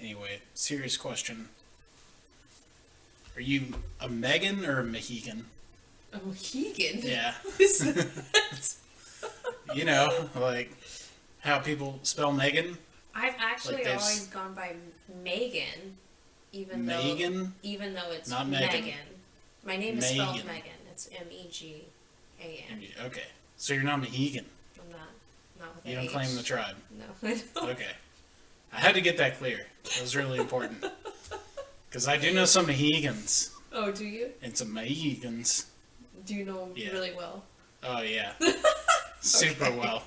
Anyway, serious question. Are you a Megan or a Mohican? A Mohican? Yeah. What is that? You know, like how people spell Megan? I've actually Like there's- always gone by Megan, even Megan? though it's Not Megan. Megan. My name is spelled Megan. Megan. It's Megan. Okay. So you're not Mohican. I'm not with You an don't claim H. the tribe. No, I don't. Okay. I had to get that clear. That was really important. Because I do know some Mohicans. Oh, do you? And some Mohicans. Do you know them Yeah. really well? Oh, yeah. Super well.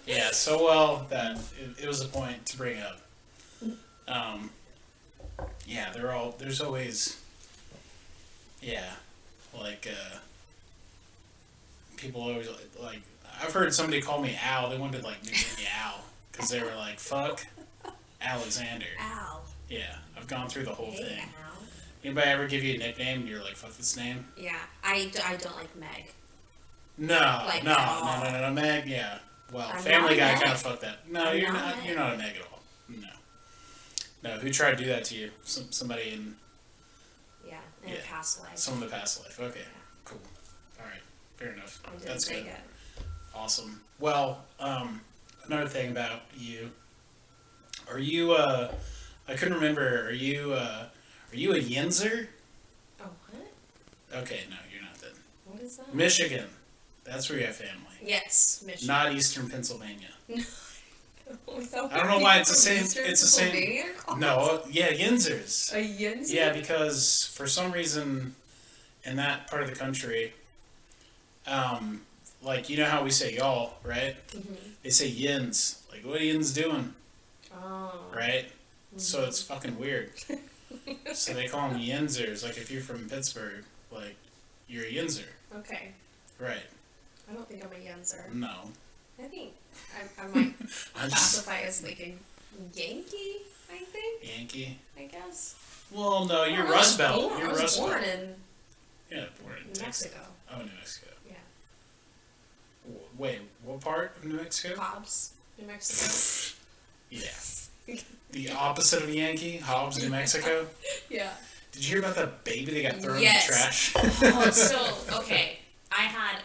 Yeah, so well that it was a point to bring up. Yeah, there's always, yeah, like, people always, like, I've heard somebody call me Al, they wanted to, like, nickname me Al, because they were like, fuck Alexander. Al. Yeah, I've gone through the whole Hey, thing. Al. Anybody ever give you a nickname and you're like, fuck this name? Yeah, I don't like Meg. No, Like, no, at all. no, Meg, yeah. Well, I'm Family not a Guy Meg. kind of fucked that. No, I'm you're not a not. Meg. You're not a Meg at all. No. Who tried to do that to you? Somebody in Yeah, in a past life. some of the past life. Okay, cool. All right, fair enough. I didn't That's say good. it. Awesome. Well, another thing about you. Are you? I couldn't remember. Are you a Yinzer? Oh, what? Okay, no, you're not then. What is that? Michigan. That's where you have family. Yes, Michigan. Not Eastern Pennsylvania. I don't know why it's the same- it's the same- No, yeah, Yinzers. A Yinzer? Yeah, because for some reason in that part of the country, like, you know how we say y'all, right? Mm-hmm. They say yins. Like, what are yins doing? Oh. Right? So it's fucking weird. So they call them yinzers. Like, if you're from Pittsburgh, like, you're a yinzer. Okay. Right. I don't think I'm a Yinzer. No. I think I might I just, classify as like a Yankee, I think, Yankee. I guess. Well, no, you're I was Rust Belt. born- You're I was Rust born Belt. in Yeah, born in Texas. Mexico. Oh, New Mexico. Yeah. Wait, what part of New Mexico? Hobbs, New Mexico. Yeah. The opposite of Yankee, Hobbs, New Mexico. Yeah. Did you hear about that baby that got thrown Yes. in the trash? Oh, so, okay. I had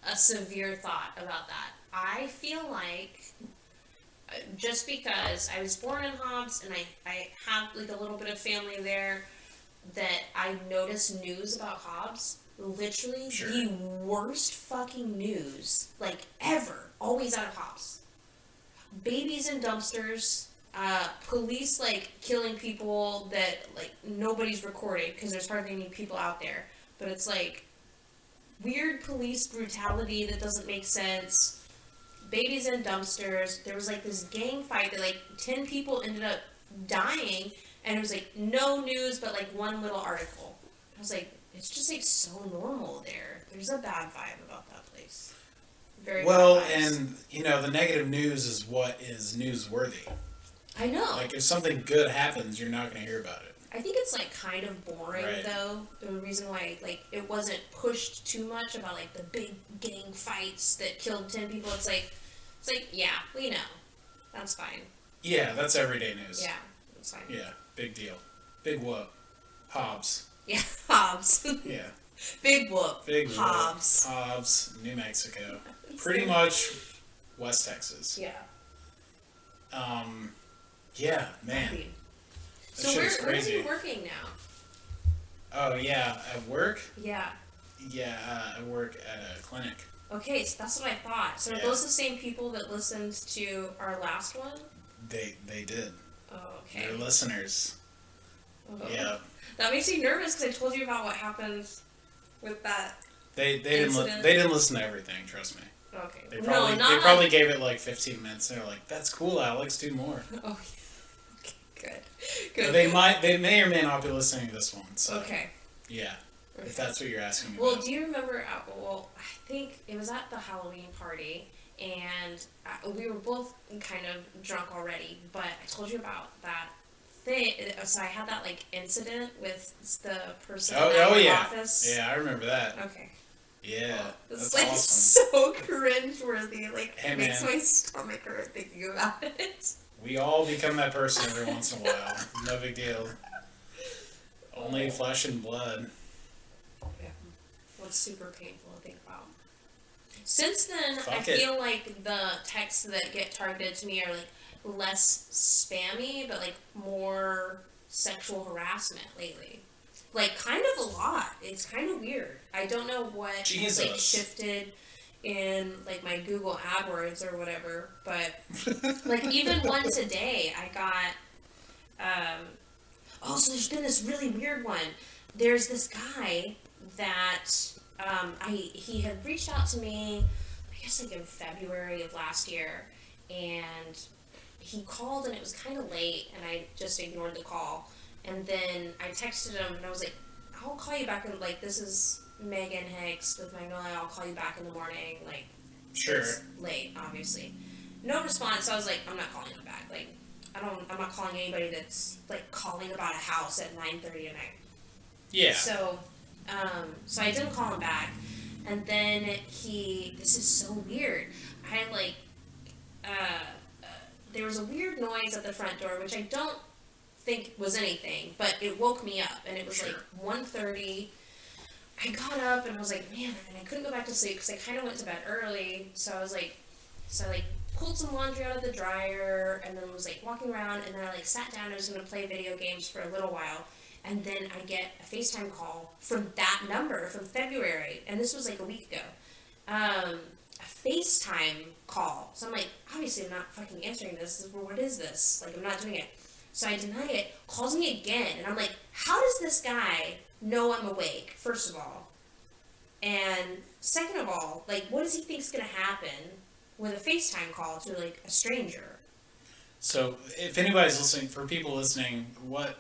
a severe thought about that. I feel like just because I was born in Hobbs and I have like a little bit of family there, that I noticed news about Hobbs. Literally Sure. the worst fucking news, like, ever. Always out of Hobbs. Babies in dumpsters, police, like, killing people that, like, nobody's recording because there's hardly any people out there. But it's, like, weird police brutality that doesn't make sense. Babies in dumpsters. There was, like, this gang fight that, like, 10 people ended up dying, and it was, like, no news but, like, one little article. I was like, it's just, like, so normal there. There's a bad vibe about that place. Very Well, bad vibes. and, you know, the negative news is what is newsworthy. I know. Like, if something good happens, you're not going to hear about it. I think it's, like, kind of boring, Right. though. The reason why, like, it wasn't pushed too much about, like, the big gang fights that killed 10 people. It's like, yeah, we know. That's fine. Yeah, that's everyday news. Yeah, that's fine. Yeah, big deal. Big whoop. Hobbs. Yeah, Hobbs. Yeah. Big whoop. Big whoop. Hobbs. Hobbs, New Mexico. Pretty much West Texas. Yeah. Yeah, man. Happy. That So shit where is are crazy. you working now? Oh, yeah, at work? Yeah. Yeah, I work at a clinic. Okay, so that's what I thought. So are Yeah. those the same people that listened to our last one? They did. Oh, okay. They're listeners. Oh. Yeah. That makes me nervous because I told you about what happened with that. They didn't Incident. they didn't listen to everything, trust me. Okay. They probably not gave it like 15 minutes. They're like, "That's cool, Alex. Do more." Oh, okay, good. Good. They may or may not be listening to this one. So Okay. yeah, Okay. if that's what you're asking me Well, about. do you remember? Well, I think it was at the Halloween party, and we were both kind of drunk already. But I told you about that thing. So I had that like incident with the person Oh in my yeah, office. yeah, I remember that. Okay. Yeah, It's that's like awesome. so cringeworthy. Like Hey, it makes man. my stomach hurt thinking about it. We all become that person every once in a while. No big deal. Only flesh and blood. Yeah. What's super painful to think about. Since then, Fuck I it. feel like the texts that get targeted to me are like less spammy, but like more sexual harassment lately. Like kind of a lot. It's kind of weird. I don't know what has like Jesus. shifted in like my Google AdWords or whatever, but like even one today, I got. So there's been this really weird one. There's this guy that he had reached out to me, I guess like in February of last year, and he called and it was kind of late, and I just ignored the call. And then I texted him and I was like, I'll call you back, and like, this is Megan Hicks with Magnolia, I'll call you back in the morning, like, Sure. it's late, obviously. No response, so I was like, I'm not calling him back, like, I'm not calling anybody that's like calling about a house at 9:30 at night. Yeah. So I didn't call him back, and then this is so weird. I had like, there was a weird noise at the front door, which I don't think was anything, but it woke me up, and it was like 1:30. I got up and I was like, man, and I couldn't go back to sleep because I kind of went to bed early. So I pulled some laundry out of the dryer, and then was like walking around, and then I like sat down and was gonna play video games for a little while, and then I get a FaceTime call from that number from February, and this was like a week ago. A FaceTime call. So I'm like, obviously I'm not fucking answering this. What is this? Like, I'm not doing it. So I deny it, calls me again, and I'm like, how does this guy know I'm awake, first of all? And second of all, like, what does he think's gonna happen with a FaceTime call to like a stranger? So, if anybody's listening, for people listening, why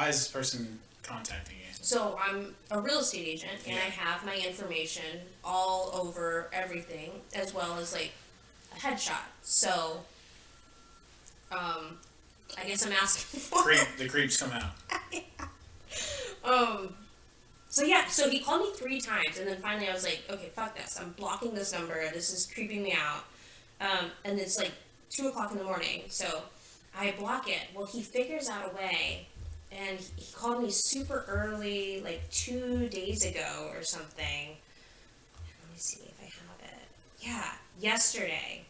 is this person contacting you? So I'm a real estate agent, and I have my information all over everything, as well as like a headshot. So, I guess I'm asking for The creeps come out. So he called me 3 times, and then finally I was like, okay, fuck this. I'm blocking this number. This is creeping me out. And it's like 2 o'clock in the morning, so I block it. Well, he figures out a way, and he called me super early, like 2 days ago or something. Let me see if I have it. Yeah, yesterday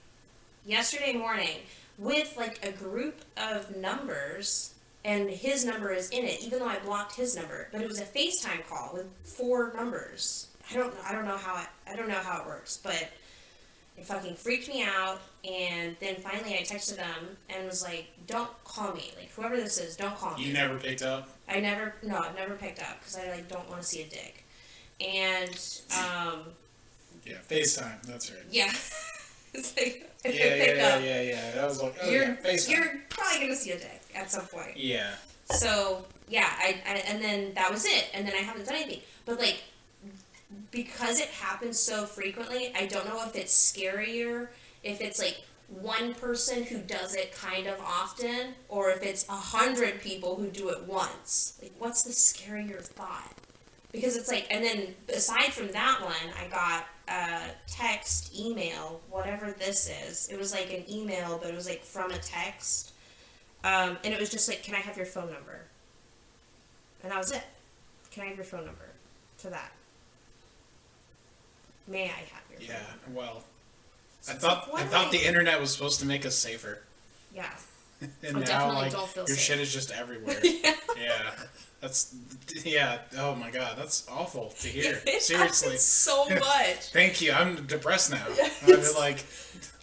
morning, with like a group of numbers, and his number is in it, even though I blocked his number. But it was a FaceTime call with 4 numbers. I don't know how it works, but it fucking freaked me out. And then finally I texted him and was like, don't call me, like, whoever this is, don't call me. You never picked up? I've never picked up, because I like don't want to see a dick. And Yeah, FaceTime, that's right. yeah. It's like, Yeah. I was like, FaceTime. You're probably gonna see a dick at some point. Yeah. So yeah, I and then that was it, and then I haven't done anything. But like, because it happens so frequently, I don't know if it's scarier if it's like one person who does it kind of often, or if it's 100 people who do it once. Like, what's the scarier thought? Because it's like, and then aside from that one, I got text, email, whatever this is. It was like an email, but it was like from a text. And it was just like, can I have your phone number? And that was it. Can I have your phone number? To that. May I have your phone number? Well, I thought the internet was supposed to make us safer. Yeah. And I now, definitely like, don't feel your safe. shit is just everywhere. Yeah. Oh my god, that's awful to hear. It Seriously. happens so much. Thank you. I'm depressed now. It's- I've like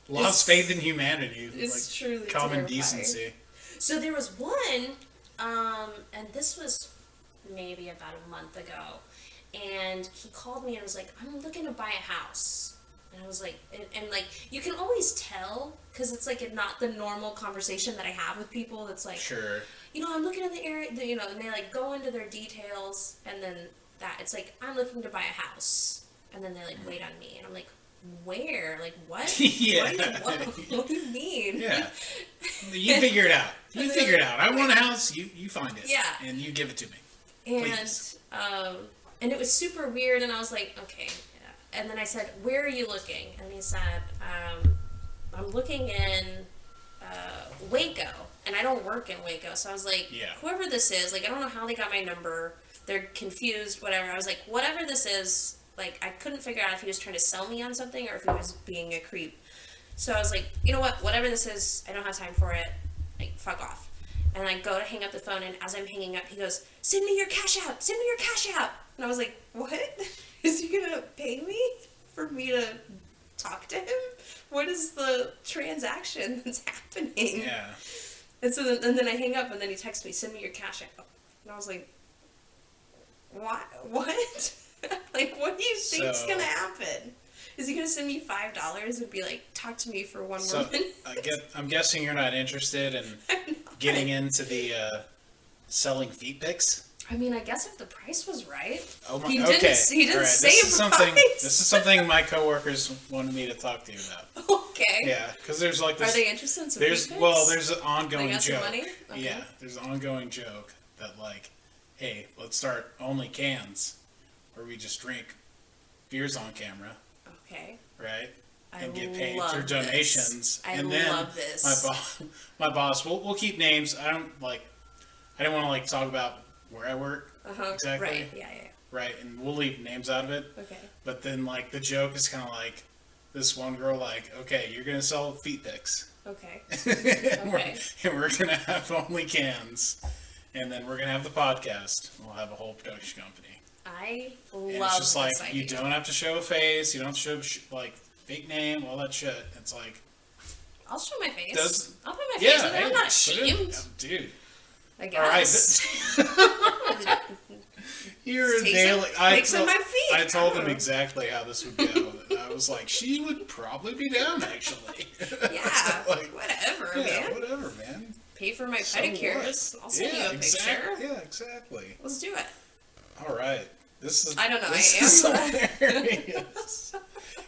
lost faith in humanity. It's like, truly common terrifying. decency. So there was one, and this was maybe about a month ago, and he called me and was like, I'm looking to buy a house. And I was like, and like, you can always tell, because it's like not the normal conversation that I have with people. That's like, Sure. you know, I'm looking at the area, you know, and they like go into their details, and then it's like, I'm looking to buy a house, and then they like wait on me, and I'm like, where? Like, what? Yeah. What do you mean? Yeah. You figure it out. You figure it out. I want a house. You find it. Yeah. And you give it to me. And Please. And it was super weird, and I was like, okay. And then I said, where are you looking? And he said, I'm looking in Waco, and I don't work in Waco, so I was like, Yeah. whoever this is, like, I don't know how they got my number. They're confused, whatever. I was like, whatever this is, like, I couldn't figure out if he was trying to sell me on something or if he was being a creep. So I was like, you know what, whatever this is, I don't have time for it. Like, fuck off. And I go to hang up the phone, and as I'm hanging up, he goes, send me your cash app, send me your cash app. And I was like, what? Is he gonna pay me for me to talk to him? What is the transaction that's happening? Yeah. And so then I hang up, and then he texts me, send me your cash app. And I was like, what? Like, what do you think's gonna happen? Is he gonna send me $5 and be like, talk to me for one more minute? I'm guessing you're not interested in getting into the selling feet pics. I mean, I guess if the price was right. Oh my, He didn't say a price. This is something my coworkers wanted me to talk to you about. Okay. Yeah, because there's like this. Are they interested in some There's feet pics? well, there's an ongoing They got some joke. money? Okay. Yeah, there's an ongoing joke that like, hey, let's start only cans, where we just drink beers on camera, Okay. right? I And get paid love through donations. This. I and then love this. my boss, we'll keep names. I didn't want to like talk about where I work exactly. Right. Yeah. Right, and we'll leave names out of it. Okay. But then like the joke is kind of like this one girl like, okay, you're gonna sell feet pics. Okay. and Okay. we're gonna have only cans, and then we're gonna have the podcast. We'll have a whole production company. I And love it's just like this idea. you don't have to show a face, you don't have to show like fake name, all that shit. It's like I'll show my face. Does- I'll put my face in there. I'm not put it- ashamed. dude. I All right, guess. you're a Take daily. some pics of my feet. I told I him don't know. exactly how this would go. I was like, she would probably be down actually. Yeah. Like, whatever, yeah, man. whatever, man. Pay for my So pedicures. what? I'll send you a picture. Yeah, exactly. Let's do it. All right. This is. I don't know. This I am. is hilarious.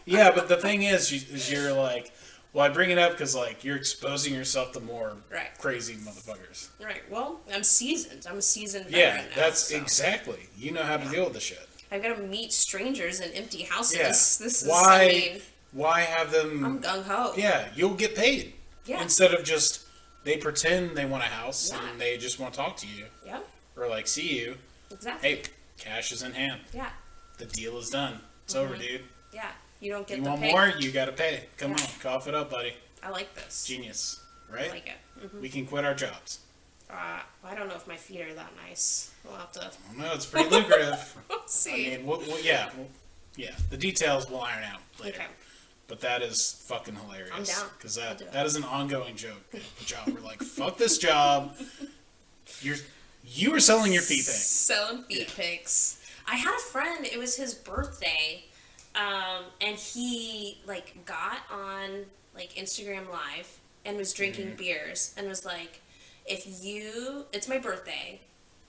Yeah, but the thing is you're like, well, I bring it up because like you're exposing yourself to more Right. crazy motherfuckers. Right. Well, I'm seasoned. I'm a seasoned Yeah, veteran now, that's so. exactly. You know how to deal with the shit. I've got to meet strangers in empty houses. Yeah. This is. Why? I mean, Why have them? I'm gung ho. Yeah, you'll get paid. Yeah. Instead of just they pretend they want a house Yeah. and they just want to talk to you Yeah. or like see you. Exactly. Hey, cash is in hand. Yeah. The deal is done. It's over, dude. Yeah. You don't get You the want pay. more? You gotta pay. Come Yeah. on, cough it up, buddy. I like this. Genius, I right? like it. We can quit our jobs. I don't know if my feet are that nice. We'll have to No, it's pretty lucrative. see. I mean, yeah. The details we'll iron out later. Okay. But that is fucking hilarious. I'm down. Because I'll do it. that is an ongoing joke. The job. We're like, fuck this job. You were selling your feet pics. Selling feet pics. I had a friend. It was his birthday, and he like got on like Instagram Live and was drinking beers and was like, it's my birthday,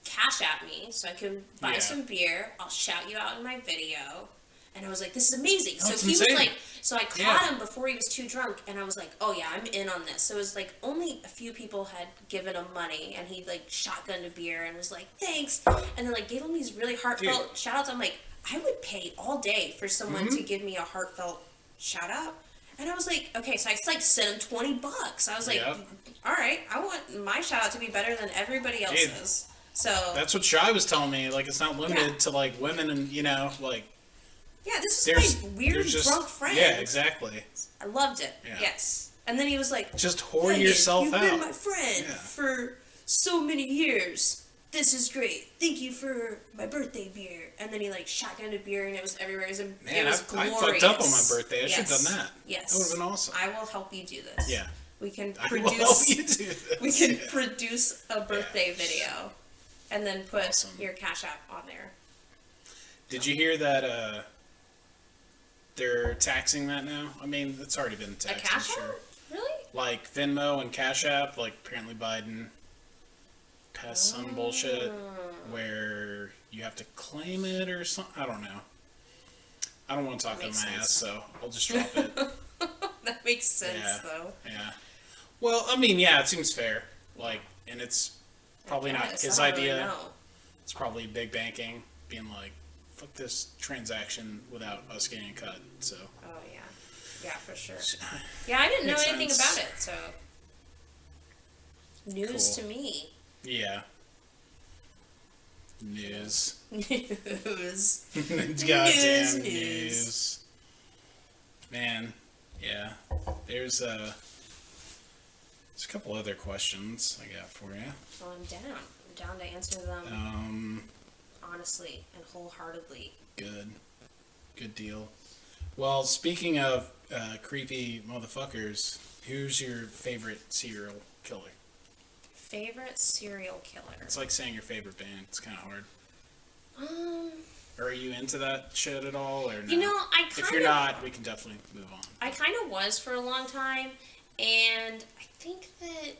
cash at me so I can buy Yeah. some beer. I'll shout you out in my video. And I was like, this is amazing. That's So he insane. was like, so I caught Yeah. him before he was too drunk, and I was like, oh yeah, I'm in on this. So it was like only a few people had given him money, and he like shotgunned a beer and was like, thanks. And then like gave him these really heartfelt shout outs. I'm like, I would pay all day for someone to give me a heartfelt shout out. And I was like, okay, so I like sent him $20. I was like, Yep. all right, I want my shout out to be better than everybody else's. So That's what Shy was telling me. Like, it's not limited Yeah. to like women and like. yeah, this There's is my weird there's just, drunk friend. Yeah, exactly. I loved it. Yeah. Yes. And then he was like, Just whore Megan, yourself you've out. been my friend Yeah. for so many years. This is great. Thank you for my birthday beer. And then he like shotgunned a beer and it was everywhere. It Man, was I glorious. fucked up on my birthday. I should have Yes. done that. Yes. That would have been awesome. I will help you do this. Yeah. We can I will help produce. you do this. We can Yeah. produce a birthday video, and then put Awesome. your Cash App on there. Did you hear that they're taxing that now? I mean, it's already been A taxed, Cash I'm sure. App? Really? Like Venmo and Cash App, like apparently Biden passed some bullshit where you have to claim it or something. I don't know. I don't want to talk That out my makes ass, sense. so I'll just drop it. That makes sense, Yeah. though. Yeah. Well, I mean, yeah, it seems fair. Like, and it's probably not Guess, his I don't idea. Really know. It's probably big banking being like, fuck this transaction without us getting a cut. So. Oh yeah, yeah for sure. Yeah, I didn't know Makes anything sense. about it, so News Cool. to me. Yeah. News. News. Goddamn News. news. Man, yeah. There's a couple other questions I got for you. Well, I'm down. I'm down to answer them honestly and wholeheartedly. Good deal. Well, speaking of creepy motherfuckers, who's your favorite serial killer? Favorite serial killer? It's like saying your favorite band. It's kind of hard. Um, Or are you into that shit at all, or no? You know, I kind of... If you're not, we can definitely move on. I kind of was for a long time, and I think that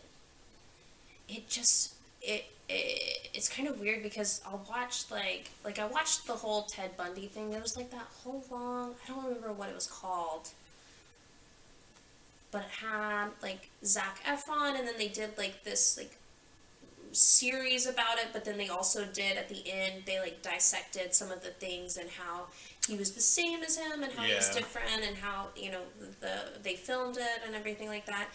it's kind of weird because I'll watch, like I watched the whole Ted Bundy thing. There was, like, that whole long... I don't remember what it was called. But it had, like, Zac Efron, and then they did, like, this, like, series about it, but then they also did at the end, they like dissected some of the things and how he was the same as him and how he was different and how, you know, they filmed it and everything like that.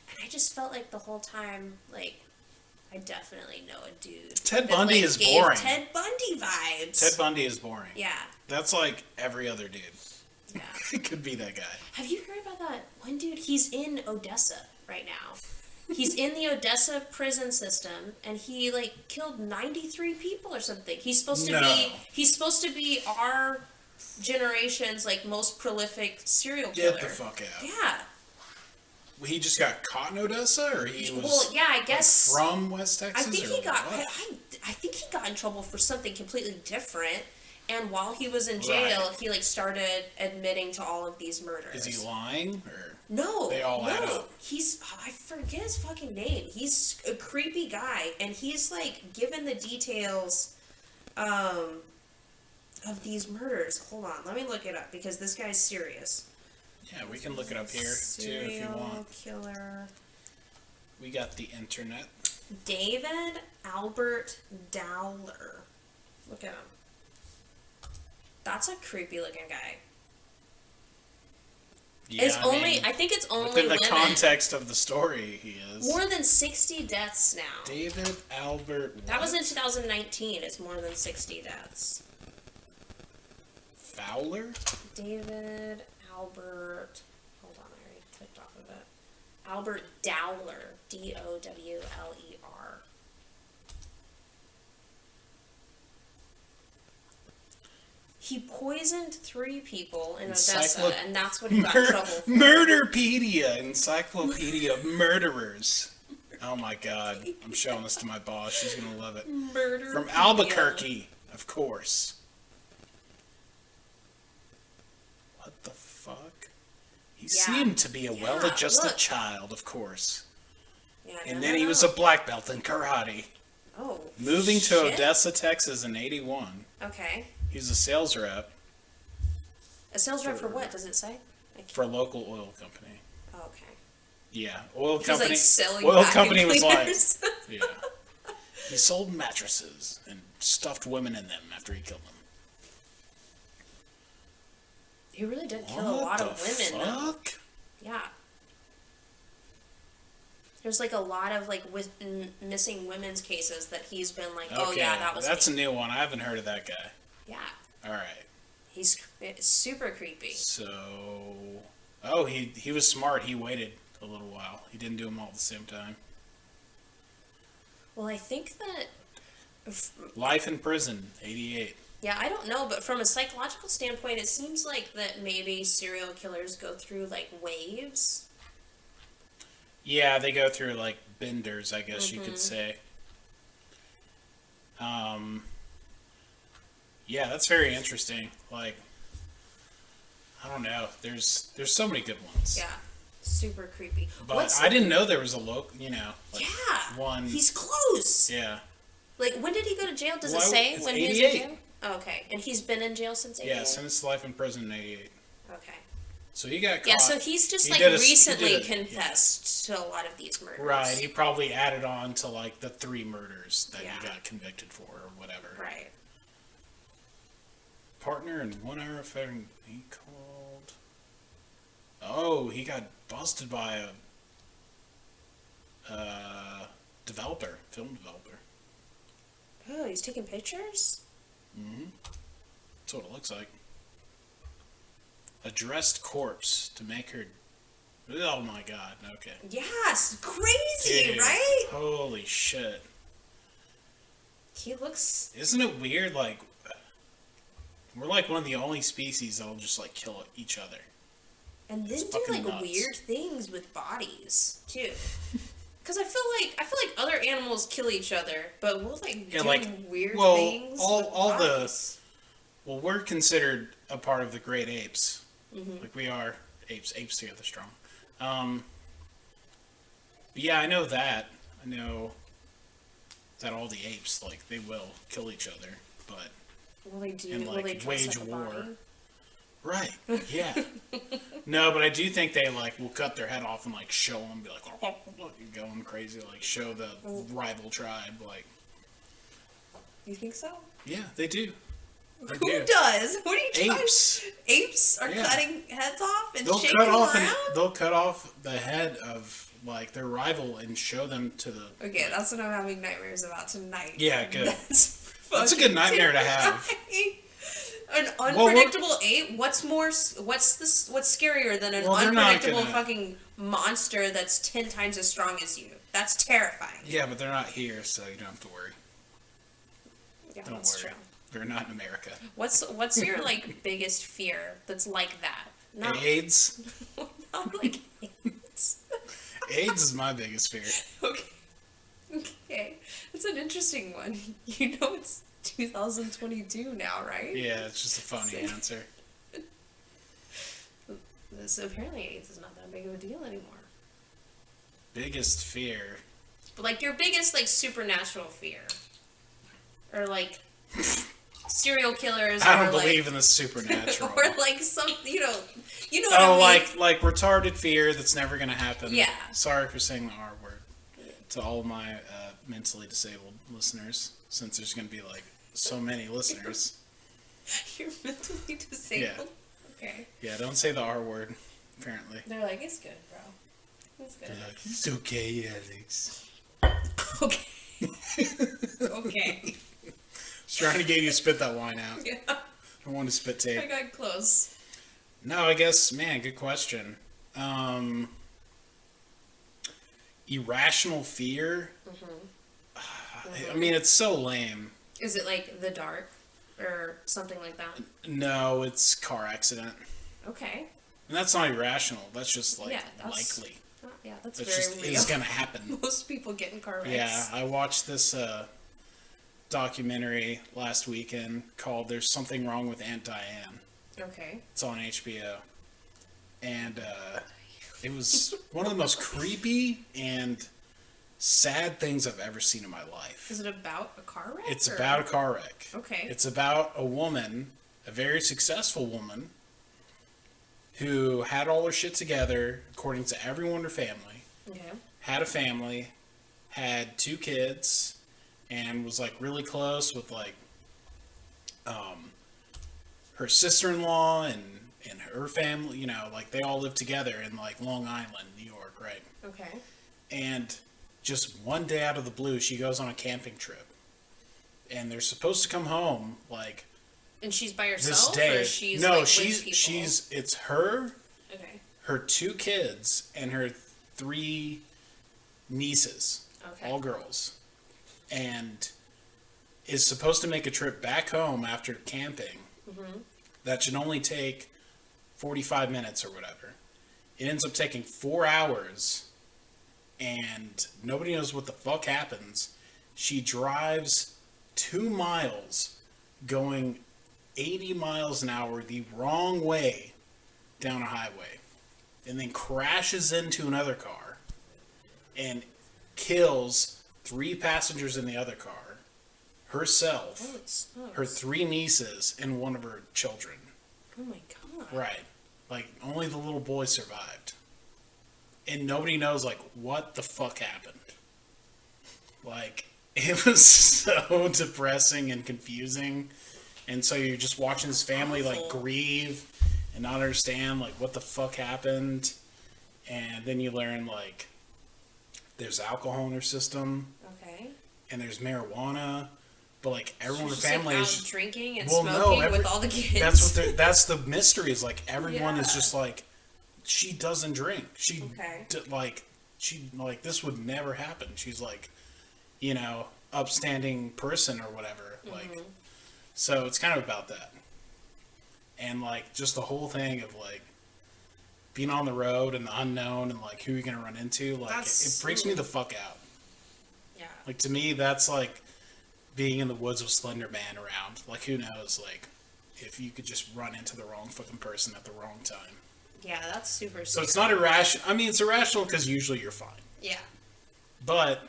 And I just felt like the whole time, like, I definitely know a dude. Ted Bundy is boring. Ted Bundy vibes. Ted Bundy is boring. Yeah. That's like every other dude. Yeah. It could be that guy. Have you heard about that one dude? He's in Odessa right now. He's in the Odessa prison system, and he like killed 93 people or something. He's supposed to be our generation's like most prolific serial killer. Get the fuck out. Yeah. He just got caught in Odessa, or he was? Well, yeah, I guess like, from West Texas. I think he got. What? I think he got in trouble for something completely different. And while he was in jail, he like started admitting to all of these murders. Is he lying or? No, they all add up. I forget his fucking name. He's a creepy guy, and he's like given the details of these murders. Hold on, let me look it up because this guy's serious. Yeah, we can look it up here too if you want. Serial killer. We got the internet. David Albert Dowler. Look at him. That's a creepy looking guy. Yeah, I think it's only within the women. context of the story, he is. More than 60 deaths now. David Albert. What? That was in 2019. It's more than 60 deaths. Fowler? David Albert. Hold on, I already clicked off of it. Albert Dowler. Dowler. He poisoned 3 people in Odessa, and that's what he got in trouble for. Murderpedia, Encyclopedia of Murderers. Oh my god, I'm showing this to my boss. She's gonna love it. Murderpedia. From Albuquerque, of course. What the fuck? He seemed to be a well-adjusted child, of course. Yeah, and then he was a black belt in karate. Oh, Moving to Odessa, Texas in 81. Okay. He was a sales rep. A sales rep for what, does it say? For a local oil company. Oh, okay. Yeah, oil He's company. like selling oil vacuum company was like, cleaners. yeah. He sold mattresses and stuffed women in them after he killed them. He really did kill a lot of women, though. Yeah. There's like a lot of like missing women's cases that he's been like, oh yeah, that was that's me. a new one. I haven't heard of that guy. Yeah. All right. He's super creepy. So, he was smart. He waited a little while. He didn't do them all at the same time. Well, I think that Life in prison, 88. Yeah, I don't know, but from a psychological standpoint, it seems like that maybe serial killers go through like waves. Yeah, they go through like benders, I guess you could say. Yeah, that's very interesting. Like, I don't know. There's so many good ones. Yeah, super creepy. But I didn't know there was a local, like one. He's close. Yeah. Like, when did he go to jail? Does it say when he was in jail? Oh, okay, and he's been in jail since 88? Yeah, since life in prison in 88. Okay. So he got caught. Yeah, so he's just recently confessed to a lot of these murders. Right, he probably added on to like the 3 murders that he got convicted for or whatever. Right. Partner in 1 hour affair, he called. Oh, he got busted by a film developer. Oh, he's taking pictures? Mm-hmm. That's what it looks like. A dressed corpse to make her... Oh my god, okay. Yes, crazy, Dude, right? holy shit. He looks... Isn't it weird, like... We're like one of the only species that'll just like kill each other. And then It's do fucking like nuts. weird things with bodies, too. Because I feel like other animals kill each other, but we'll like do weird things. All the we're considered a part of the great apes. Mm-hmm. Like we are apes together strong. But yeah, I know that. I know that all the apes like they will kill each other, but will they do? and, like, will they dress wage up a war. body? Right. Yeah. No, but I do think they like will cut their head off and like show them, be like going crazy, like show the rival tribe. Like, You think so? yeah, they do. They Who do. does? What are you talking? Apes. Apes are Yeah. cutting heads off and They'll shaking cut them off around. and they'll cut off the head of like their rival and show them to the. Okay, that's what I'm having nightmares about tonight. Yeah, good. That's a fucking good nightmare to have. terrifying. An unpredictable ape. What's scarier than an Well, they're not unpredictable gonna- fucking monster that's 10 times as strong as you? That's terrifying. Yeah, but they're not here, so you don't have to worry. Yeah, Don't that's worry. true. They're not in America. What's your like biggest fear that's like that? Not, AIDS. not like AIDS. AIDS is my biggest fear. Okay. That's an interesting one. You know it's 2022 now, right? Yeah, it's just a phony answer. So apparently AIDS is not that big of a deal anymore. Biggest fear. But like your biggest like supernatural fear. Or like serial killers I don't or believe like in the supernatural. or like some you know what Oh, I mean? like retarded fear that's never gonna happen. Yeah. Sorry for saying the R word to all my mentally disabled listeners, since there's gonna be like so many listeners. You're mentally disabled. Okay. Yeah, don't say the R word. Apparently. They're like, it's good, bro. It's good. They're like, it's okay, Alex. Okay. Okay. Just trying to get you to spit that wine out. Yeah. I don't want to spit tape. I got close. No, I guess, man, good question. Irrational fear? I mean, it's so lame. Is it like the dark or something like that? No, it's car accident. Okay. And that's not irrational. That's just, like, Yeah, that's- likely. Yeah, that's That very just real. is going to happen. Most people get in car wrecks. Yeah, I watched this documentary last weekend called There's Something Wrong with Aunt Diane. Okay. It's on HBO. And it was one of the most creepy and sad things I've ever seen in my life. Is it about a car wreck? It's or- about a car wreck. Okay. It's about a woman, a very successful woman, who had all her shit together, according to everyone in her family. Okay. Had a family, had 2 kids, and was like really close with like her sister-in-law and her family, you know, like they all lived together in like Long Island, New York, right? Okay. And just one day out of the blue, she goes on a camping trip. And they're supposed to come home like And she's by this herself, day. or she's No, like, with she's people? it's her, Okay. her 2 kids, and her 3 nieces, Okay. all girls, and is supposed to make a trip back home after camping. That should only take 45 minutes or whatever. It ends up taking 4 hours, and nobody knows what the fuck happens. She drives 2 miles going 80 miles an hour the wrong way down a highway, and then crashes into another car and kills 3 passengers in the other car, herself, Oh, it smokes. her 3 nieces, and one of her children. Oh my god. Right. Like, only the little boy survived. And nobody knows, like, what the fuck happened. Like, it was so depressing and confusing. And so you're just watching this family, like, grieve and not understand, like, what the fuck happened. And then you learn, like, there's alcohol in her system, Okay. and there's marijuana. But like everyone in the She's family just, like, is out drinking and smoking with all the kids. That's the mystery. Is like everyone is just like, she doesn't drink. She this would never happen. She's like, upstanding person or whatever. Like, so it's kind of about that, and like just the whole thing of like being on the road and the unknown and like who you're gonna run into. Like it freaks me the fuck out. Yeah. Like to me, that's like being in the woods with Slender Man around. Like, who knows, like, if you could just run into the wrong fucking person at the wrong time. Yeah, that's super scary. So it's not irrational. I mean, it's irrational because usually you're fine. Yeah. But,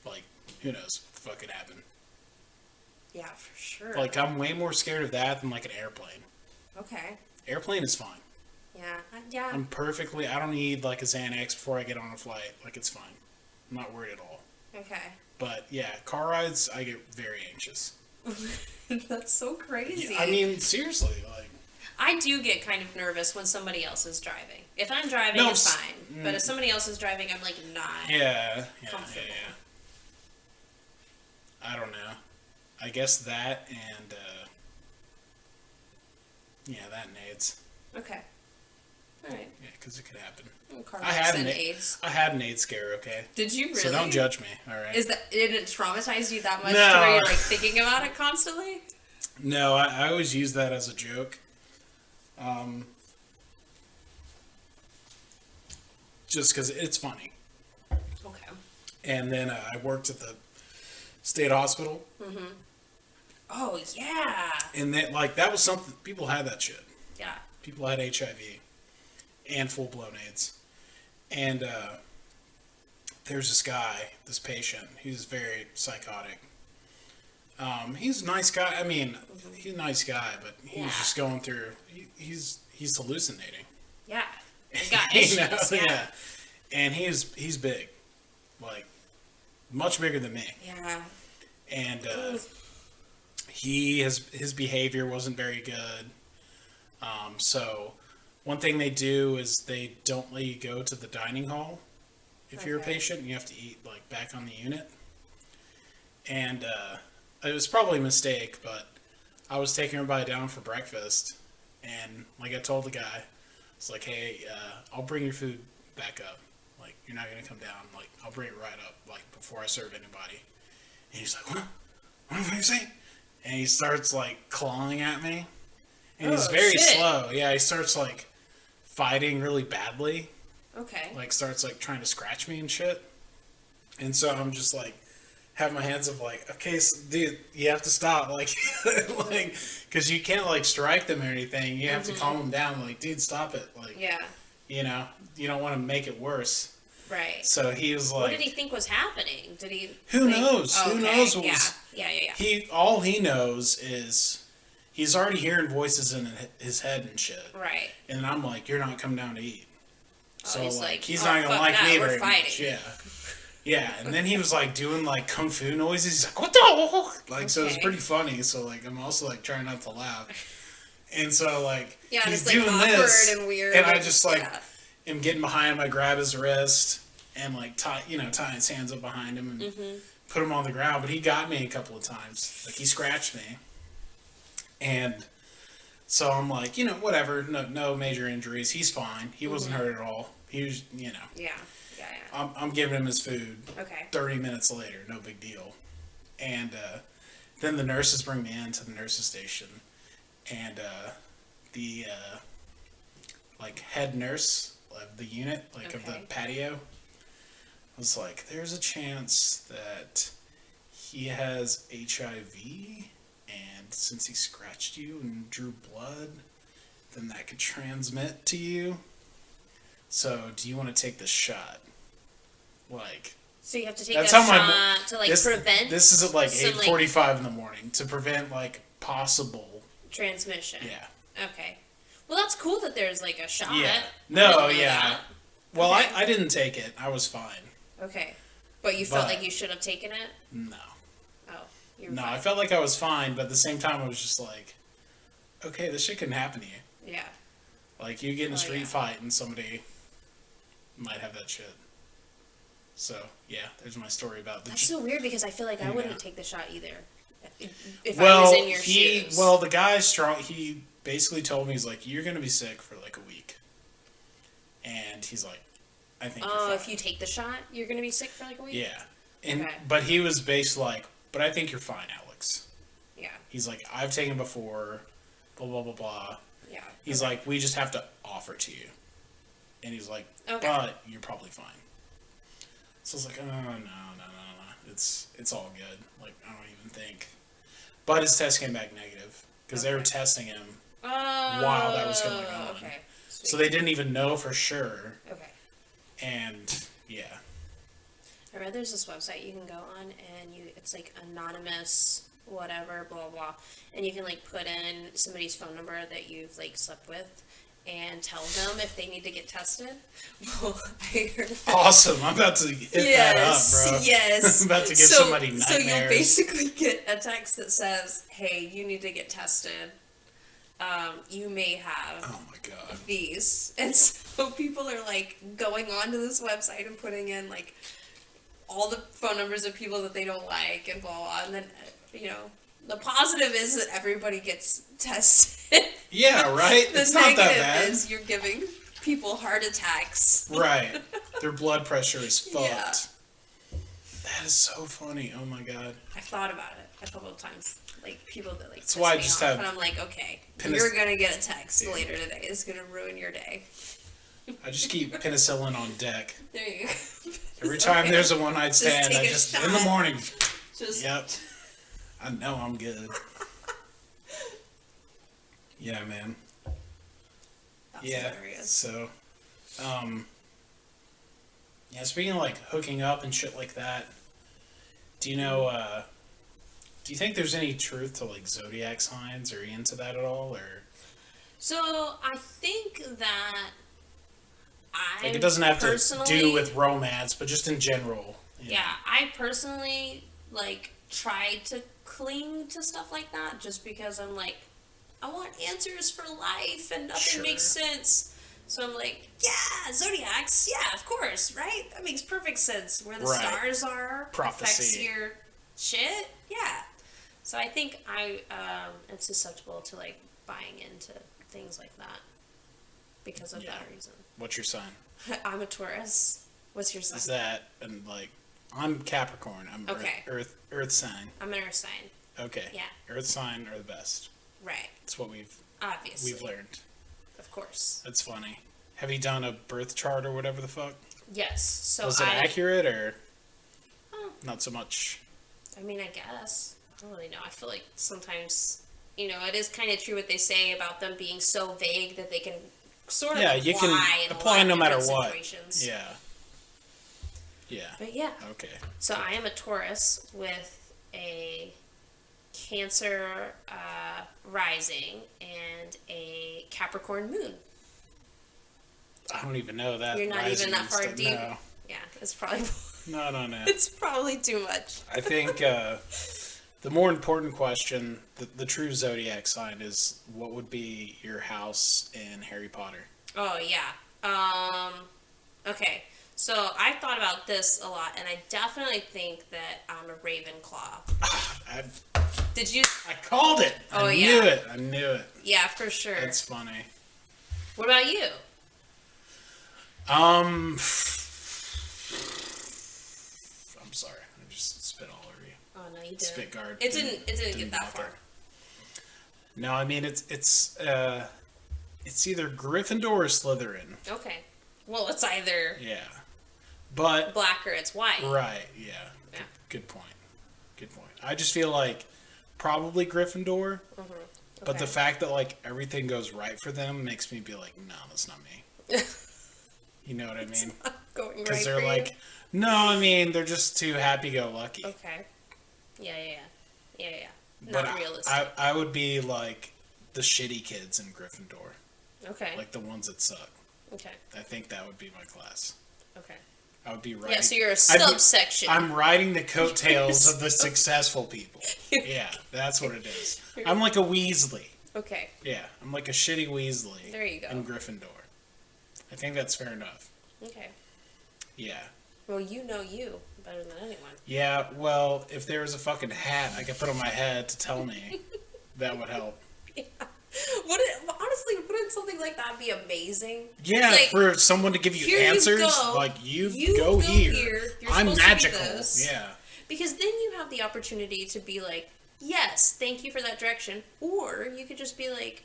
like, who knows what the fuck could happen. Yeah, for sure. Like, I'm way more scared of that than, like, an airplane. Okay. Airplane is fine. Yeah. Yeah. I don't need, like, a Xanax before I get on a flight. Like, it's fine. I'm not worried at all. Okay. But, yeah, car rides, I get very anxious. That's so crazy. Yeah, I mean, seriously, like... I do get kind of nervous when somebody else is driving. If I'm driving, it's fine. But if somebody else is driving, I'm, like, not comfortable. Yeah. I don't know. I guess that and, that and AIDS. Okay. Alright. Yeah, because it could happen. I had an AIDS. I had an AIDS scare, okay? Did you really? So don't judge me, alright? Did it traumatize you that much No. to where you're, like, thinking about it constantly? No, I always use that as a joke. Just because it's funny. Okay. And then I worked at the state hospital. Mm-hmm. Oh, yeah. And that was something, people had that shit. Yeah. People had HIV and full-blown AIDS. And there's this guy, this patient, he's very psychotic. He's a nice guy. I mean, he's a nice guy, but he was just going through, he's hallucinating. Yeah. He's got issues, yeah. And he's big. Like, much bigger than me. Yeah. And his behavior wasn't very good. So one thing they do is they don't let you go to the dining hall if you're a patient. You have to eat like back on the unit. And it was probably a mistake, but I was taking everybody down for breakfast, and like I told the guy, it's like, hey, I'll bring your food back up. Like, you're not gonna come down. Like, I'll bring it right up, like, before I serve anybody. And he's like, what? What are you saying? And he starts like clawing at me. And he's very slow. Yeah, he starts like fighting really badly. Okay. Like starts like trying to scratch me and shit. And so I'm just like, have my hands up like, okay, so, dude, you have to stop. Like, because you can't like strike them or anything. You have to calm them down. Like, dude, stop it. Like, yeah. You don't want to make it worse. Right. So he was like, what did he think was happening? Did he? Who knows? Oh, okay. Who knows what was? Yeah. All he knows is he's already hearing voices in his head and shit. Right. And I'm like, you're not coming down to eat. So he's he's not gonna like me very fighting. much. Yeah. Yeah, and then he was like doing like kung fu noises. He's like, what the? Like, so it's pretty funny. So like, I'm also like trying not to laugh. And so like, he's doing this, and weird, and I just like am getting behind him. I grab his wrist and like tie his hands up behind him and put him on the ground. But he got me a couple of times. Like, he scratched me, and so I'm like, whatever. No major injuries. He's fine. He wasn't hurt at all. He was, Yeah. I'm giving him his food. Okay. 30 minutes later, no big deal. And then the nurses bring me into the nurses station, and the like head nurse of the unit, of the patio, was like, "There's a chance that he has HIV, and since he scratched you and drew blood, then that could transmit to you. So, do you want to take the shot?" Like, so you have to take that shot to prevent. This is at like 8:45 in the morning to prevent like possible transmission. Yeah. Okay. Well, that's cool that there's like a shot. Yeah. No. Yeah. That. Well, okay. I didn't take it. I was fine. Okay. But you felt like you should have taken it? No. Oh, no, fine. I felt like I was fine, but at the same time, I was just like, okay, this shit can happen to you. Yeah. Like, you get in a street fight and somebody might have that shit. So yeah, there's my story about the. That's so weird because I feel like I wouldn't take the shot either. If I Well, was in your shoes. well, the guy's strong. He basically told me, he's like, you're gonna be sick for like a week, and he's like, I think. Oh, you're if you take the shot, you're gonna be sick for like a week. Yeah, and Okay. but he was based like, but I think you're fine, Alex. Yeah. He's like, I've taken before, blah blah blah blah. Yeah. He's like, we just have to offer to you, and he's like, Okay. but you're probably fine. So I was like, oh no, it's all good. Like I don't even think. But his test came back negative because they were testing him while that was going on. Okay. Sweet. So they didn't even know for sure. Okay. And yeah. I read there's this website you can go on and it's like anonymous whatever blah blah, and you can like put in somebody's phone number that you've like slept with and tell them if they need to get tested. Well, I heard that. Awesome! I'm about to hit that up, bro. Yes. I'm about to give somebody nightmares. So you'll basically get a text that says, "Hey, you need to get tested. You may have Oh my god. these." And so people are like going onto this website and putting in like all the phone numbers of people that they don't like and blah blah. And then the positive is that everybody gets tested. Yeah, right? It's not that bad. The negative is you're giving people heart attacks. Right. Their blood pressure is fucked. Yeah. That is so funny. Oh my god. I've thought about it a couple of times. Like people that like That's piss why I me just off, have and I'm like, okay, penis- you're gonna get a text Dude. later today. It's gonna ruin your day. I just keep penicillin on deck. There you go. Every time there's a one night stand, take I a just shot. in the morning. Just Yep. I know I'm good. Yeah, man. that's Yeah. hilarious. So, yeah, speaking of like hooking up and shit like that, do you know, do you think there's any truth to like zodiac signs? Are you into that at all? Or So I think that I like it doesn't have to personally, do with romance, but just in general. you know? Yeah, I personally like try to cling to stuff like that just because I'm like, I want answers for life and nothing Sure. makes sense. So I'm like, yeah, zodiacs, yeah, of course, right? That makes perfect sense. Where the Right. stars are Prophecy. affects your shit, yeah. So I think I am susceptible to like buying into things like that because of Yeah. that reason. What's your sign? I'm a Taurus. What's your sign? Is that and like I'm Capricorn. I'm Okay. Earth sign. I'm an Earth sign. Okay. Yeah. Earth sign are the best. Right. That's what we've Obviously. learned. Of course. That's funny. Have you done a birth chart or whatever the fuck? Yes. So Was it accurate or Oh. not so much? I mean, I guess. I don't really know. I feel like sometimes, it is kind of true what they say about them being so vague that they can sort of Yeah, apply you can in a apply lot of no matter different what. situations. Yeah. Yeah. But yeah. Okay. So I am a Taurus with a Cancer rising and a Capricorn moon. I don't even know that. You're not rising even that and far stuff. deep? No. Yeah, it's probably No. it's probably too much. I think the more important question, the true zodiac sign is what would be your house in Harry Potter? Oh yeah. Okay. So I thought about this a lot, and I definitely think that I'm a Ravenclaw. Did you? I called it. Oh, I yeah. knew it. I knew it. Yeah, for sure. That's funny. What about you? I'm sorry. I just spit all over you. Oh no, you didn't. Spit guard. It didn't get that block far. it. No, I mean it's either Gryffindor or Slytherin. Okay. Well, it's either Yeah. But black or it's white. right, yeah. Yeah. Good point. Good point. I just feel like probably Gryffindor, but the Okay. fact that like everything goes right for them makes me be like, no, that's not me. You know what I mean? Going right Because they're for you. like, no, I mean they're just too happy-go-lucky. Okay. Yeah. But Not realistic. I would be like the shitty kids in Gryffindor, Okay. like the ones that suck. Okay. I think that would be my class. Okay. I would be riding. Yeah, so you're a I'd be- subsection. I'm riding the coattails of the successful people. Yeah, that's what it is. I'm like a Weasley. Okay. Yeah, I'm like a shitty Weasley. There you go. In Gryffindor. I think that's fair enough. Okay. Yeah. Well, you know you better than anyone. Yeah, well, if there was a fucking hat I could put on my head to tell me, that would help. Yeah. Honestly, wouldn't something like that be amazing? Yeah, like, for someone to give you answers, you go here. I'm magical. Yeah. Because then you have the opportunity to be like, yes, thank you for that direction. Or you could just be like,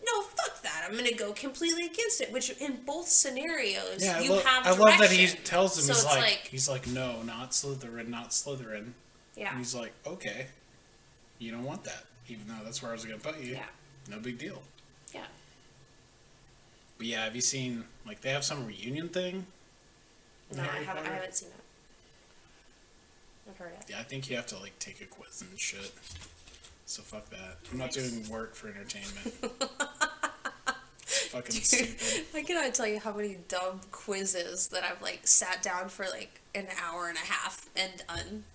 no, fuck that. I'm going to go completely against it. Which in both scenarios, have direction. I love that he tells him, so he's like, no, not Slytherin, not Slytherin. Yeah. And he's like, okay, you don't want that. Even though that's where I was going to put you. Yeah. No big deal. Yeah. But yeah, have you seen, like, they have some reunion thing? No, I haven't seen it. I've heard it. Yeah, I think you have to, like, take a quiz and shit. So fuck that. I'm not doing work for entertainment. Fucking Dude, stupid. I cannot tell you how many dumb quizzes that I've, like, sat down for, like, an hour and a half and done.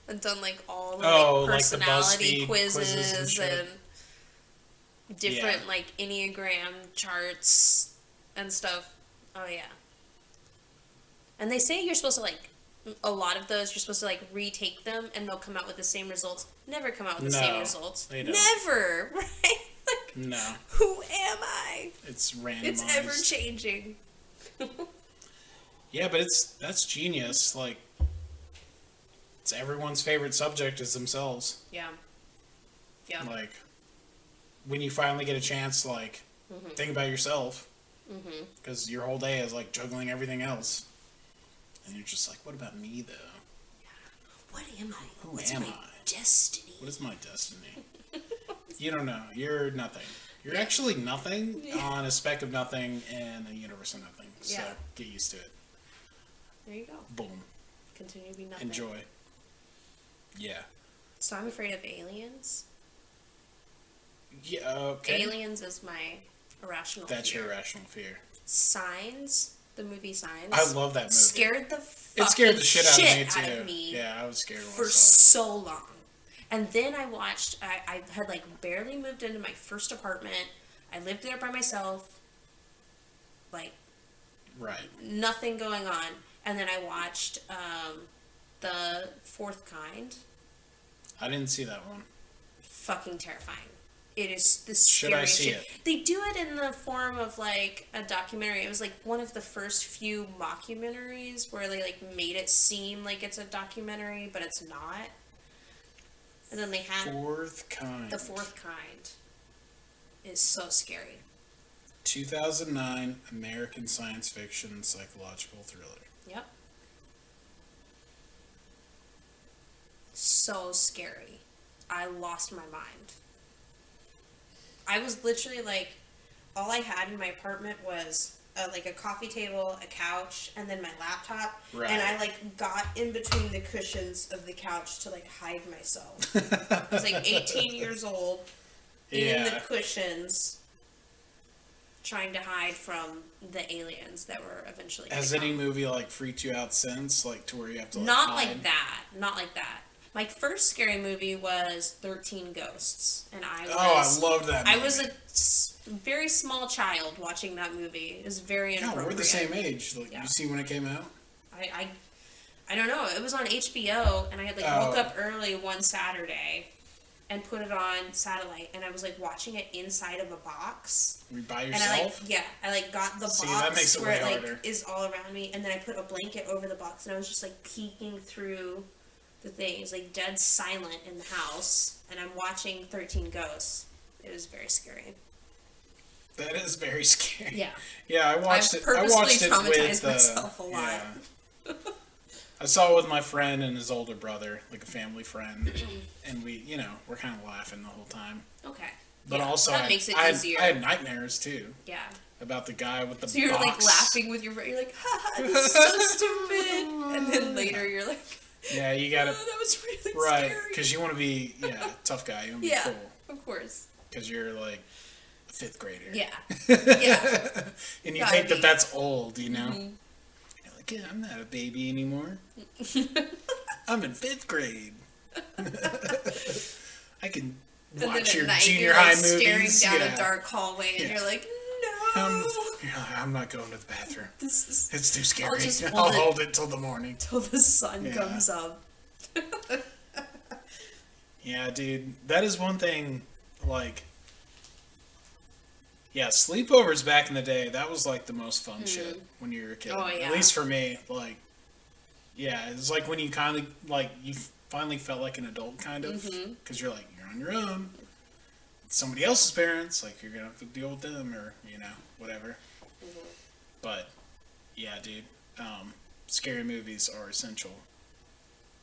I've done, like, all the, like, personality the quizzes and different, like, Enneagram charts and stuff. Oh, yeah. And they say you're supposed to, like, a lot of those, you're supposed to, like, retake them, and they'll come out with the same results. Never come out with the same results. They don't. Never! Right? Like, no. Who am I? It's randomized. It's ever-changing. Yeah, but that's genius. Like, it's everyone's favorite subject is themselves. Yeah. Yeah. Like, when you finally get a chance to, like, think about yourself, because your whole day is, like, juggling everything else. And you're just like, what about me, though? Yeah. What am I? What's my destiny? What is my destiny? You don't know. You're nothing. You're actually nothing on a speck of nothing in a universe of nothing. So get used to it. There you go. Boom. Continue to be nothing. Enjoy. Yeah. So I'm afraid of aliens. Yeah, okay. Aliens is my irrational fear. That's your irrational fear. Signs, the movie Signs. I love that movie. Scared the shit out of me too. Yeah, I was scared for so long. And then I watched, I had like barely moved into my first apartment. I lived there by myself. Like, nothing going on. And then I watched The Fourth Kind. I didn't see that one. Fucking terrifying. It is the scariest shit. They do it in the form of like a documentary. It was like one of the first few mockumentaries where they like made it seem like it's a documentary, but it's not. And then they had Fourth Kind. The Fourth Kind is so scary. 2009 American science fiction psychological thriller. Yep. So scary. I lost my mind. I was literally like, all I had in my apartment was like a coffee table, a couch, and then my laptop. Right. And I like got in between the cushions of the couch to like hide myself. I was like 18 years old in the cushions trying to hide from the aliens that were eventually Has any movie like freaked you out since, like to where you have to like Not hide? like that. Not like that. My first scary movie was 13 Ghosts, and I loved that movie. I was a very small child watching that movie. It was very inappropriate. Yeah, we're the same age. Like, you see when it came out? I don't know. It was on HBO, and I had like woke up early one Saturday and put it on satellite, and I was like watching it inside of a box. By yourself? And I like got the box that makes it where it harder. like is all around me, and then I put a blanket over the box, and I was just like peeking through the thing. It was like dead silent in the house, and I'm watching 13 Ghosts. It was very scary. That is very scary. Yeah. Yeah, I watched it. I purposely traumatized myself a lot. Yeah. I saw it with my friend and his older brother, like a family friend, and we're kind of laughing the whole time. Okay. But also, that makes it easier. I had nightmares too. Yeah. About the guy with the box. So you're like laughing with your friend. You're like, ha, this is so stupid. And then later you're like, yeah, you gotta. Oh, that was really right, scary. because you want to be tough guy. You want to be cool. Of course. Because you're like a fifth grader. Yeah. Yeah. And you think that that's old, you know. Mm-hmm. You're like, yeah, I'm not a baby anymore. I'm in fifth grade. I can watch your junior high movies. Staring down a dark hallway, and you're like, no. I'm not going to the bathroom. This is It's too scary. just I'll hold it till the morning. till the sun Yeah. comes up. Yeah, dude. That is one thing, like... Yeah, sleepovers back in the day, that was, like, the most fun shit when you were a kid. Oh, yeah. At least for me, like... Yeah, it's like when you kind of, like, you finally felt like an adult, kind of. Because you're, like, you're on your own. It's somebody else's parents, like, you're going to have to deal with them, or, you know, whatever. But, yeah, dude. Scary movies are essential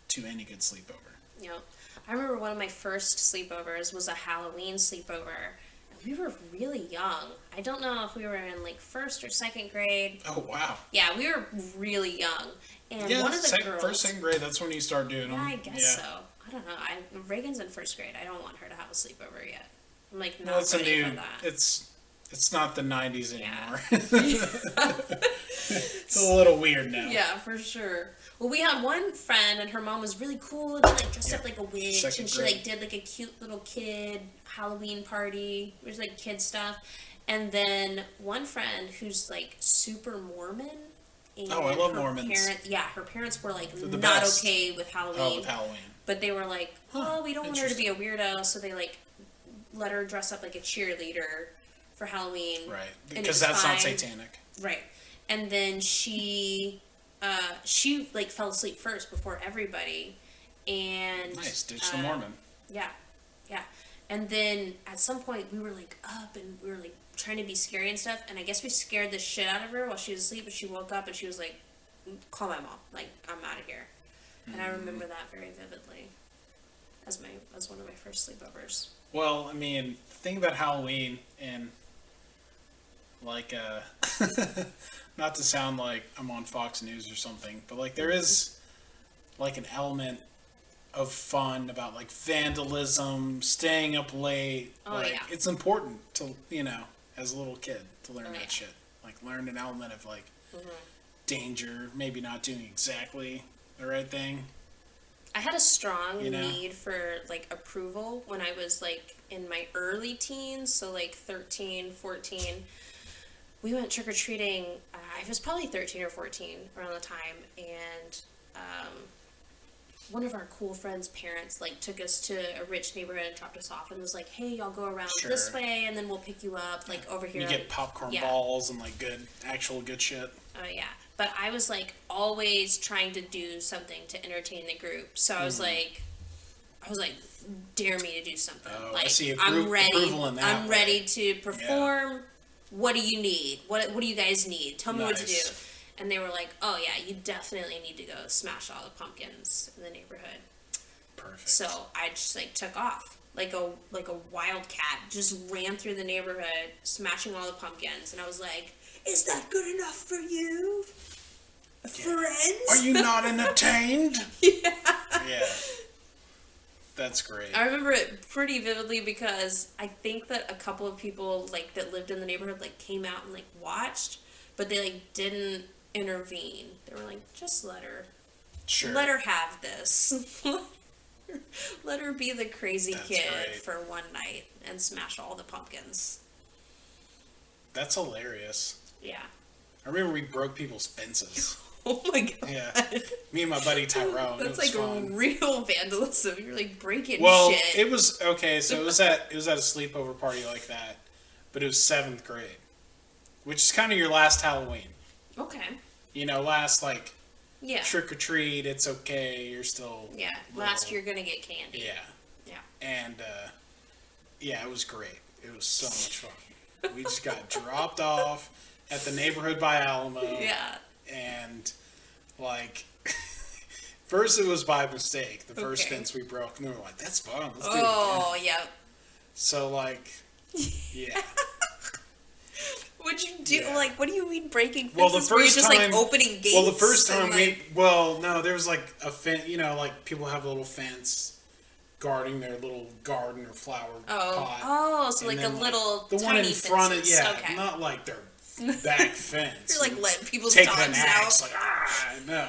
to any good sleepover. Yep. I remember one of my first sleepovers was a Halloween sleepover. And we were really young. I don't know if we were in like first or second grade. Oh, wow. Yeah, we were really young. And Yeah, one of the girls... first, second grade, that's when you start doing them. Yeah, I guess so. I don't know. Reagan's in first grade. I don't want her to have a sleepover yet. I'm like not Well, ready for that. It's not the 90s anymore. Yeah. It's a little weird now. Yeah, for sure. Well, we had one friend, and her mom was really cool. And she like dressed up like a witch, Second and she grade. like did like a cute little kid Halloween party, which was like kid stuff. And then one friend who's like super Mormon. And Oh, I love her Mormons. Her parents were like They're the not best. okay with Halloween. Oh, with Halloween. But they were like, Huh, oh, we don't want her to be a weirdo, so they like let her dress up like a cheerleader for Halloween. Right. And Because it's that's not fine. satanic. Right. And then she like fell asleep first before everybody. And Nice. Ditch the Mormon. Yeah. Yeah. And then at some point we were like up and we were like trying to be scary and stuff, and I guess we scared the shit out of her while she was asleep, and she woke up and she was like, call my mom, like, I'm out of here. And I remember that very vividly as one of my first sleepovers. Well, I mean, the thing about Halloween, and like, not to sound like I'm on Fox News or something, but like there is like an element of fun about like vandalism, staying up late. Oh, like yeah. it's important to, you know, as a little kid to learn Oh, that yeah. shit. Like learn an element of like danger, maybe not doing exactly the right thing. I had a strong You know? need for like approval when I was like in my early teens, so like 13, 14. We went trick-or-treating, I was probably 13 or 14 around the time, and one of our cool friends' parents like took us to a rich neighborhood and dropped us off and was like, hey, y'all go around this Sure. way and then we'll pick you up like over here. You get popcorn Yeah. balls and like actual good shit. Oh yeah, but I was like always trying to do something to entertain the group. So I was like, dare me to do something. Oh, I like see I'm ready. approval in that I'm way. ready to perform. What do you need? What do you guys need? Tell me what to do. Nice. And they were like, oh yeah, you definitely need to go smash all the pumpkins in the neighborhood. Perfect. So I just like took off like a wildcat, just ran through the neighborhood, smashing all the pumpkins, and I was like, is that good enough for you? Friends? Are you not entertained? Yeah. Yeah. That's great. I remember it pretty vividly because I think that a couple of people like that lived in the neighborhood like came out and like watched, but they like didn't intervene. They were like, just let her have this. Let her be the crazy That's kid great. for one night and smash all the pumpkins. That's hilarious. Yeah. I remember we broke people's fences. Oh my god. Yeah. Me and my buddy Tyrone. That's it was like fun. real vandalism. You're like breaking Well, shit. it was okay. So it was at a sleepover party like that, but it was 7th grade, which is kind of your last Halloween. Okay. You know, last like Yeah. trick or treat. It's okay. You're still Yeah. little. Last you're gonna get candy. Yeah. Yeah. And yeah, it was great. It was so much fun. We just got dropped off at the neighborhood by Alamo. Yeah. And like first it was by mistake, the first Okay. fence we broke, and we were like, that's fun, let's do it again. Oh, yeah. So like yeah. What'd you do? Yeah. Like, what do you mean breaking fences? Well, the Were you first just time, like opening gates? well, the first time and, no, there was like a fence, you know, like people have a little fence guarding their little garden or flower pot. Oh, so And like a then, little the one in tiny front of, fences. yeah, Okay. not like their back fence. You're like letting people's taking dogs an axe, out. like no,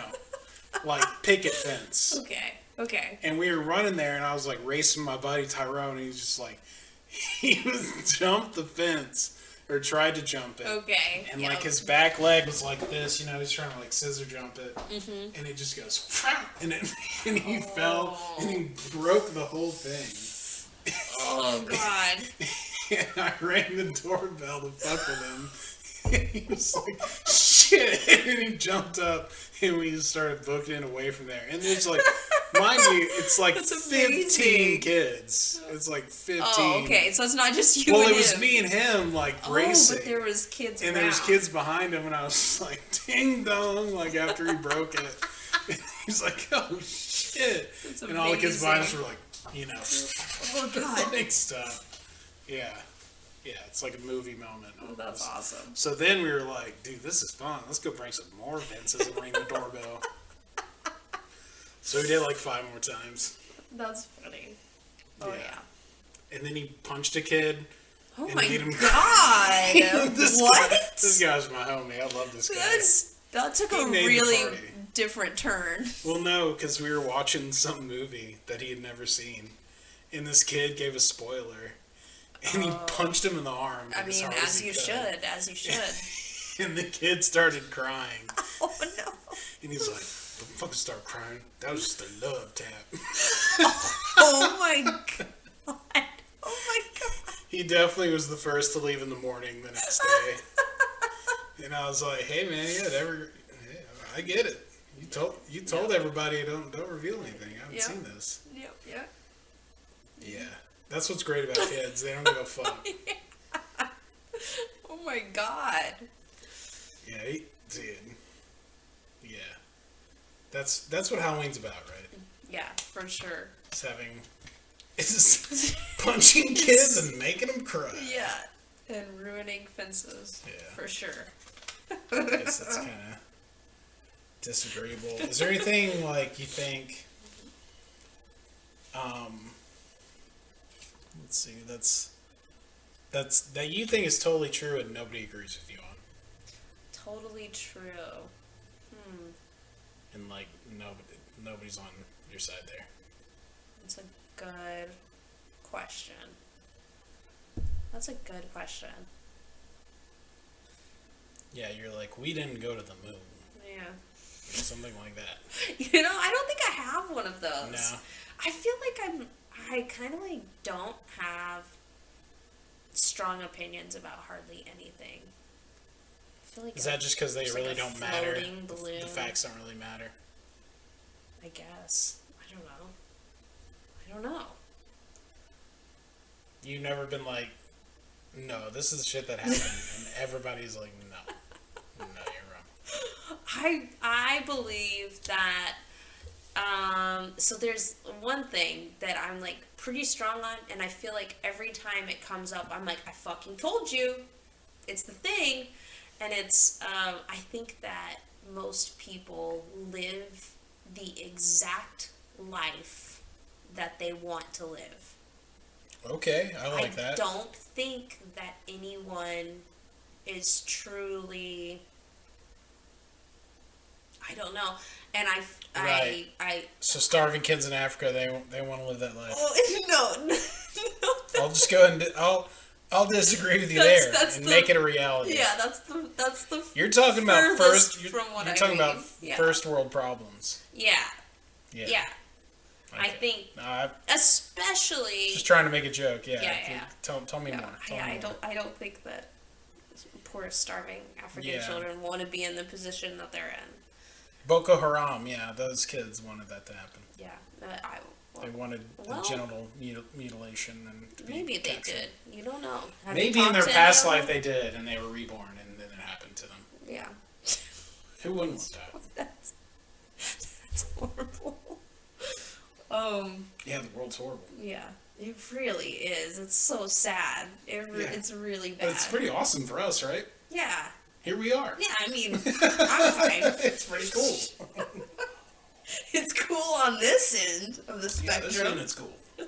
like picket fence. Okay. Okay. And we were running there, and I was like racing my buddy Tyrone, and he's just like, he was jumped the fence or tried to jump it. Okay. And like his back leg was like this, he's trying to like scissor jump it, and it just goes, and he fell and he broke the whole thing. Oh God. And I rang the doorbell to fuck with him. And he was like, shit, and he jumped up, and we just started booking it away from there. And there's like, mind you, it's like 15 kids. It's like 15. Oh, okay. So it's not just you well, and it was him. me and him, like, racing. But there was kids and around. there was kids behind him, and I was just like, ding dong, like, after he broke it. And he's like, oh, shit. That's and all the kids behind us amazing. were like, Oh God. like stuff. Yeah. Yeah, it's like a movie moment. Oh, that's awesome. So then we were like, dude, this is fun. Let's go bring some more Vinces and ring the doorbell. So we did like 5 more times. That's funny. Oh yeah. And then he punched a kid. Oh and my made him God. What? This guy's my homie. I love this guy. That took He a made the really party. different turn. Well, no, because we were watching some movie that he had never seen. And this kid gave a spoiler. And he punched him in the arm. I mean, as you should. And the kid started crying. Oh no. And he's like, don't fucking start crying. That was just a love tap. Oh my God. Oh my God. He definitely was the first to leave in the morning the next day. And I was like, hey man, I get it. You told everybody don't reveal anything. I haven't seen this. Yep, yep. Yeah. That's what's great about kids. They don't give a fuck. Oh my God. Yeah, dude. Yeah. That's what Halloween's about, right? Yeah, for sure. It's punching kids and making them cry. Yeah, and ruining fences. Yeah. For sure. I guess that's kind of disagreeable. Is there anything like you think? Let's see. That you think is totally true and nobody agrees with you on. Totally true. And like nobody's on your side there. That's a good question. That's a good question. Yeah, you're like, we didn't go to the moon. Yeah. Or something like that. I don't think I have one of those. No. I feel like I kind of like don't have strong opinions about hardly anything. I feel like Is that just because they really like don't matter? Balloon. The facts don't really matter. I guess. I don't know. You've never been like, no, this is shit that happened, and everybody's like, no, you're wrong. I believe that. So there's one thing that I'm like pretty strong on, and I feel like every time it comes up, I'm like, I fucking told you, it's the thing, and it's I think that most people live the exact life that they want to live. Okay, I like that. I don't think that anyone is truly. I don't know, and Right. So starving kids in Africa, they want to live that life. Oh no. I'll just go and I'll disagree with you there and make it a reality. Yeah, that's the. You're talking about first. You're talking about yeah. first world problems. Yeah. Yeah. Yeah. Okay. I think, no, especially. Just trying to make a joke. Yeah. Yeah. Tell me more. I don't think that poor starving African children want to be in the position that they're in. Boko Haram, yeah, those kids wanted that to happen. Yeah, they wanted genital mutilation and to be maybe captured. they did. You don't know. Maybe in their past life they did, and they were reborn, and then it happened to them. Yeah. Who wouldn't want that? That's horrible. Yeah, the world's horrible. Yeah, it really is. It's so sad. It's really bad. But it's pretty awesome for us, right? Yeah. Here we are. Yeah, I mean, I'm fine. It's pretty cool. It's cool on this end of the spectrum. Yeah, this end it's cool. Yeah,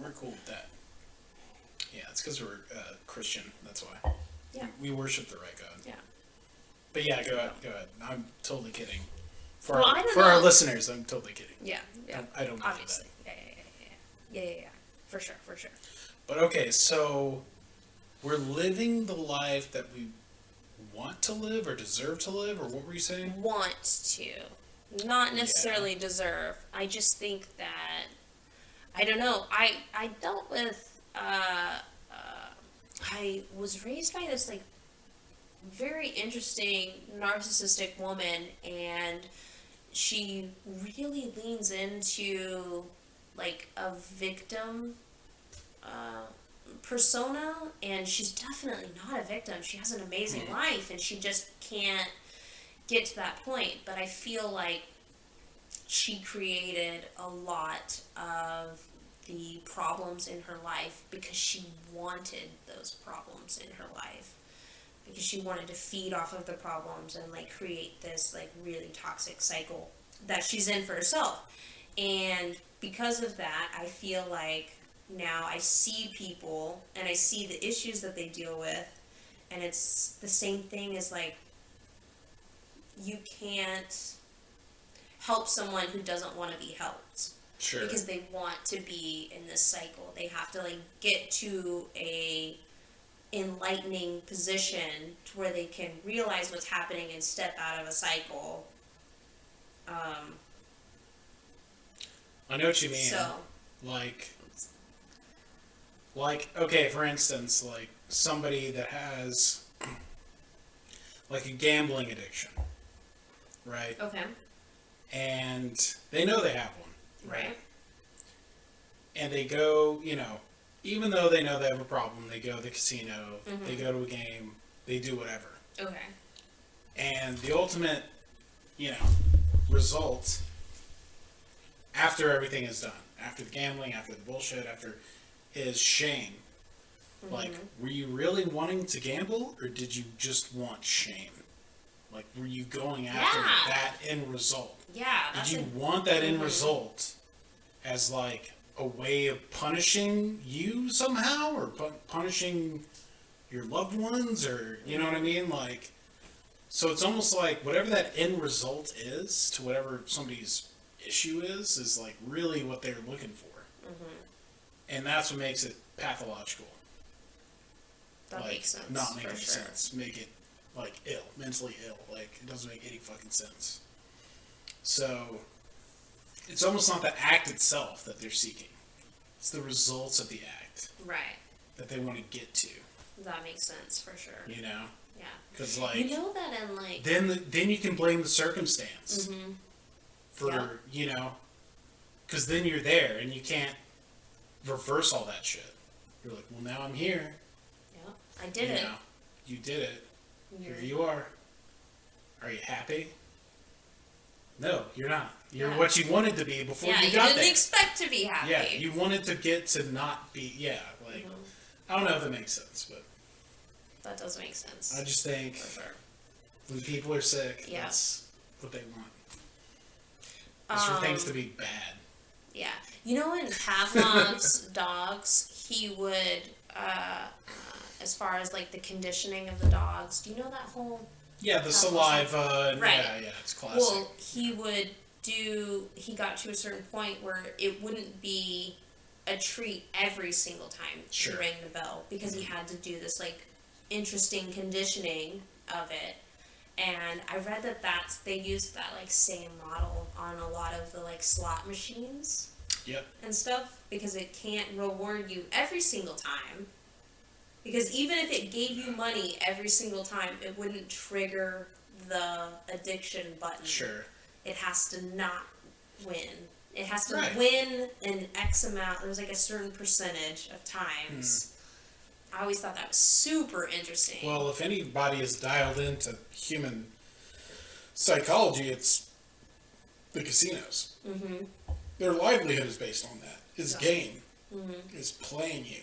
we're cool with that. Yeah, it's because we're Christian. That's why. Yeah. We worship the right God. Yeah. But yeah, go ahead. I'm totally kidding. For I don't for know. our listeners, I'm totally kidding. Yeah. I don't believe that. Yeah. For sure. But okay, so we're living the life that we want to live or deserve to live, or what were you saying? Want to. Not necessarily deserve. I just think that, I don't know, I dealt with, I was raised by this, like, very interesting narcissistic woman, and she really leans into, like, a victim, persona, and she's definitely not a victim. She has an amazing life, and she just can't get to that point. But I feel like she created a lot of the problems in her life because she wanted those problems in her life, because she wanted to feed off of the problems and, like, create this, like, really toxic cycle that she's in for herself. And because of that, I feel like now I see people and I see the issues that they deal with, and it's the same thing as, like, you can't help someone who doesn't want to be helped. Sure. Because they want to be in this cycle. They have to, like, get to a enlightening position to where they can realize what's happening and step out of a cycle. I know what you mean. So, like, okay, for instance, like, somebody that has, like, a gambling addiction, right? okay. And they know they have one, Right. And they go, you know, even though they know they have a problem, they go to the casino, Mm-hmm. they go to a game, they do whatever. Okay. And the ultimate, you know, result after everything is done, after the gambling, after the bullshit, after is shame. Mm-hmm. Like, were you really wanting to gamble, or did you just want shame? Like, were you going after that end result? Yeah. Did you want that end result as, like, a way of punishing you somehow, or punishing your loved ones, or, you know what I mean? Like, so it's almost like whatever that end result is to whatever somebody's issue is like really what they're looking for. And that's what makes it pathological. That like, makes sense. not making for sure. sense. Make it, like, ill, mentally ill. Like, it doesn't make any fucking sense. So, it's almost not the act itself that they're seeking. It's the results of the act Right. that they want to get to. That makes sense for sure. You know? Yeah. Because, like, You know that in, like, then you can blame the circumstance Mhm. for, Yeah. you know, because then you're there and you can't reverse all that shit. You're like, well, now I'm here. Yeah. I did you it. know, you did it. Here Mhm. you are. Are you happy? No, you're not. You're Yeah. what you wanted to be before Yeah, you you got didn't there. expect to be happy. Yeah, you wanted to get to not be. Yeah, like, I don't know if that makes sense, but That does make sense. I just think for sure. when people are sick, Yeah. that's what they want. It's for things to be bad. Yeah. You know, in Pavlov's dogs, he would, as far as, like, the conditioning of the dogs, do you know that whole... Yeah, the saliva. And Right. Yeah, it's classic. Well, he got to a certain point where it wouldn't be a treat every single time Sure. he rang the bell, because he had to do this, like, interesting conditioning of it. And I read that they used that, like, same model on a lot of the, like, slot machines Yep. and stuff, because it can't reward you every single time. Because even if it gave you money every single time, it wouldn't trigger the addiction button. Sure. It has to not win. It has to Right. win an X amount. There's, like, a certain percentage of times. I always thought that was super interesting. Well, if anybody is dialed into human psychology, it's the casinos. Mm-hmm. Their livelihood is based on that. Is Yeah. game. Mm-hmm. Is playing you.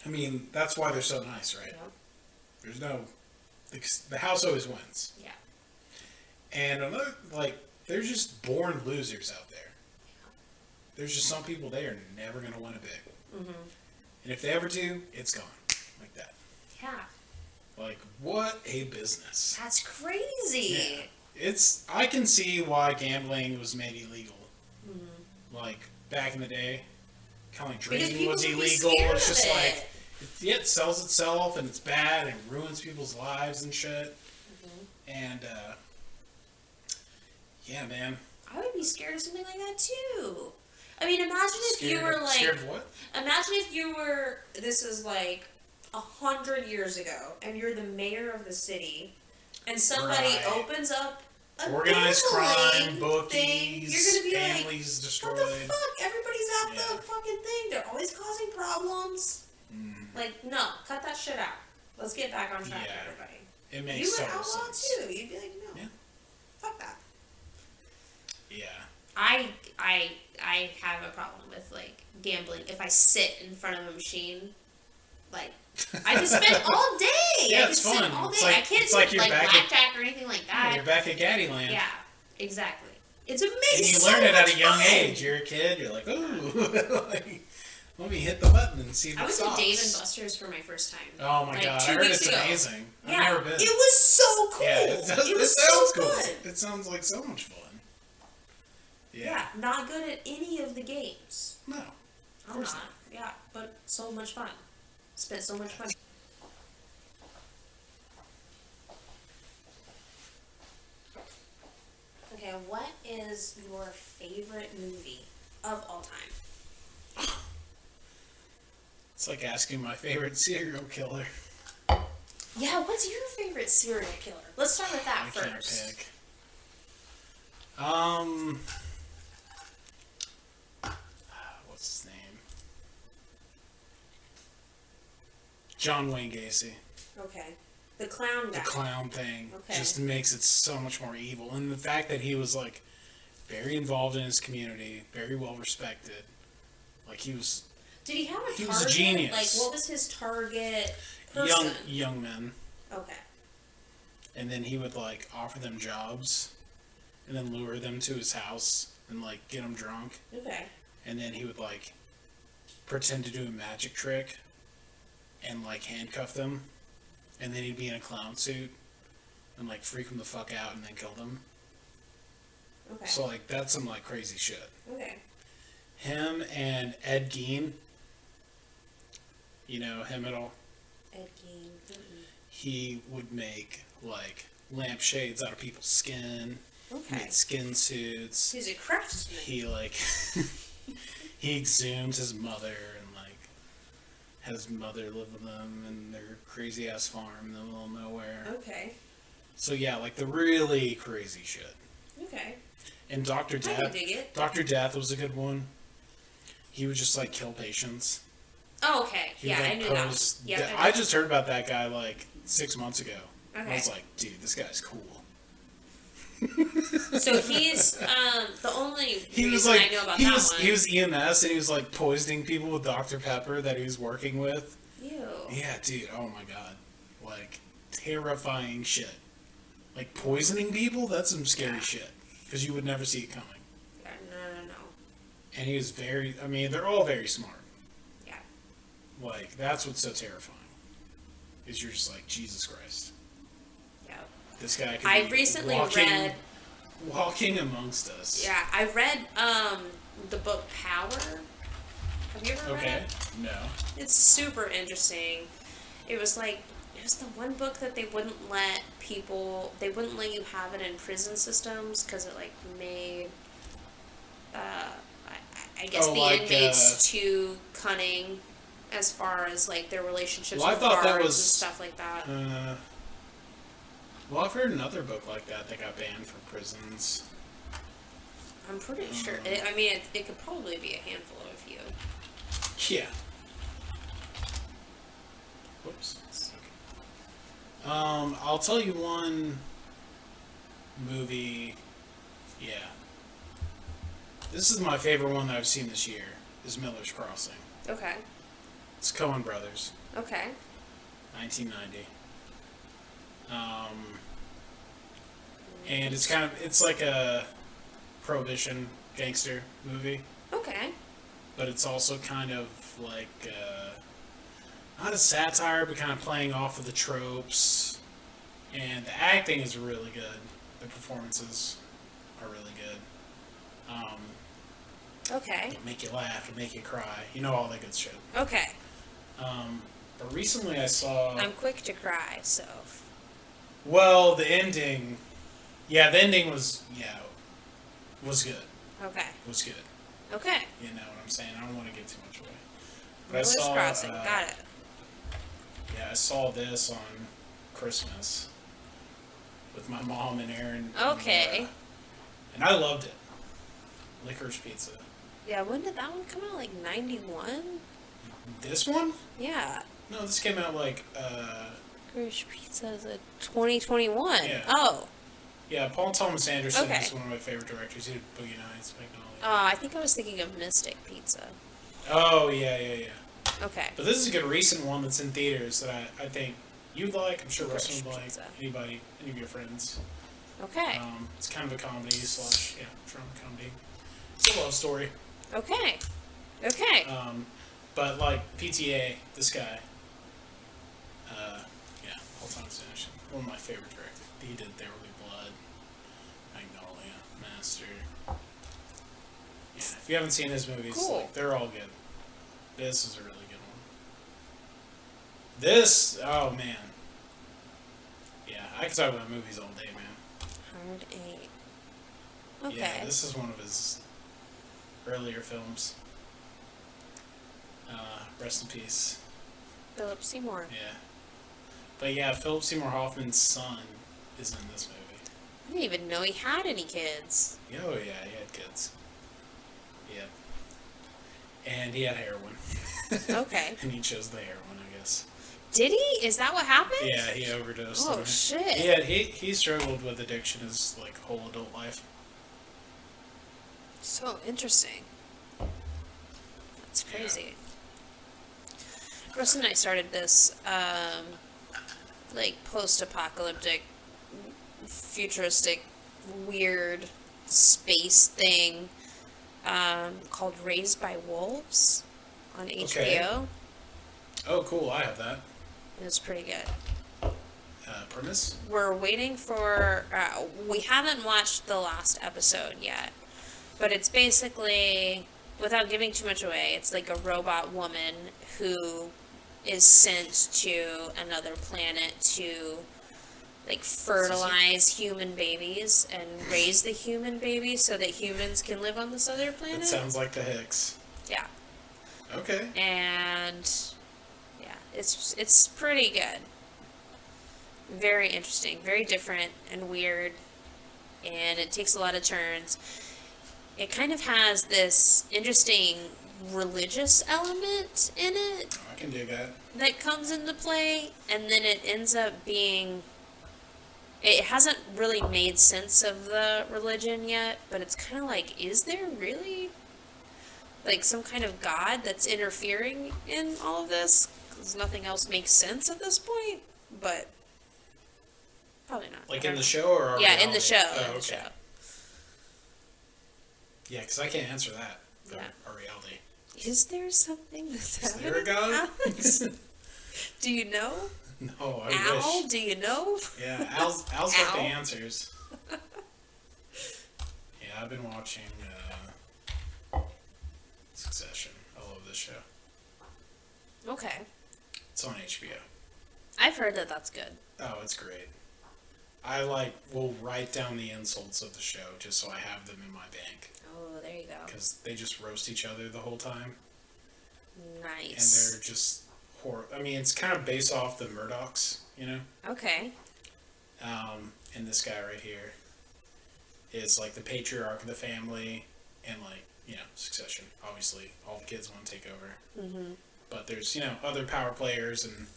I mean, that's why they're so nice, right? Yeah. There's no... The house always wins. Yeah. And another, like, there's just born losers out there. There's just some people they are never going to win a big. Mm-hmm. And if they ever do, it's gone. Like that. Yeah. Like, what a business. That's crazy. Yeah. I can see why gambling was made illegal. Mm-hmm. Like, back in the day, kind of like Because drinking people was would be illegal. scared It's just of like, it. it sells itself, and it's bad, and ruins people's lives and shit. And, yeah, man. I would be scared of something like that, too. I mean, imagine if you were, like... Scared of what? Imagine if you were... This is, like, 100 years ago, and you're the mayor of the city, and somebody opens up a organized crime, thing. bookies, You're gonna be families like, destroyed. what the fuck? Everybody's at the fucking thing. They're always causing problems. Like, no, cut that shit out. Let's get back on track, everybody. It makes you would outlaw sense. too. You'd be like, no, fuck that. Yeah. I have a problem with, like, gambling. If I sit in front of a machine, like, I can spend all day. Yeah, I it's can fun. sit all day. It's like, I can't it's do like you're like back blackjack or anything like that. Yeah, you're back at Gaddyland. Yeah, exactly. It's amazing. And you so learn it at a young fun. age. You're a kid. You're like, ooh, like, let me hit the button and see if it I went stops. to Dave & Buster's for my first time. Oh my like, god, 2 I heard weeks it's ago. amazing. Yeah, I've never been. it was so cool. Yeah, it sounds cool. It sounds like so much fun. Yeah, not good at any of the games. No, of course not. Yeah, but so much fun. Spent so much money. Okay, what is your favorite movie of all time? It's like asking my favorite serial killer. Yeah, what's your favorite serial killer? Let's start with that first. I can't pick. What's his name? John Wayne Gacy. Okay. The clown guy. The clown thing Okay. just makes it so much more evil. And the fact that he was, like, very involved in his community, very well respected. Like, he was... Did he have a target? He was a genius. Like, what was his target person? Young men. Okay. And then he would, like, offer them jobs and then lure them to his house and, like, get them drunk. Okay. And then he would, like, pretend to do a magic trick and, like, handcuff them. And then he'd be in a clown suit and, like, freak them the fuck out and then kill them. Okay. So, like, that's some, like, crazy shit. Okay. Him and Ed Gein. You know him at all? Ed Gein. He would make, like, lampshades out of people's skin. Okay. Made skin suits. He's a craftsman. He, like, he exhumed his mother and, like, had his mother live with them in their crazy ass farm in the middle of nowhere. Okay. So, yeah, like, the really crazy shit. Okay. And Dr. I Death. can dig it. Dr. Death was a good one. He would just, like, kill patients. Oh, okay. He Yeah, would, like, I knew pose that. Yeah, I just heard about that guy, like, 6 months ago. Okay. I was like, dude, this guy's cool. So he's the only He was reason like, I know about he that was one. he was EMS and he was like poisoning people with Dr. Pepper that he was working with. Ew. Yeah, dude. Oh my god, like terrifying shit. Like poisoning people, that's some scary shit because you would never see it coming. Yeah, no. And he was very. I mean, they're all very smart. Yeah. Like that's what's so terrifying. Is you're just like Jesus Christ. Yeah. This guy. Could I be recently walking, read. walking amongst us. Yeah, I read the book Power. Have you ever read it? No. It's super interesting. It was the one book that they wouldn't let you have it in prison systems because it like made I guess Oh, the like, inmates too cunning as far as like their relationships Well, I with thought that guards was, and stuff like that. Well, I've heard another book like that got banned from prisons. I'm pretty sure. It could probably be a handful of a few. Yeah. Whoops. Okay. I'll tell you one movie. Yeah. This is my favorite one that I've seen this year. Is Miller's Crossing. Okay. It's Coen Brothers. Okay. 1990. And it's like a prohibition gangster movie. Okay. But it's also kind of like, not a satire, but kind of playing off of the tropes. And the acting is really good. The performances are really good. Okay. They make you laugh, they make you cry. You know, all that good shit. Okay. But recently I saw... I'm quick to cry, so... Well, the ending... Yeah, the ending was... Yeah, was good. Okay. Was good. Okay. You know what I'm saying? I don't want to give too much away. But Miller's I saw... Crossing. Got it. Yeah, I saw this on Christmas with my mom and Aaron. Okay. And I loved it. Licorice Pizza. Yeah, when did that one come out? Like 91? This one? Yeah. No, this came out like, Licorice Pizza is a 2021. Yeah. Oh. Yeah, Paul Thomas Anderson Okay. is one of my favorite directors. He did Boogie Nights, Magnolia. I think I was thinking of Mystic Pizza. Oh, yeah. Okay. But this is a good recent one that's in theaters that I think you'd like. I'm sure Russell would like. Pizza. Anybody, any of your friends. Okay. It's kind of a comedy / drama comedy. It's a love story. Okay. Okay. But like PTA, this guy. Paul Thomas Anderson, one of my favorite directors. He did There Will Be Blood, Magnolia, Master. Yeah, if you haven't seen his movies, Cool. like, they're all good. This is a really good one. This, oh man. Yeah, I can talk about movies all day, man. Hard 8. Okay. Yeah, this is one of his earlier films. Rest in peace. Philip Seymour. Yeah. But yeah, Philip Seymour Hoffman's son is in this movie. I didn't even know he had any kids. Oh yeah, he had kids. Yep. And he had heroin. Okay. And he chose the heroin, I guess. Did he? Is that what happened? Yeah, he overdosed on Oh, it. shit. Yeah, he struggled with addiction his like whole adult life. So interesting. That's crazy. Russ and I started this, like, post-apocalyptic, futuristic, weird space thing, called Raised by Wolves on HBO. Okay. Oh, cool. I have that. It was pretty good. Premise? We're waiting for, we haven't watched the last episode yet, but it's basically, without giving too much away, it's like a robot woman who is sent to another planet to, like, fertilize human babies and raise the human babies so that humans can live on this other planet. It sounds like the Hicks. Yeah. Okay. And yeah, it's pretty good. Very interesting, very different and weird, and it takes a lot of turns. It kind of has this interesting religious element in it I can do that. that comes into play, and then it ends up being, it hasn't really made sense of the religion yet, but it's kind of like, is there really like some kind of God that's interfering in all of this? Because nothing else makes sense at this point, but probably not. Like in the show or yeah, reality? in the show. Oh, in the okay. show. Yeah, because I can't answer that. For Yeah. a reality. Is there something that's Is happening? there a God? Alex? Do you know? No, I Al, wish. do you know? Yeah, Al's got the Al? answers. Yeah, I've been watching Succession. I love this show. Okay. It's on HBO. I've heard that that's good. Oh, it's great. I will write down the insults of the show just so I have them in my bank. Oh, there you go. Because they just roast each other the whole time. Nice. And they're just horrible. I mean, it's kind of based off the Murdochs, you know? Okay. And this guy right here is like the patriarch of the family and like, you know, Succession. Obviously, all the kids want to take over. Mm-hmm. But there's, you know, other power players and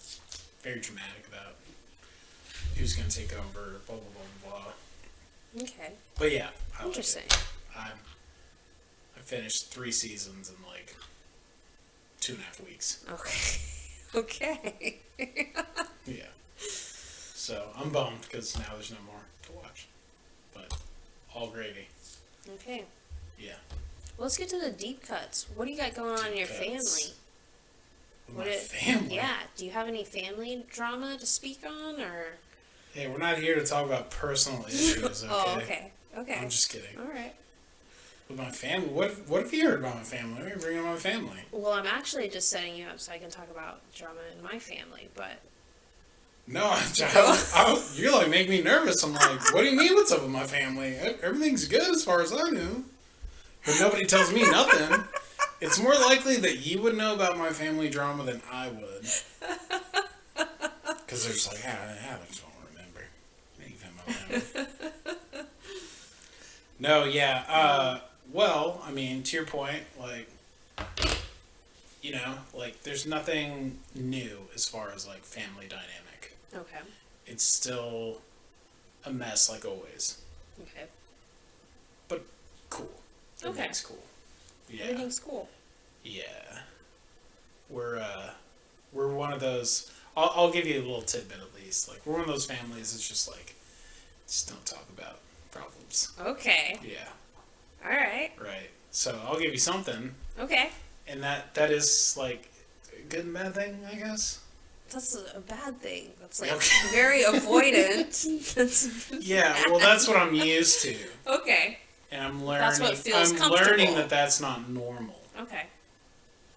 very dramatic about who's going to take over, blah, blah, blah, blah. Okay. But yeah, I Interesting. like it. I finished 3 seasons in like 2.5 weeks. Okay. Okay. Yeah. So I'm bummed because now there's no more to watch. But all gravy. Okay. Yeah. Well, let's get to the deep cuts. What do you got going on in your Cuts. family? With my family? Yeah. Do you have any family drama to speak on, or? Hey, we're not here to talk about personal issues, okay? Oh, okay. Okay. I'm just kidding. All right. With my family? What have you heard about my family? Why are you bringing up my family? Well, I'm actually just setting you up so I can talk about drama in my family, but... No, you're like making me nervous. I'm like, what do you mean what's up with my family? Everything's good as far as I know. But nobody tells me nothing. It's more likely that you would know about my family drama than I would. Because they're just like, I just don't remember. Leave him alone. No, yeah. Well, I mean, to your point, like, you know, like, there's nothing new as far as, like, family dynamic. Okay. It's still a mess, like always. Okay. But cool. Everything's cool. Yeah. Everything's cool. Yeah. We're one of those... I'll give you a little tidbit at least. Like, we're one of those families that's just like, just don't talk about problems. Okay. Yeah. All right. Right. So I'll give you something. Okay. And that is like a good and bad thing, I guess. That's a bad thing. That's like Okay. very avoidant. That's Yeah. bad. Well, that's what I'm used to, Okay. and I'm learning. That's what feels I'm comfortable. learning that that's not normal. Okay.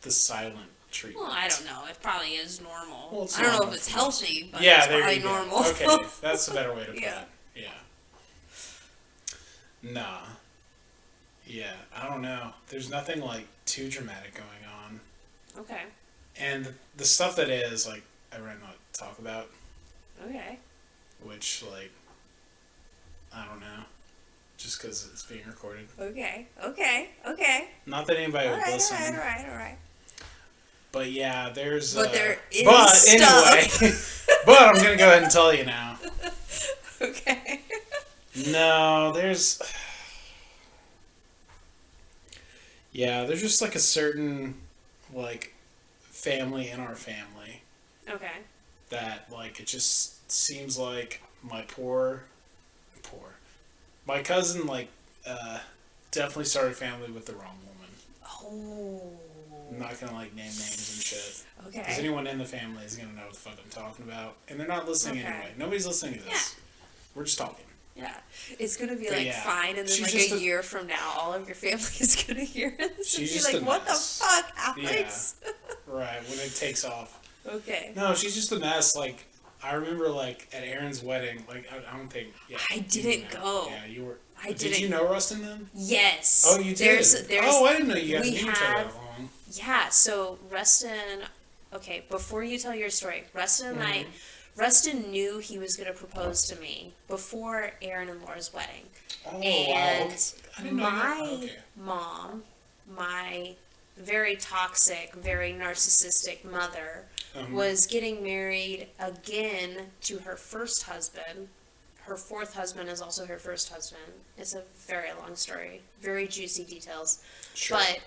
The silent treatment. Well, I don't know. It probably is normal. Well, it's I don't know normal if it's for most. healthy, but Yeah, it's there probably you go. normal. Okay, that's a better way to put Yeah. it. Yeah. Nah. Yeah, I don't know. There's nothing like too dramatic going on, Okay. and the stuff that is like I rather not talk about, Okay. which like I don't know, just because it's being recorded. Okay. Okay. Okay. Not that anybody would listen. All right. But yeah, there's. But there is But stuff. anyway, but I'm gonna go ahead and tell you now. Okay. No, there's. Yeah, there's just like a certain like family in our family Okay. that like it just seems like my my cousin like definitely started a family with the wrong woman. Oh. I'm not gonna like name names and shit. Because Okay. anyone in the family is gonna know what the fuck I'm talking about, and they're not listening Okay. anyway. Nobody's listening to this. We're just talking. Yeah. It's gonna be But like yeah, fine, and then she's like just a year from now, all of your family is gonna hear this and She's be just like, a "What mess. the fuck, Alex?" Right when it takes off. Okay. No, she's just a mess. Like I remember, like at Aaron's wedding. Like I don't think. Yeah, I you didn't know. go. Yeah, you were. I Did didn't. you know Rustin then? Yes. Oh, you did. There's Oh, I didn't know you guys we knew each other have- that long. Yeah, so Rustin, okay, before you tell your story, Rustin and Mm-hmm. Rustin knew he was going to propose to me before Aaron and Laura's wedding. Oh wow. And Okay. I didn't know my that. Okay. mom, my very toxic, very narcissistic mother, was getting married again to her first husband. Her fourth husband is also her first husband. It's a very long story, very juicy details. Sure. But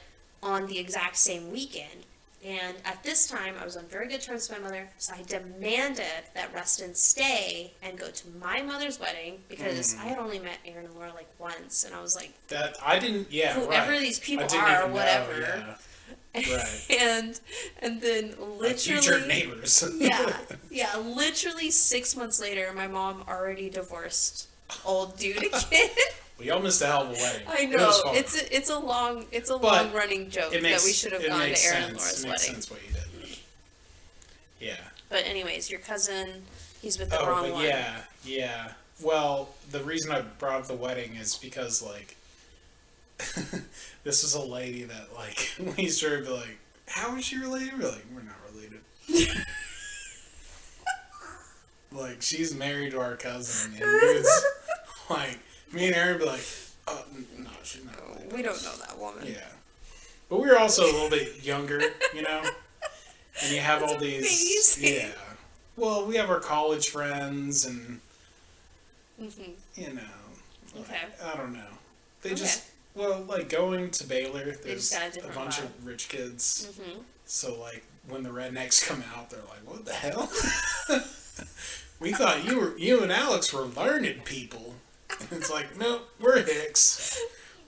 on the exact same weekend. And at this time, I was on very good terms with my mother, so I demanded that Rustin stay and go to my mother's wedding because I had only met Aaron and Laura like once, and I was like, That I didn't. Yeah. whoever right. these people I didn't are, even whatever. Know, yeah. Right. and then Like future literally, neighbors. yeah, literally 6 months later, my mom already divorced old dude again. We all missed a hell of a wedding. I It know was fun. it's a long But long running joke It makes, that we should have it gone makes to Aaron and sense. Laura's It makes wedding. sense what you did. Yeah. But anyways, your cousin, he's with the Oh, wrong but one. yeah. Well, the reason I brought up the wedding is because like this is a lady that like we started to be like, how is she related? We're like, we're not related. Like she's married to our cousin, and it's like me and Aaron be like, oh no, she's not related. We don't know that woman. Yeah. But we were also a little bit younger, you know? And you have all these. amazing. Yeah. Well, we have our college friends and, Mm-hmm. you know. Like, Okay. I don't know. They Okay. just. Well, like going to Baylor, just there's got a a different bunch vibe. of rich kids. Mm-hmm. So, like, when the rednecks come out, they're like, what the hell? We thought you and Alex were learned people. And it's like, nope, we're Hicks.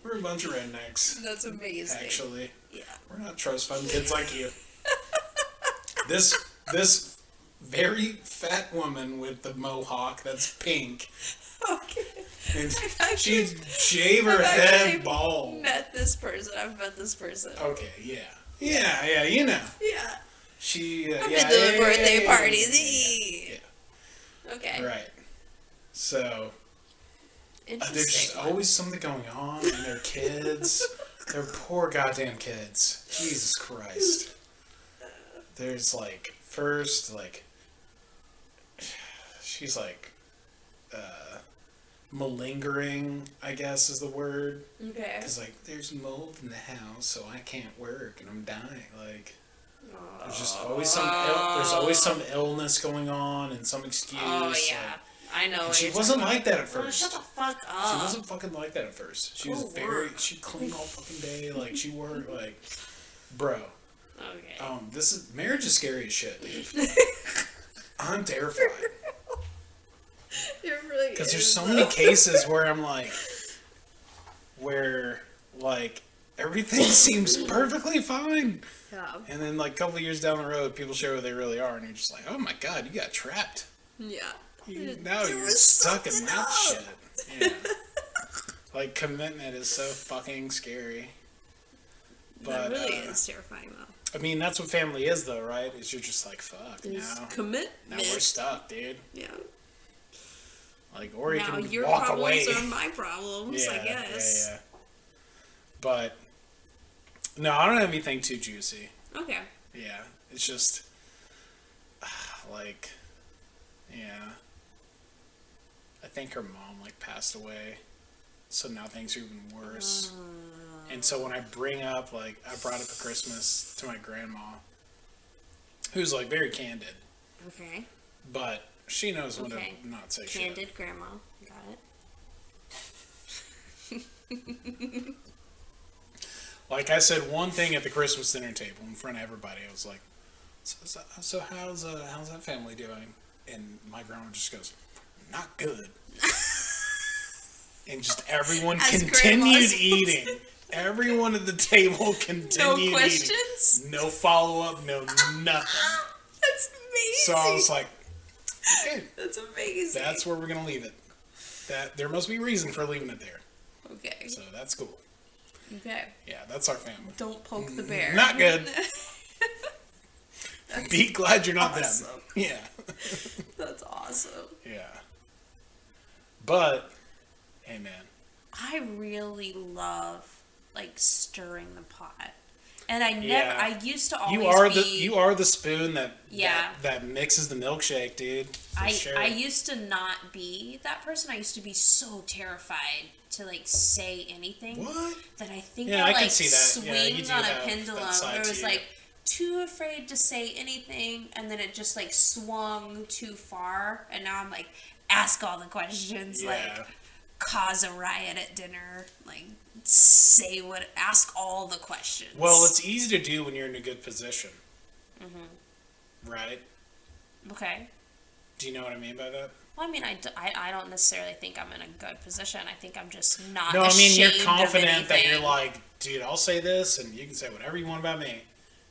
We're a bunch of rednecks. That's amazing. Actually, Yeah. we're not trust fund kids like you. This very fat woman with the mohawk that's pink. Okay. And she'd shave her head bald. I've met this person. Okay, yeah. Yeah, you know. Yeah. She, I've been to the birthday parties. Yeah. Okay. Right. So, Interesting. there's just always something going on, and their kids, their poor goddamn kids. Jesus Christ. There's, like, first, like, she's, like, malingering, I guess is the word. Okay. Because, like, there's mold in the house, so I can't work, and I'm dying. Like, there's just always some illness going on, and some excuse. Oh, yeah. Like, I know. and she wasn't like that at Oh, first. shut the fuck up. She wasn't fucking like that at first. She was she cleaned all fucking day. Like, she worked, like, bro. Okay. Marriage is scary as shit, dude. I'm terrified. It really is. Because there's so many cases where I'm like, everything seems perfectly fine. Yeah. And then, like, a couple of years down the road, people show who they really are, and you're just like, oh my god, you got trapped. Yeah. Now you're stuck in that shit. Yeah. Like, commitment is so fucking scary. But, that really is terrifying, though. I mean, that's what family is, though, right? Is you're just like, fuck, It's now. commitment. Now we're stuck, dude. Yeah. Like, or you now can your walk problems away. are my problems, I guess. Yeah. But, no, I don't have anything too juicy. Okay. Yeah. It's just, like, yeah. I think her mom, like, passed away. So now things are even worse. And so when I bring up, like, I brought up a Christmas to my grandma, who's, like, very candid. Okay. But she knows when to not say Candid shit. grandma. Got it. Like, I said one thing at the Christmas dinner table in front of everybody. I was like, so how's that family doing? And my grandma just goes, not good. And just everyone continued eating. Everyone at the table continued questions? eating. No follow-up, no nothing. That's amazing. So I was like, okay. That's amazing. That's where we're going to leave it. That there must be a reason for leaving it there. Okay. So that's cool. Okay. Yeah, that's our family. Don't poke the bear. Not good. Be glad you're not awesome. them. Yeah. That's awesome. Yeah. But, hey man. I really love, like, stirring the pot. And I used to always You are the spoon that Yeah. that mixes the milkshake, dude. For sure. I used to not be that person. I used to be so terrified to, like, say anything. What? That I think Yeah, I I can like see that. Yeah, you swing do on a have pendulum that side where it to was you. like too afraid to say anything, and then it just like swung too far, and now I'm like ask all the questions, like cause a riot at dinner, like ask all the questions. Well, it's easy to do when you're in a good position. Mm-hmm. Right? Okay. Do you know what I mean by that? Well, I mean, I don't necessarily think I'm in a good position. I think I'm just not. No, I mean, you're ashamed confident of that you're anything. like, dude, I'll say this, and you can say whatever you want about me.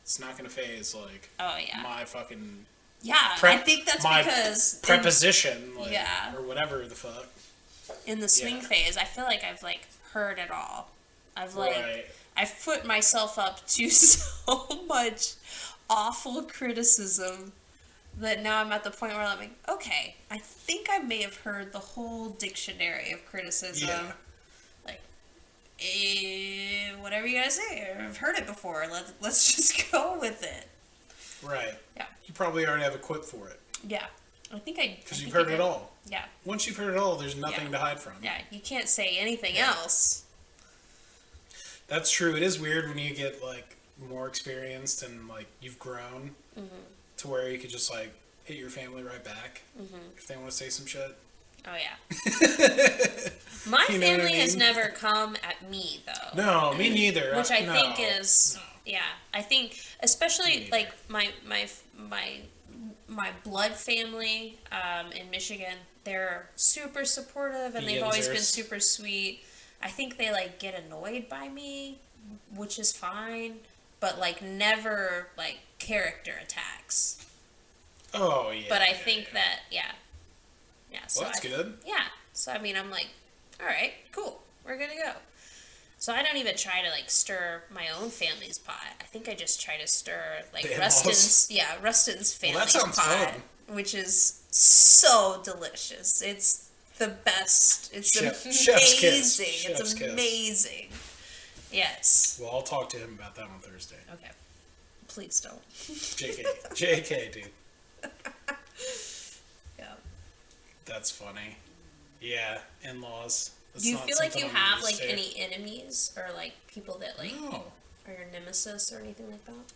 It's not gonna phase like my fucking I think that's my because preposition, like, Yeah. or whatever the fuck. in the swing phase, I feel like I've like heard it all. I've like I've put myself up to so much awful criticism that now I'm at the point where I'm like, okay, I think I may have heard the whole dictionary of criticism. Yeah. Like, whatever you guys say, I've heard it before. Let's just go with it. Right. Yeah. You probably already have a quip for it. Yeah. I think I... Because you've heard it all. Yeah. Once you've heard it all, there's nothing to hide from. Yeah, you can't say anything else. That's true. It is weird when you get, like, more experienced and, like, you've grown to where you could just, like, hit your family right back if they want to say some shit. Oh, yeah. My family has never come at me, though. No, me neither. Which I think is... No. Yeah. I think, especially, like, my blood family in Michigan, they're super supportive, and they've always been super sweet. I think they, like, get annoyed by me, which is fine, but, like, never, like, character attacks. Oh, yeah. But I think that, yeah, so well, that's good. Yeah. So, I mean, I'm like, All right, cool. We're good to go. So I don't even try to like stir my own family's pot. I think I just try to stir like Rustin's family's sounds pot, fun. which is so delicious. It's the best. It's amazing. Chef's kiss. It's amazing. Yes. Well, I'll talk to him about that on Thursday. Okay. Please don't. JK, dude. Yeah. That's funny. Yeah, in-laws. Do you feel like you have like any enemies or like people that like are your nemesis or anything like that?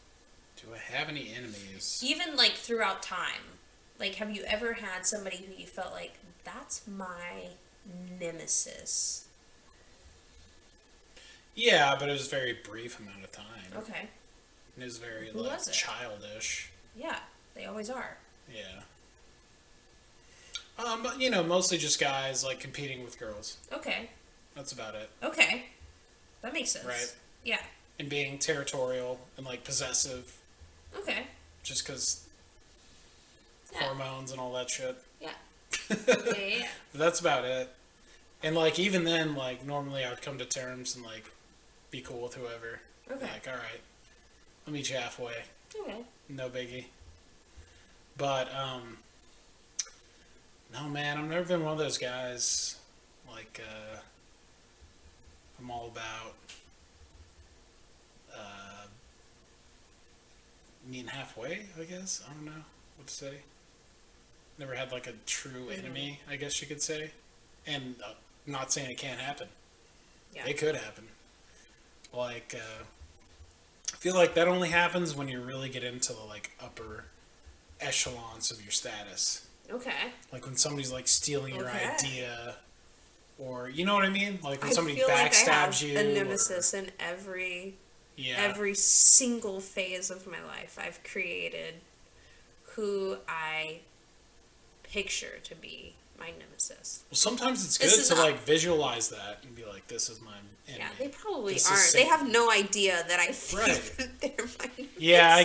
Do I have any enemies? Even like throughout time, like have you ever had somebody who you felt like that's my nemesis? Yeah, but it was a very brief amount of time. Okay. It was very Who was it? childish. Yeah, they always are. Yeah. But mostly just guys like competing with girls. Okay. That's about it. Okay. That makes sense. Right. Yeah. And being territorial and like possessive. Okay. Just because hormones and all that shit. Yeah. Yeah. That's about it. And like even then, like normally I would come to terms and like be cool with whoever. Okay. Like, all right, I'll meet you halfway. Okay. No biggie. But no, man, I've never been one of those guys. Like, I'm all about meeting halfway, I guess. I don't know what to say. Never had like a true enemy, I guess you could say. And not saying it can't happen. Yeah. It could happen. Like, I feel like that only happens when you really get into the like upper echelons of your status. Okay. Like when somebody's like stealing your Okay. idea, or you know what I mean? Like when I somebody feel like I backstabs have you. a nemesis in every single phase of my life. I've created who I picture to be my nemesis. Well, sometimes it's good to like visualize that and be like, "This is my enemy." Yeah, they probably This aren't. They have no idea that I think that they're my nemesis. Yeah, I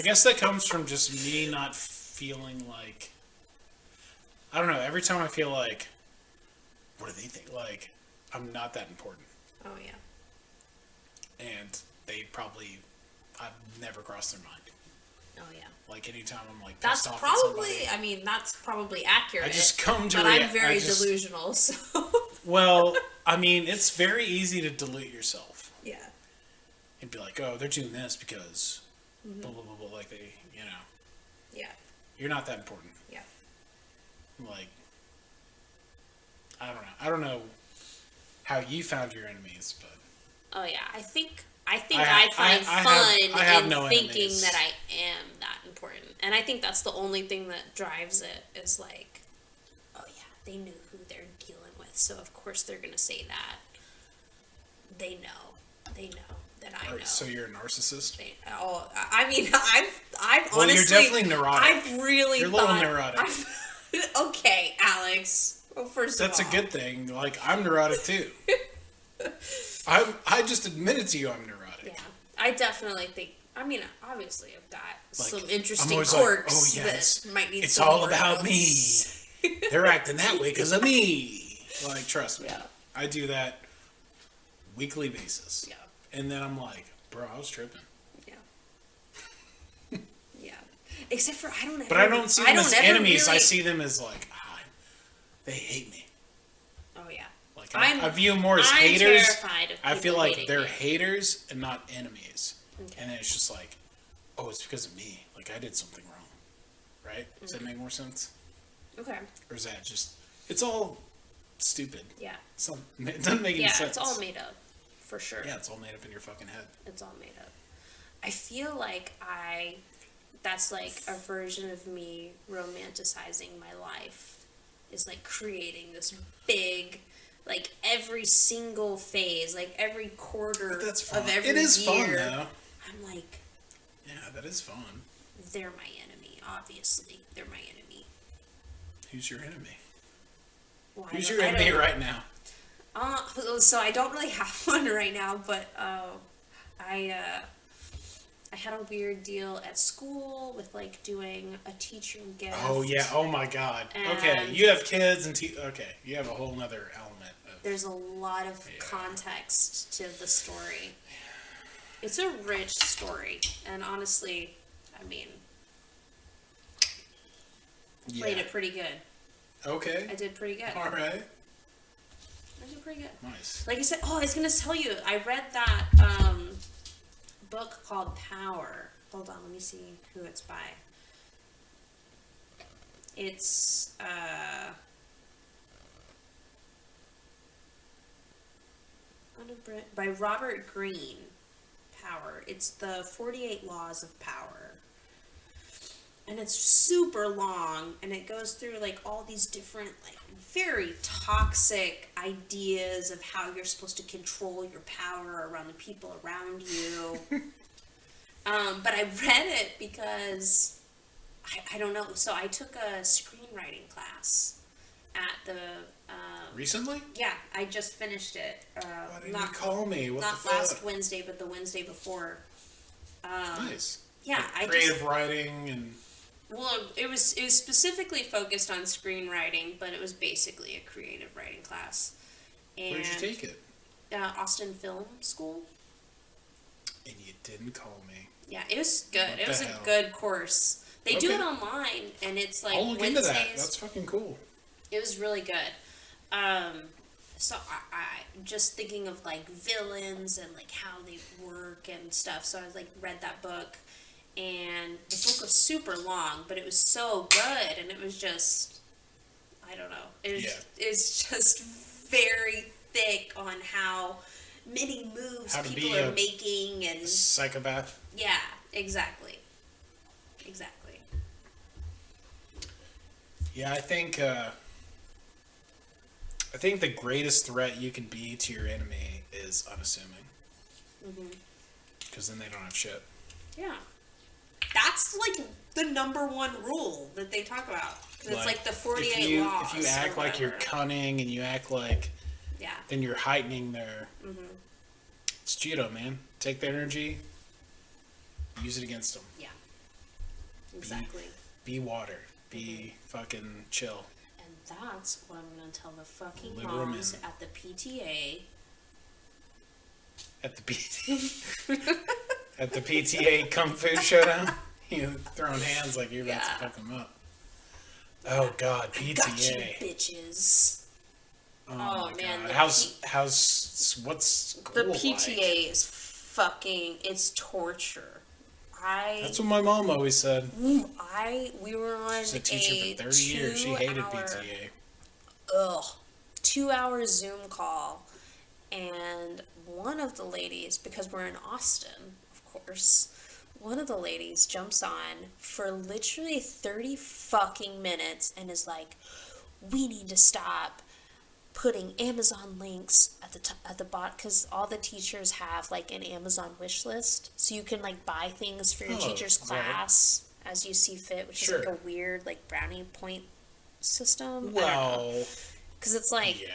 guess that comes from just me not feeling like, I don't know. Every time I feel like, what do they think? Like, I'm not that important. Oh yeah. And I've never crossed their mind. Oh yeah. Like anytime I'm like that's pissed off probably. at somebody, That's probably accurate. I just come to. But I'm very delusional, so. Well, I mean, it's very easy to dilute yourself. Yeah. And be like, oh, they're doing this because blah blah blah blah. Like they, Yeah. You're not that important. Yeah. Like, I don't know how you found your enemies, but. Oh yeah, I think I find fun in thinking enemies. that I am that important, and I think that's the only thing that drives it is like, oh yeah, they knew who they're dealing with, so of course they're gonna say that. They know that I know. So you're a narcissist? I mean, I've well, honestly, you're definitely neurotic. I've really you're a little neurotic. Okay, Alex. Well, first that's of all, a good thing. Like I'm neurotic too. I just admitted to you I'm neurotic. Yeah, I definitely think. I mean, obviously, I've got like, some interesting quirks like, that might need. It's all about me. They're acting that way because of me. Like, trust me, I do that weekly basis. Yeah, and then I'm like, bro, I was tripping. Yeah, yeah. Except for I don't. But I don't see them as enemies. Really... I see them as like, they hate me. Oh yeah. Like I view them more as haters. Terrified of I feel like they're me. haters and not enemies. Okay. And then it's just like, oh, it's because of me. Like I did something wrong, right? Does that make more sense? Okay. Or is that just? It's all stupid. Yeah. It doesn't make any sense. Yeah, it's all made up, for sure. Yeah, it's all made up in your fucking head. It's all made up. I feel like that's like a version of me romanticizing my life. Is like creating this big, like every single phase, like every quarter of every year. It is fun though. I'm like, yeah, that is fun. They're my enemy. Obviously, they're my enemy. Who's your enemy? Well, Who's your enemy right now? So I don't really have one right now, but I had a weird deal at school with like doing a teacher gift. Oh yeah! Oh my God! And okay, you have kids and you have a whole nother element of there's a lot of context to the story. It's a rich story, and honestly, I mean, played it pretty good. Okay. I did pretty good. All right. I did pretty good. Nice. Like I said, I was gonna tell you, I read that book called Power. Hold on, let me see who it's by. It's by Robert Greene. Power. It's the 48 Laws of Power. And it's super long, and it goes through like all these different like very toxic ideas of how you're supposed to control your power around the people around you. But I read it because I don't know. So I took a screenwriting class at the recently? Yeah, I just finished it. Why didn't you call me? What not the fuck? last Wednesday, but the Wednesday before. Nice. Yeah, like creative writing and. Well, it was specifically focused on screenwriting, but it was basically a creative writing class. And, where did you take it? Austin Film School. And you didn't call me. Yeah, it was good. What it was the a hell? good course. They do it online, and it's like I'll look Wednesdays. into that. That's fucking cool. It was really good. So I just thinking of like villains and like how they work and stuff. So I was like read that book, and the book was super long, but it was so good, and it was just I don't know. It's just very thick on how many moves people are making and psychopath. Yeah, exactly. Exactly. Yeah, I think the greatest threat you can be to your enemy is unassuming. Because then they don't have shit. Yeah. That's like the #1 rule that they talk about. It's like the 48 laws. If you act like you're cunning and you act like... Yeah. Then you're heightening their... It's judo, man. Take their energy, use it against them. Yeah. Exactly. Be water. Be fucking chill. And that's what I'm going to tell the fucking Liberal moms men. at the PTA. At the PTA... At the PTA Kung Fu Showdown? You throwing hands like you're about to fuck them up. Oh, God. PTA. Got you, bitches. Oh man. God. What's school the PTA like? is fucking... It's torture. That's what my mom always said. We were on She's a teacher for 30 years. She hated PTA. 2-hour Zoom call, and one of the ladies, because we're in Austin, of course, one of the ladies jumps on for literally 30 fucking minutes and is like, we need to stop putting Amazon links at the bottom, because all the teachers have like an Amazon wish list, so you can like buy things for your teacher's class as you see fit, which is like a weird like brownie point system. Well, because it's like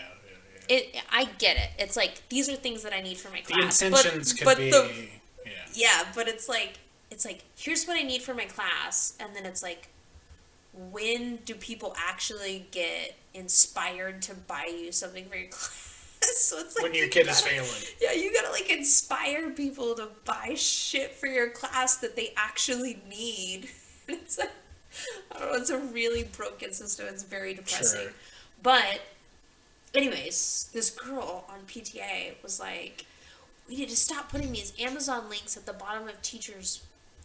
I get it. It's like these are things that I need for my class. The intentions could be but it's like here's what I need for my class, and then it's like, when do people actually get inspired to buy you something for your class? So it's like when your kid is failing. Yeah, you gotta like inspire people to buy shit for your class that they actually need. It's like, I don't know, it's a really broken system. It's very depressing. Sure. But anyways, this girl on PTA was like, we need to stop putting these Amazon links at the bottom of teachers'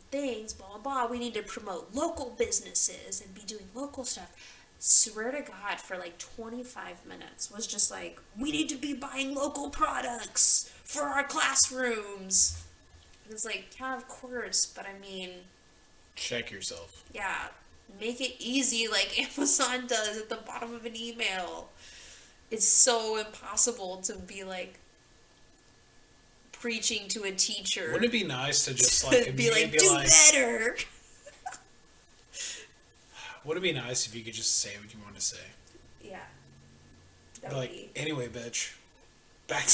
things, blah, blah, blah. We need to promote local businesses and be doing local stuff. Swear to God, for like 25 minutes was just like, we need to be buying local products for our classrooms. And it's like, yeah, of course, but I mean... Check yourself. Yeah, make it easy like Amazon does at the bottom of an email. It's so impossible to be like preaching to a teacher. Wouldn't it be nice to just like be like, do better? Would it be nice if you could just say what you want to say? Yeah. Like, anyway, bitch. Back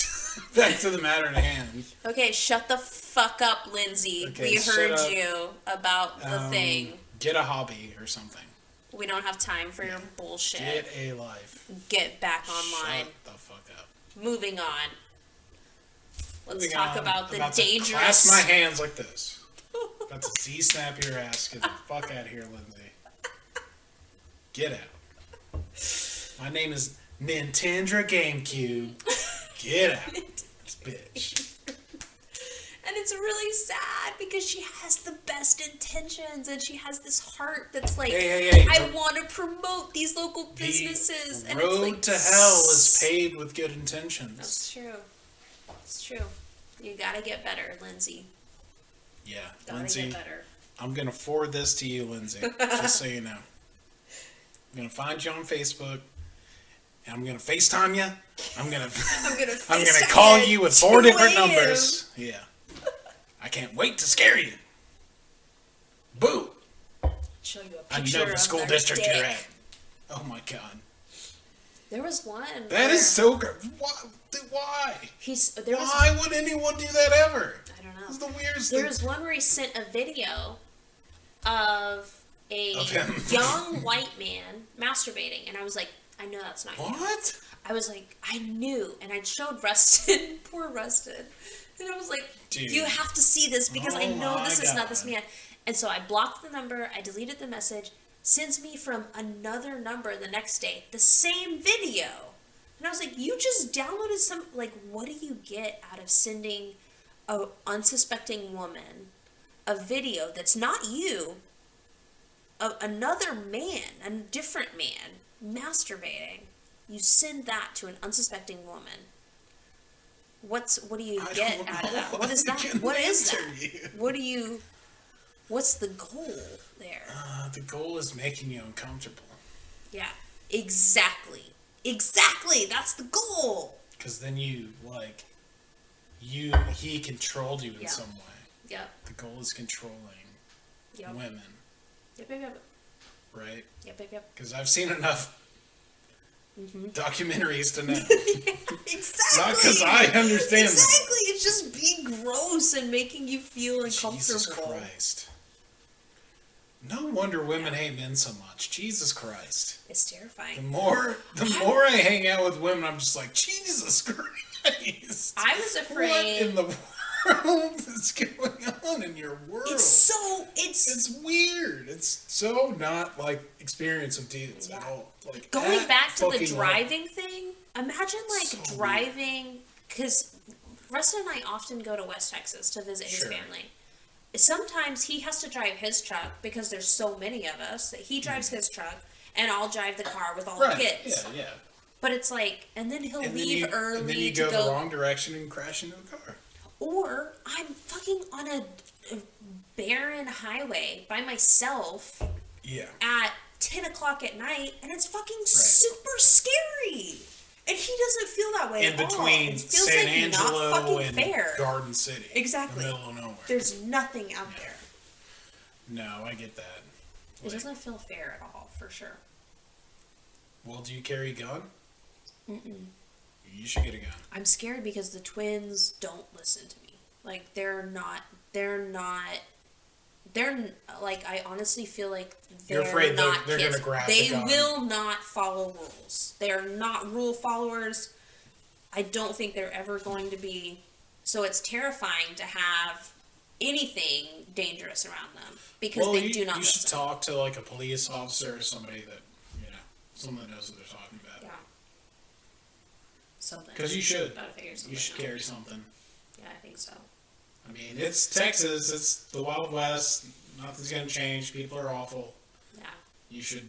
to the matter at hand. Okay, shut the fuck up, Lindsay. Okay, we heard you about the thing. Get a hobby or something. We don't have time for your bullshit. Get a life. Get back online. Shut the fuck up. moving on. Let's Moving talk on, about the about to dangerous. clasp my hands like this. About to Z-snap your ass. Get the fuck out of here, Lindsay. Get out. My name is Nintendo GameCube. Get out. This bitch. And it's really sad because she has the best intentions and she has this heart that's like, Hey. I want to promote these local businesses. The and road it's like, to hell is paved with good intentions. That's true. It's true. You gotta get better, Lindsay. Yeah, Gotta Lindsay. get better. I'm gonna forward this to you, Lindsay. Just so you know. I'm gonna find you on Facebook. And I'm gonna FaceTime you. I'm gonna call you with 4 different numbers. Yeah. I can't wait to scare you. Boo! Show you a I picture know the of school their district dick. you're at. Oh my god. There was one. That is so good. Why? Why would anyone do that ever? I don't know. It's the weirdest There thing. was one where he sent a video of a him. young white man masturbating, and I was like, I know that's not you. What? I was like, I knew, and I showed Rustin, poor Rustin, and I was like, Dude. you have to see this because I know my this is not God. this man. And so I blocked the number, I deleted the message, sends me from another number the next day, the same video. And I was like, you just downloaded some, like, what do you get out of sending a unsuspecting woman a video that's not you, of another man, a different man, masturbating? You send that to an unsuspecting woman. What do you get out of that? What is that? What is that? What's the goal there? The goal is making you uncomfortable. Yeah, exactly. That's the goal. Because then he controlled you in some way. Yep. The goal is controlling women. Yep. Right? Yep. Because I've seen enough documentaries to know. Exactly. Not because I understand Exactly. It's just being gross and making you feel uncomfortable. Jesus Christ. No wonder women hate men so much. Jesus Christ. It's terrifying. The more I hang out with women, I'm just like, Jesus Christ. I was afraid. What in the world is going on in your world? It's weird. It's so not like experience of dudes at all. Like going back to the driving thing. Imagine driving, because Rustin and I often go to West Texas to visit his family. Sometimes he has to drive his truck because there's so many of us that he drives his truck and I'll drive the car with all the kids. Yeah. But it's like, and then he'll leave early and then you to go the wrong direction and crash into a car. Or I'm fucking on a barren highway by myself at 10 o'clock at night and it's fucking super scary. And he doesn't feel that way in at all. between It feels San like Angelo not fucking and fair. Garden City. Exactly. In the middle of nowhere. There's nothing out there. No, I get that. It doesn't feel fair at all, for sure. Well, do you carry a gun? Mm-mm. You should get a gun. I'm scared because the twins don't listen to me. Like, they're like, I honestly feel like You're afraid not they're kids. gonna grab They the gun. will not follow rules. They are not rule followers. I don't think they're ever going to be. So it's terrifying to have anything dangerous around them because they do not listen. You should talk to like a police officer or somebody that someone that knows what they're talking about. Yeah. Something. Because you should. You should carry something. Yeah, I think so. I mean, it's Texas. It's the Wild West. Nothing's going to change. People are awful. Yeah. You should,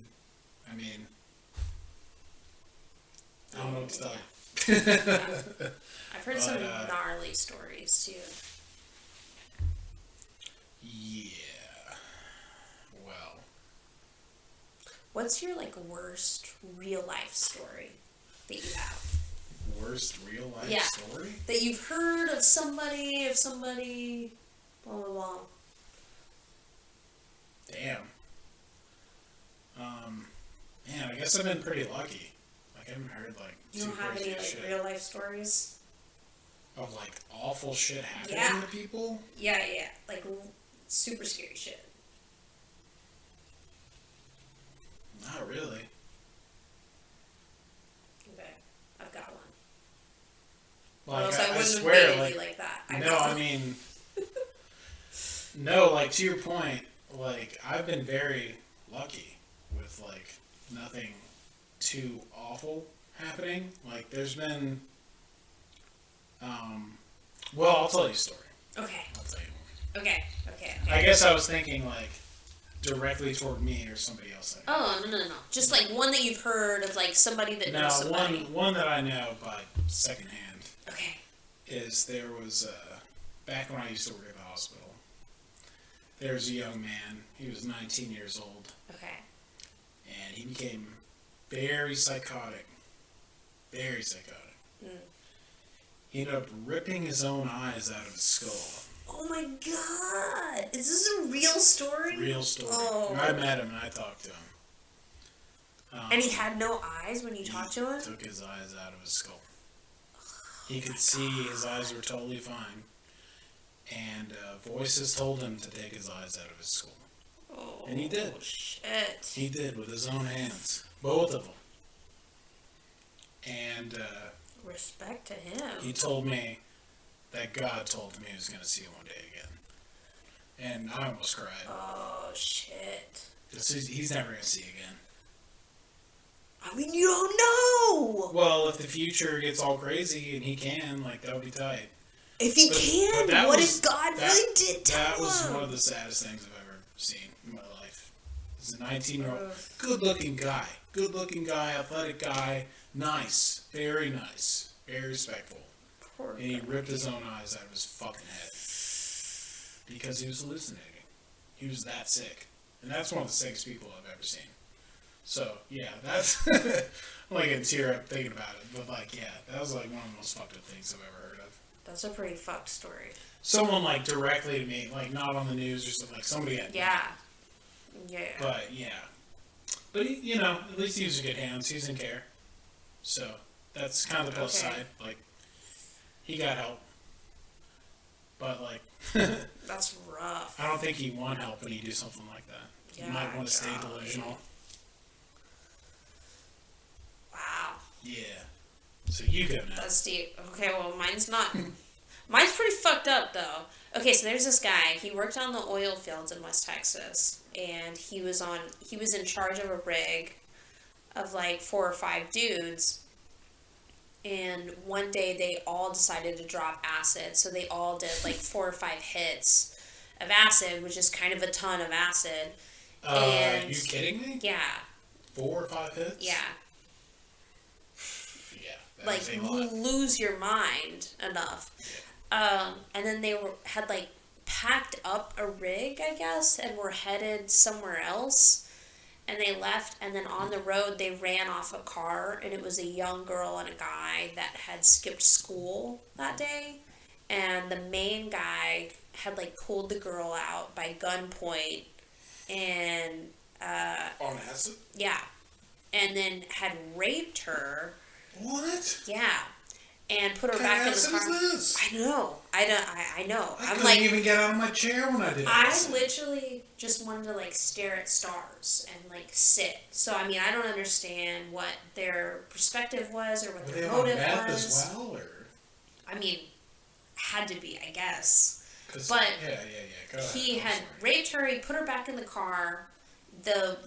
I mean, I don't know what to tell you. Yeah. I've heard some gnarly stories, too. Yeah. Well. What's your, worst real-life story that you have? Worst real-life story? That you've heard of somebody, blah, blah, blah. Damn. Man, I guess I've been pretty lucky. Like, I haven't heard, You don't have any, real-life stories? Of, awful shit happening to people? Yeah. Super scary shit. Not really. Okay. I've got one. Like, else I wouldn't swear, have baby like that. I mean, no, like, to your point, like, I've been very lucky with, like, nothing too awful happening. Like, there's been, well, I'll tell you a story. Okay. I'll tell you one. Okay. I guess I was thinking, like, directly toward me or somebody else. Oh, no. Just, like, one that you've heard of, like, somebody that knows somebody. One that I know by secondhand. Okay. Is there was, back when I used to work at the hospital, there was a young man. He was 19 years old. Okay. And he became very psychotic. Very psychotic. Mm. He ended up ripping his own eyes out of his skull. Oh my god! Is this a real story? Real story. Oh. I met him and I talked to him. And he had no eyes when you talked to him? He took his eyes out of his skull. He could see his eyes were totally fine. And voices told him to take his eyes out of his skull. Oh, and he did. Shit. He did with his own hands. Both of them. And respect to him. He told me that God told him he was going to see him one day again. And I almost cried. Oh, shit. He's never going to see again. I mean, you don't know! Well, if the future gets all crazy and he can, like, that would be tight. If he can, what if God really did tell him? That was one of the saddest things I've ever seen in my life. He's a 19-year-old, good-looking guy, athletic guy, nice, very respectful. Poor and he ripped his own eyes out of his fucking head because he was hallucinating. He was that sick, and that's one of the sickest people I've ever seen. So yeah, that's I'm like getting tear up thinking about it, but like yeah, that was like one of the most fucked up things I've ever heard of. That's a pretty fucked story. Someone like directly to me, like not on the news or something, like somebody had. Yeah. But yeah, but he, you know, at least he was in good hands. He was in care, so that's kind of the plus side. Like he got help, but like that's rough. I don't think he want help when he do something like that. Yeah, he might want to stay delusional. Wow. Yeah. So you go now. That's deep. Okay, well, mine's not. Mine's pretty fucked up, though. Okay, so there's this guy. He worked on the oil fields in West Texas, and he was in charge of a rig of like 4 or 5 dudes. And one day they all decided to drop acid, so they all did like 4 or 5 hits of acid, which is kind of a ton of acid. And, you kidding me? Yeah. 4 or 5 hits? Yeah. Yeah. Like lose your mind enough. Yeah. And then they had like packed up a rig, I guess, and were headed somewhere else. And they left, and then on the road they ran off a car, and it was a young girl and a guy that had skipped school that day. And the main guy had like pulled the girl out by gunpoint, and on acid? Yeah, and then had raped her. What? Yeah. And put her back in the car. What is this? I know. I know. I couldn't even get out of my chair when I did I literally just wanted to like stare at stars and like sit. So I mean, I don't understand what their perspective was or what their motive was. Meth as well, or? I mean, had to be, I guess. But yeah. Go ahead. He had raped her. He put her back in the car. The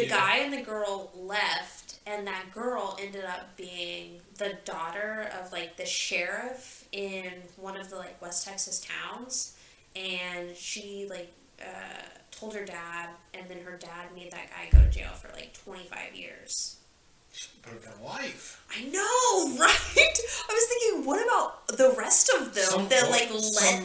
guy and the girl left, and that girl ended up being the daughter of like the sheriff in one of the like West Texas towns, and she like told her dad, and then her dad made that guy go to jail for like 25 years. Put it for life. I know, right? I was thinking, what about the rest of them that let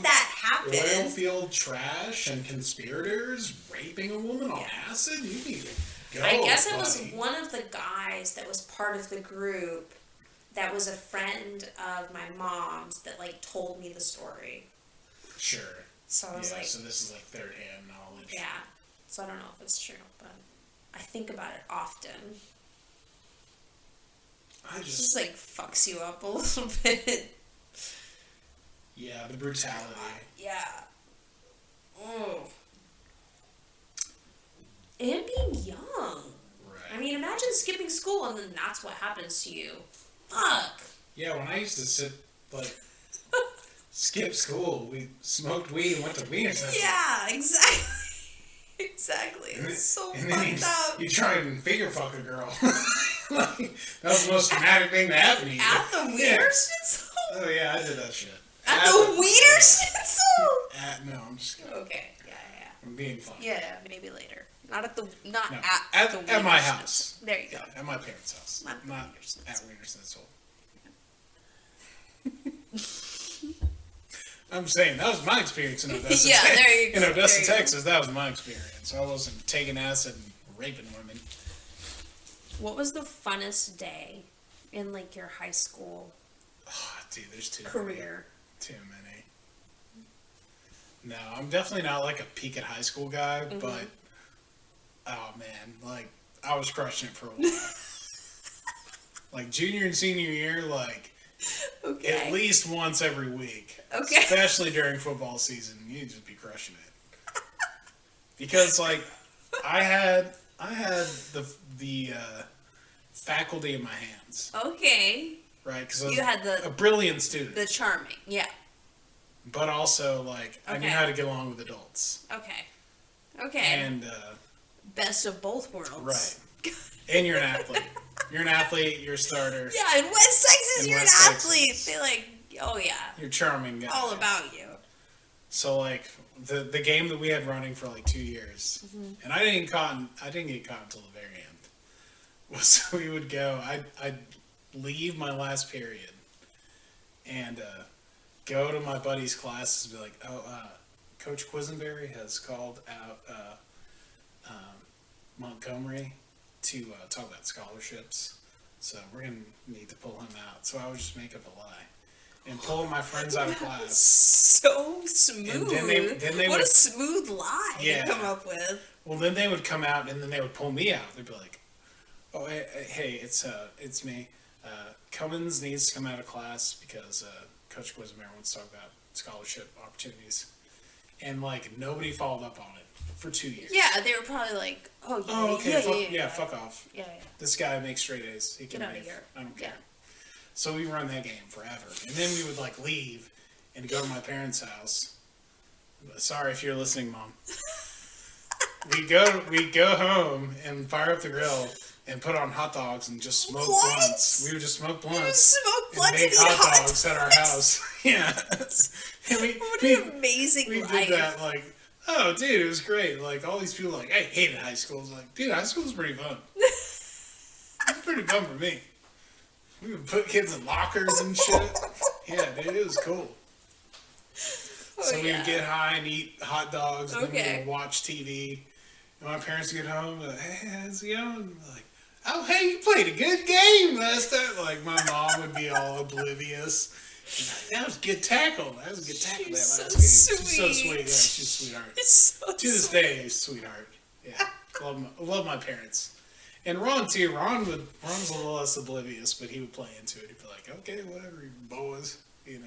that happen? Oil field trash and conspirators raping a woman on acid? You need to go. I guess it was one of the guys that was part of the group that was a friend of my mom's that like told me the story. Sure. So I was like, so this is like third-hand knowledge. Yeah. So I don't know if it's true, but I think about it often. It just like fucks you up a little bit. Yeah, the brutality. Yeah. Oh. And being young. Right. I mean, imagine skipping school and then that's what happens to you. Fuck. Yeah, when I used to sit Like, skipped school. We smoked weed and went to Wiener Schnitzel. Yeah, exactly. Exactly. It's so fucked up. You try and figure fuck a girl. Like, that was the most dramatic thing to happen to you. At the Wiener Schnitzel? Oh, yeah, I did that shit. At the Wiener Schnitzel? No, I'm just kidding. Okay, yeah. I'm being funny. Yeah, maybe later. Not at the No, at the at my Wiener house. Schnitzel. There you go. Yeah, at my parents' house. Not Not Wiener Schnitzel. at Wiener Schnitzel. I'm saying, that was my experience in Odessa. Yeah, there you go. In Odessa, There you Texas, that was my experience. I wasn't taking acid and raping women. What was the funnest day in like your high school Oh, dude, there's too career? Too many. No, I'm definitely not like a peak at high school guy, but oh man, like I was crushing it for a while. Like junior and senior year, like at least once every week. Okay. Especially during football season, you'd just be crushing it. Because like I had the faculty in my hands. Okay. Right, because I was You had a brilliant student. The charming, yeah. But also, like, I knew how to get along with adults. Okay. And, best of both worlds. right. And you're an athlete. You're an athlete, you're a starter. Yeah, in West Texas, In you're West an Texas. athlete. They like, oh yeah. You're a charming guy. All about you. So, like, the game that we had running for, like, 2 years, and I didn't get caught until the very end, was we would go, I'd leave my last period and go to my buddy's classes and be like, Coach Quisenberry has called out Montgomery to talk about scholarships, so we're going to need to pull him out. So I would just make up a lie and pull my friends out of class. So smooth. And then they what would, a smooth lie Yeah. to come up with. Well, then they would come out and then they would pull me out. They'd be like, "Oh, hey, it's me. Cummins needs to come out of class because Coach Quisenberry wants to talk about scholarship opportunities." And like nobody followed up on it for 2 years. Yeah, they were probably like, oh yeah, Oh, okay, yeah. fuck off. Yeah. This guy makes straight A's. He can Get out of leave. here. I don't care. Yeah. So we run that game forever, and then we would like leave and go to my parents' house. Sorry if you're listening, Mom. we go home and fire up the grill and put on hot dogs and just smoke blunts. We would just smoke blunts. Smoke blunts and make and eat hot dogs at our house. Yeah. And What an amazing we life. did that like, oh dude, it was great. Like all these people like, I hated high school. I was like, dude, high school was pretty fun. It was pretty fun for me. We would put kids in lockers and shit. Yeah, dude, it was cool. So we would get high and eat hot dogs, and then we would watch TV. And my parents would get home and like, hey, how's it going? And like, oh, hey, you played a good game last time. Like, my mom would be all oblivious. Like, that was a good tackle. That was a good tackle. She's that last so game. She's so sweet. sweet. Yeah, she's a sweetheart. It's so To this sweet. day, sweetheart. Yeah, love my parents. And Ron too. Ron's a little less oblivious, but he would play into it. He'd be like, okay, whatever, you boys, you know,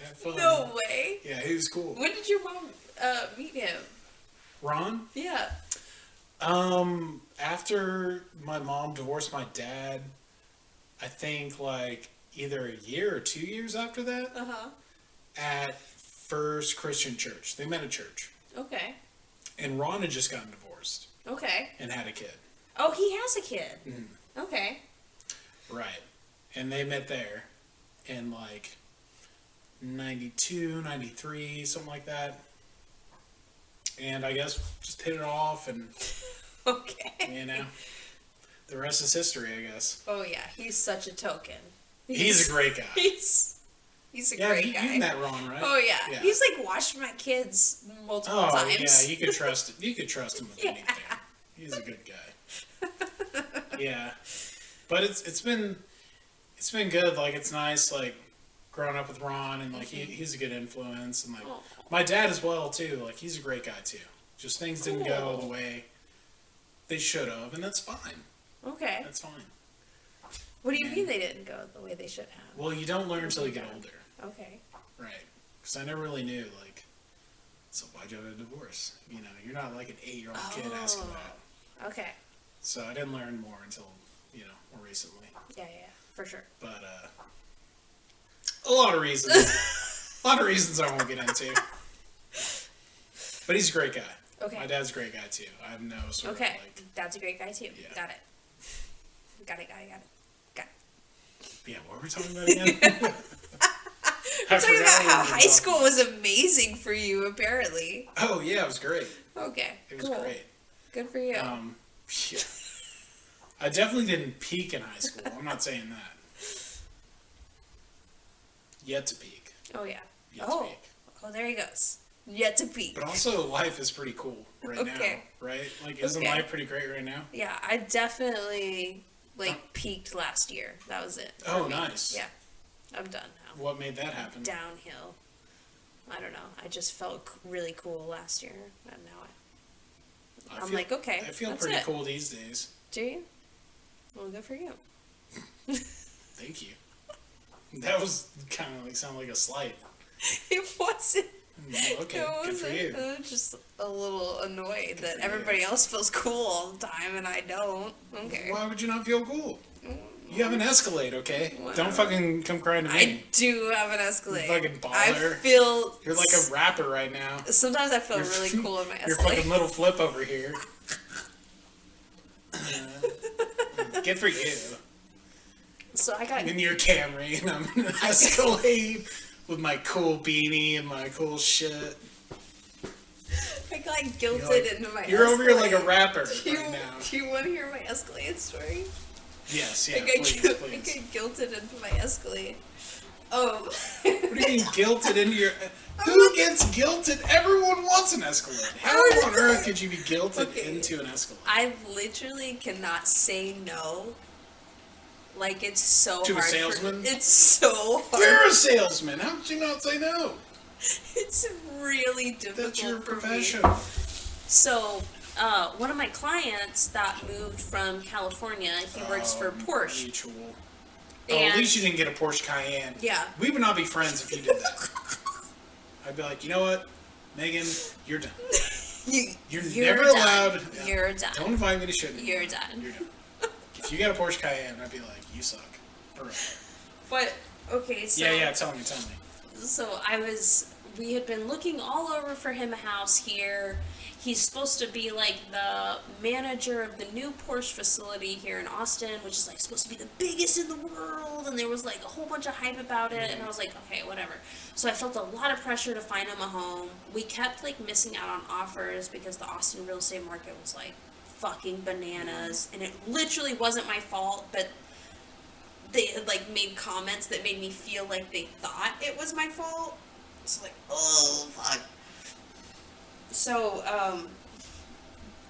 have fun. No way. Yeah, he was cool. When did your mom meet him? Ron? Yeah. After my mom divorced my dad, I think like either a year or 2 years after that, at First Christian Church. They met at church. Okay. And Ron had just gotten divorced. Okay. And had a kid. Oh, he has a kid. Mm-hmm. Okay. Right. And they met there in like 92, 93, something like that. And I guess just hit it off and, Okay. you know, the rest is history, I guess. Oh yeah, he's such a token. He's a great guy. He's a great guy. You met Ron, right? Oh yeah. He's like washed my kids multiple times. Yeah, you could trust it. You could trust him with anything. He's a good guy. Yeah, but it's been good. Like it's nice, like growing up with Ron, and like he's a good influence, and like my dad as well too. Like he's a great guy too. Just things didn't go the way they should have, and that's fine. Okay. That's fine. What do you mean they didn't go the way they should have? Well, you don't learn until you get older. Okay. Right. Because I never really knew, like, so why'd you have a divorce? You know, you're not like an 8-year-old kid asking that. Okay. So I didn't learn more until, more recently. Yeah, for sure. But, A lot of reasons. A lot of reasons I won't get into. But he's a great guy. Okay. My dad's a great guy too. I have no sort of Okay. like... Dad's a great guy too. Yeah. Got it. Got it. Yeah, what were we talking about again? We're talking about how high school was amazing for you, apparently. Oh, yeah, it was great. Okay. It was great. Good for you. Yeah. I definitely didn't peak in high school. I'm not saying that. Yet to peak. Oh, yeah. Yet to peak. Oh, there he goes. Yet to peak. But also, life is pretty cool right now, right? Like, isn't life pretty great right now? Yeah, I definitely, peaked last year. That was it. Oh, nice. Yeah. I'm done now. What made that happen? Downhill. I don't know. I just felt really cool last year, and now I'm like, okay, I feel that's pretty it. cool these days. Do you? Well, good for you. Thank you. That was kind of like sound like a slight. It wasn't. Okay, good for you. I was just a little annoyed that everybody else feels cool all the time and I don't. Okay. Why would you not feel cool? You have an Escalade, okay? Wow. Don't fucking come crying to me. I do have an Escalade. You fucking baller. I feel... You're like a rapper right now. Sometimes I feel really cool in my Escalade. You're fucking little flip over here. Good for you. So I got... I'm in your Camry and I'm in an Escalade with my cool beanie and my cool shit. I got guilted into my Escalade. You're over here like a rapper right now. Do you want to hear my Escalade story? Yes, yeah, please. I got guilted into my Escalade. Oh. What do you mean guilted into your... Who gets guilted? Everyone wants an Escalade. How on earth could you be guilted into an Escalade? I literally cannot say no. Like, it's so to hard. To a salesman? It's so hard. You're a salesman. How could you not say no? It's really difficult. That's your profession. So, one of my clients that moved from California, he works for Porsche. Mutual. At least you didn't get a Porsche Cayenne. Yeah. We would not be friends if you did that. I'd be like, you know what, Megan, you're done. You're never done. allowed. You're done. Don't invite me to shit anymore. You're done. You're done. If you get a Porsche Cayenne, I'd be like, you suck. Forever. But, okay, so... Yeah, tell me. So we had been looking all over for him a house here. He's supposed to be like the manager of the new Porsche facility here in Austin, which is like supposed to be the biggest in the world. And there was like a whole bunch of hype about it. And I was like, okay, whatever. So I felt a lot of pressure to find him a home. We kept like missing out on offers because the Austin real estate market was like fucking bananas. And it literally wasn't my fault, but they had like made comments that made me feel like they thought it was my fault. It's like, oh, fuck. So,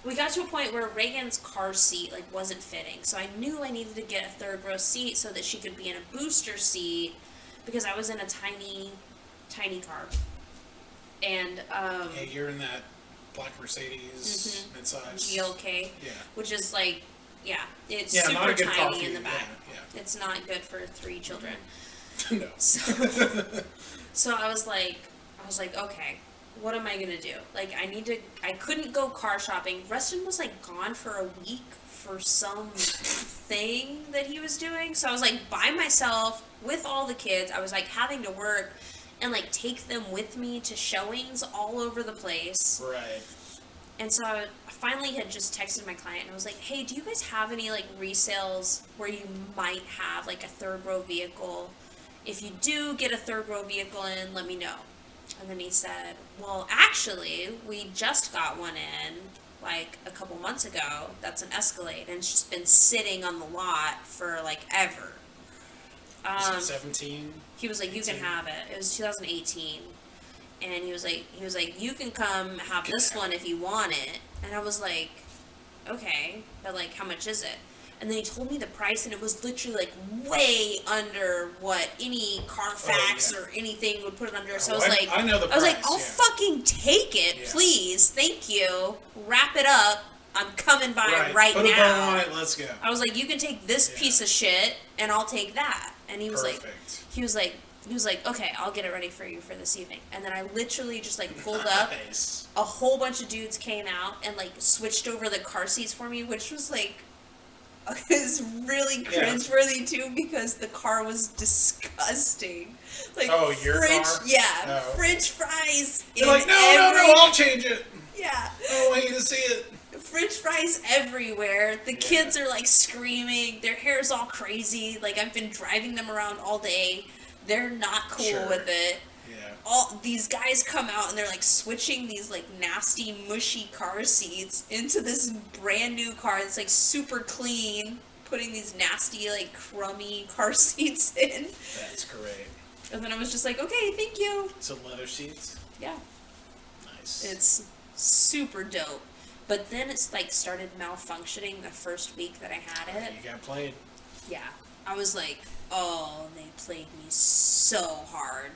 we got to a point where Reagan's car seat, like, wasn't fitting. So I knew I needed to get a third row seat so that she could be in a booster seat because I was in a tiny, tiny car. And, yeah, you're in that black Mercedes midsize. GLK. Yeah. Which is, like, yeah, it's not super a good tiny coffee. in the back. Yeah. It's not good for 3 children. No. So I was like, okay, what am I gonna do? Like, I couldn't go car shopping. Rustin was like gone for a week for some thing that he was doing. So I was like by myself with all the kids. I was like having to work and like take them with me to showings all over the place. Right. And so I finally had just texted my client and I was like, hey, do you guys have any like resales where you might have like a third row vehicle? If you do get a third row vehicle in, let me know. And then he said, well, actually, we just got one in like a couple months ago. That's an Escalade, and it's just been sitting on the lot for like ever. Was it 17? He was like, 18? You can have it. It was 2018. And he was like, you can come have this one if you want it. And I was like, okay, but like, how much is it? And then he told me the price, and it was literally like way under what any Carfax or anything would put it under. So I was like, I know the price. I was like, I'll fucking take it, please, thank you. Wrap it up. I'm coming by right Put now. Put a bow on it. Let's go. I was like, you can take this piece of shit, and I'll take that. And he was he was like, okay, I'll get it ready for you for this evening. And then I literally just like pulled up. A whole bunch of dudes came out and like switched over the car seats for me, which was like is really cringeworthy too because the car was disgusting. Like your car? Yeah, Oh. French fries. You're like, no, I'll change it. Yeah. I don't want you to see it. French fries everywhere. The kids are like screaming. Their hair's all crazy. Like I've been driving them around all day. They're not cool with it. Yeah. All these guys come out and they're like switching these like nasty, mushy car seats into this brand new car that's like super clean. Putting these nasty, like crummy car seats in. That's great. And then I was just like, okay, thank you. So leather seats? Yeah. Nice. It's super dope. But then it's like started malfunctioning the first week that I had it. You got played. Yeah. I was like, oh, they played me so hard.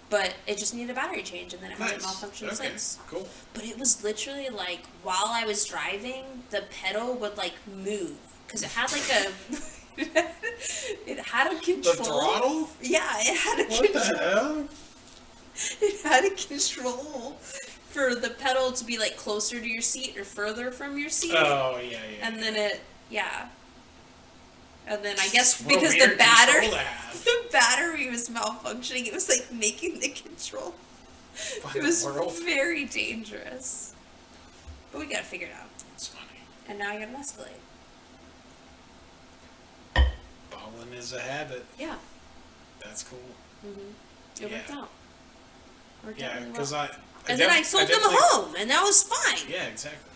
But it just needed a battery change, and then it hasn't malfunctioned since. Cool. But it was literally like, while I was driving, the pedal would like move. Because it had like a... it had a control. The throttle? Yeah, it had a control. control. What the hell? It had a control for the pedal to be like closer to your seat or further from your seat. Oh, yeah. And then and then I guess What because a the weird battery was malfunctioning, it was like making the control. What It was world? very dangerous. But we gotta figure it out. It's funny. And now I got an Escalade. Balling is a habit. Yeah. That's cool. It worked out. Yeah, really because well. And then I sold them a home, and that was fine. Yeah, exactly.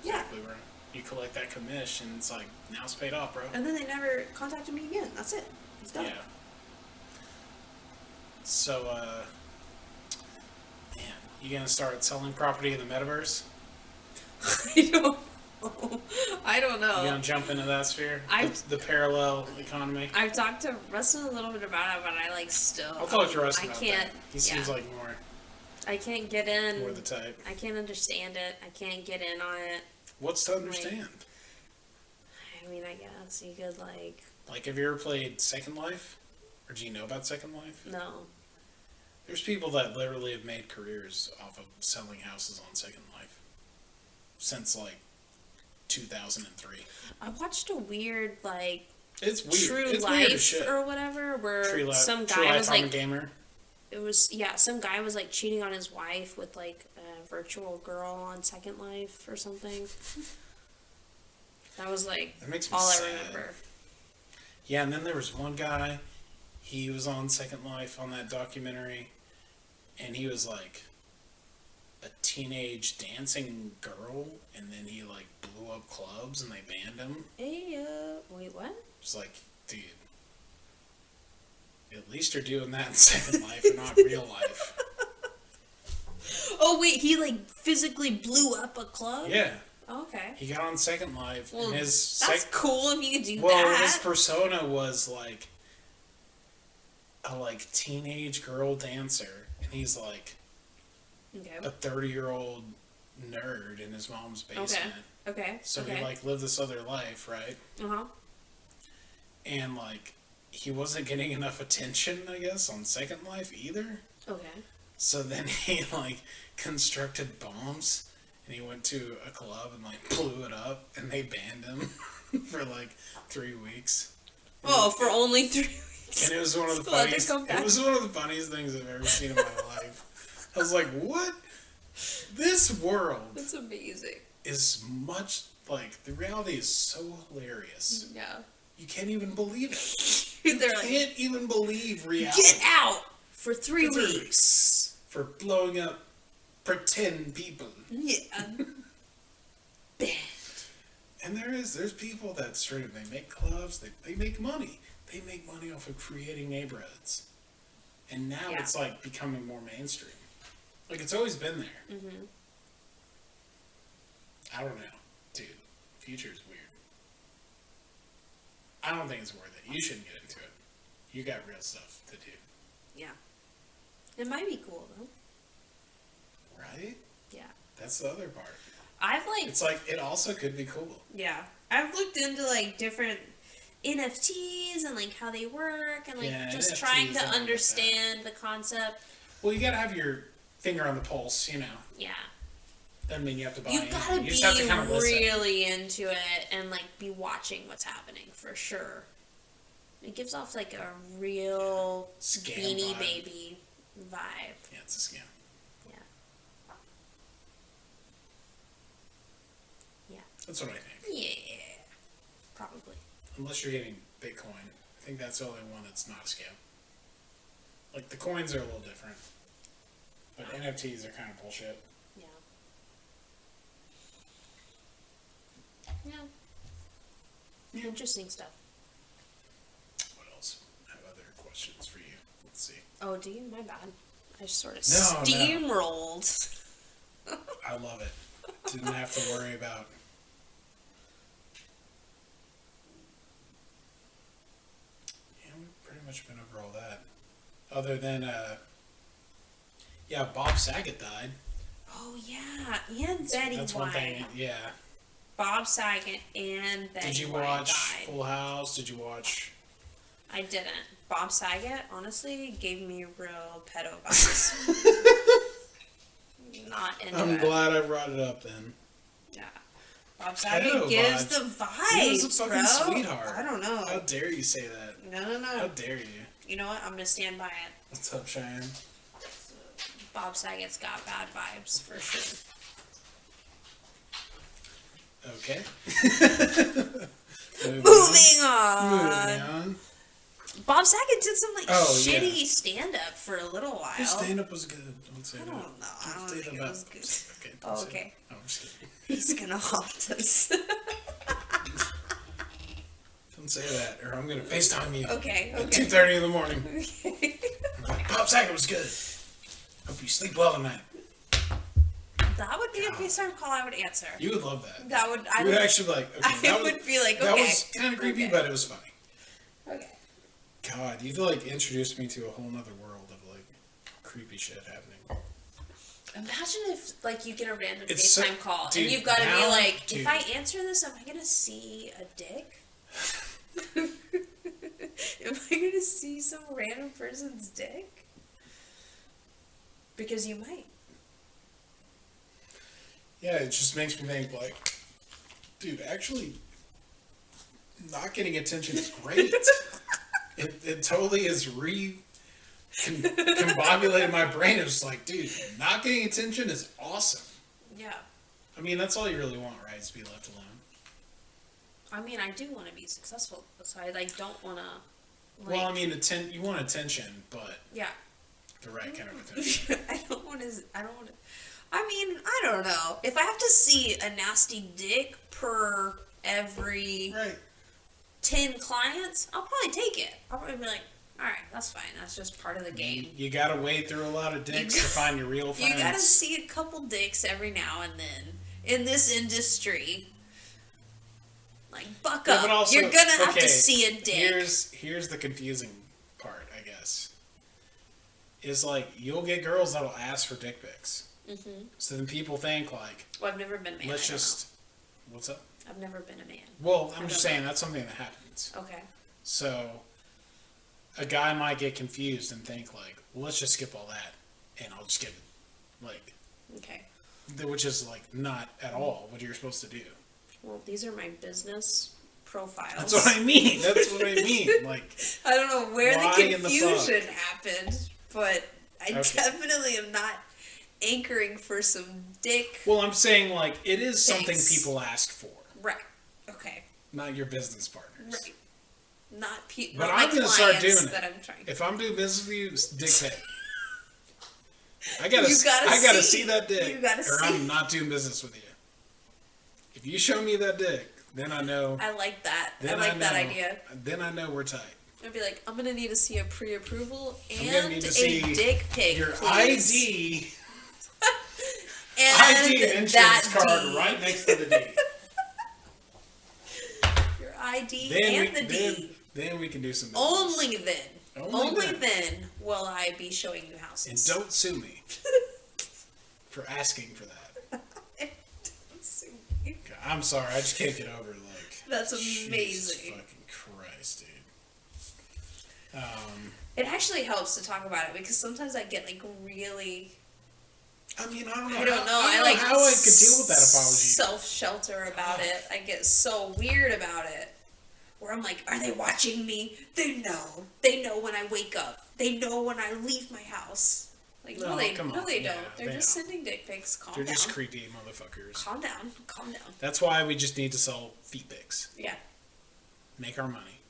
Yeah. Exactly right. You collect that commission, it's like, now it's paid off, bro. And then they never contacted me again. That's it. It's done. Yeah. So, man, you gonna start selling property in the metaverse? I don't know. You gonna jump into that sphere? The parallel economy? I've talked to Rustin a little bit about it, but I like still. I'll talk to Rustin about can't, that. He seems like I can't get in. more the type. I can't understand it. I can't get in on it. What's to understand? I mean, I guess you could Like, have you ever played Second Life? Or do you know about Second Life? No. There's people that literally have made careers off of selling houses on Second Life. Since, 2003. I watched a weird, It's weird. True it's Life weird as shit. or whatever, where some True guy Life, was I'm a gamer. it was, some guy was cheating on his wife with a virtual girl on Second Life or something. That was that makes me all sad. I remember. Yeah, and then there was one guy, he was on Second Life on that documentary, and he was a teenage dancing girl, and then he blew up clubs and they banned him. Hey, wait, what? It's dude, at least you're doing that in Second Life and not real life. Oh wait, he physically blew up a club? Yeah. Oh, okay. He got on Second Life, Well, and his that's cool if you could do that. Well, his persona was a teenage girl dancer, and he's okay. a 30-year-old nerd in his mom's basement. Okay. So he lived this other life, right? Uh-huh. And he wasn't getting enough attention, I guess, on Second Life either. Okay. So then he constructed bombs, and he went to a club and blew it up, and they banned him for 3 weeks. Oh, for only 3 weeks. And it was one of the funniest. It was one of the funniest things I've ever seen in my life. I was like, "What? This world." That's amazing. Is much the reality is so hilarious. Yeah. You can't even believe it. You They're can't even believe reality. Get out for 3 weeks for blowing up pretend people. Yeah. Bad. And there's people that straight up, they make clubs, they make money. They make money off of creating neighborhoods. And now it's becoming more mainstream. It's always been there. Mm-hmm. I don't know. Dude, future's weird. I don't think it's worth it. You shouldn't get into it. You got real stuff to do. Yeah. It might be cool though. Right? Yeah. That's the other part. I've It's it also could be cool. Yeah. I've looked into different NFTs and how they work and just NFTs, trying to understand the concept. Well, you gotta have your finger on the pulse, Yeah. doesn't mean you have to buy You anything. gotta You just have to kind of be listen. really into it and like be watching what's happening for sure. It gives off like a real Scam Beanie vibe. Baby vibe. Yeah, it's a scam. Yeah. Yeah. That's what I think. Yeah. Probably. Unless you're getting Bitcoin. I think that's the only one that's not a scam. Like, the coins are a little different. But NFTs are kind of bullshit. Yeah. Yeah. Yeah. Interesting stuff. What else? I have other questions for you. Let's see. Oh, do you? My bad. I just sort of No. steamrolled. I love it. Didn't have to worry about... Yeah, we've pretty much been over all that. Other than, yeah, Bob Saget died. Oh, yeah. And Betty That's White. one thing, yeah. Bob Saget and Betty Did you White watch died. Full House? Did you watch... I didn't. Bob Saget, honestly, gave me real pedo vibes. Not into I'm it. glad I brought it up then. Yeah. Bob Saget Pedo gives vibes. the vibes, He was a fucking bro. sweetheart. I don't know. How dare you say that? No. How dare you? You know what? I'm gonna stand by it. What's up, Cheyenne? Bob Saget's got bad vibes for sure. Okay. Moving on. Moving on. Bob Saget did some like Oh, shitty yeah. stand up for a little while. His stand-up was good. Don't say I that. don't know. I don't say think that it was about- good. Okay. Oh, say okay. that. Oh, I'm just kidding. He's gonna haunt us. Don't say that, or I'm gonna FaceTime you. Okay. At 2:30 in the morning. I'm like, Bob Saget was good. Hope you sleep well tonight. That would be a FaceTime call I would answer. You would love that. That would. I You would actually like. Okay, I would be like, okay. That was kind of creepy, Okay. but it was funny. Okay. God, you've like introduced me to a whole nother world of like creepy shit happening. Imagine if like you get a random It's so- FaceTime call dude, and you've got to be now- like, dude. if I answer this, am I gonna see a dick? Am I gonna see some random person's dick? Because you might. Yeah, it just makes me think like, dude, actually, not getting attention is great. it totally is combobulated my brain. It was like, dude, not getting attention is awesome. Yeah. I mean, that's all you really want, right? Is to be left alone. I mean, I do want to be successful, so I like don't want to. Well, I mean, you want attention, but Yeah. the right kind of attention. I don't want to. I mean, I don't know. If I have to see a nasty dick per every Right. 10 clients, I'll probably take it. I'll probably be like, all right, that's fine. That's just part of the game. You gotta wade through a lot of dicks to find your real friends. You gotta see a couple dicks every now and then in this industry. Like, buck Yeah, up. but also- You're gonna have okay, to see a dick. Here's the confusing part, I guess. Is like you'll get girls that'll ask for dick pics. Mm-hmm. So then people think like, Well, I've never been a man. let's I don't just, what's up? know. I've never been a man. Well, I I'm just don't saying know. that's something that happens. Okay. So a guy might get confused and think like, well, let's just skip all that, and I'll just get like, Okay. which is like not at all what you're supposed to do. Well, these are my business profiles. That's what I mean. That's what I mean. Like, I don't know where Why the in the confusion happened, but I Okay. definitely am not anchoring for some dick. well, I'm saying like it is something Thanks. people ask for, Right. Okay. not your business partners. Right. Not people. But not I'm my gonna start clients doing it. that I'm trying. If I'm doing business with you, it's dick pic. I gotta You gotta see that dick, You gotta or see. I'm not doing business with you. If you show me that dick, then I know. I like that. Then I like that know- idea. Then I know we're tight. I'd be like, I'm gonna need to see a pre-approval I'm gonna and need to a see dick pic, Your please. ID, and ID and that insurance card D. right next to the D. Your ID Then and the D. then we can do some business. Only then. Only then. then will I be showing you houses. And don't sue me for asking for that. Don't sue me. God, I'm sorry, I just can't get over like. That's Jesus amazing. fucking Christ, dude. It actually helps to talk about it because sometimes I get like really I mean, I don't know. I don't know. I I don't like know how I could deal with that if I was you. self-shelter about it. I get so weird about it. Where I'm like, are they watching me? They know. They know when I wake up. They know when I leave my house. Like, no, they don't. Yeah, They're just sending dick pics. Calm down. They're just creepy motherfuckers. Calm down. Calm down. That's why we just need to sell feet pics. Yeah. Make our money.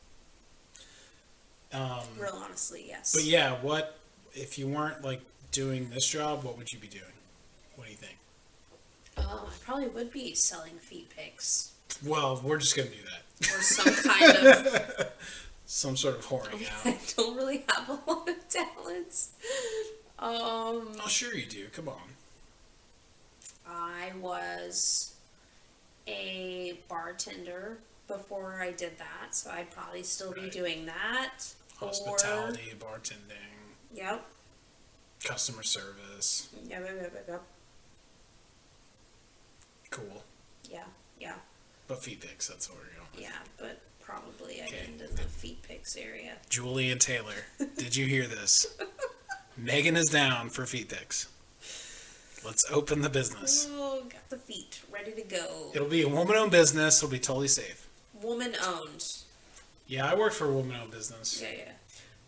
Real honestly, yes. But yeah, what if you weren't like doing this job? What would you be doing? What do you think? I probably would be selling feet pics. Well, we're just gonna do that. Or some kind of... Some sort of whoring out. I don't really have a lot of talents. Oh, sure you do. Come on. I was a bartender before I did that, so I'd probably still be doing that. Hospitality, bartending. Yep. Customer service. Yep. Cool. Yeah. But feet pics, that's what we're going with. Yeah, but probably I'd end in the feet pics area. Julie and Taylor, did you hear this? Megan is down for feet pics. Let's open the business. Oh, got the feet ready to go. It'll be a woman-owned business. It'll be totally safe. Woman-owned. Yeah, I work for a woman-owned business. Yeah.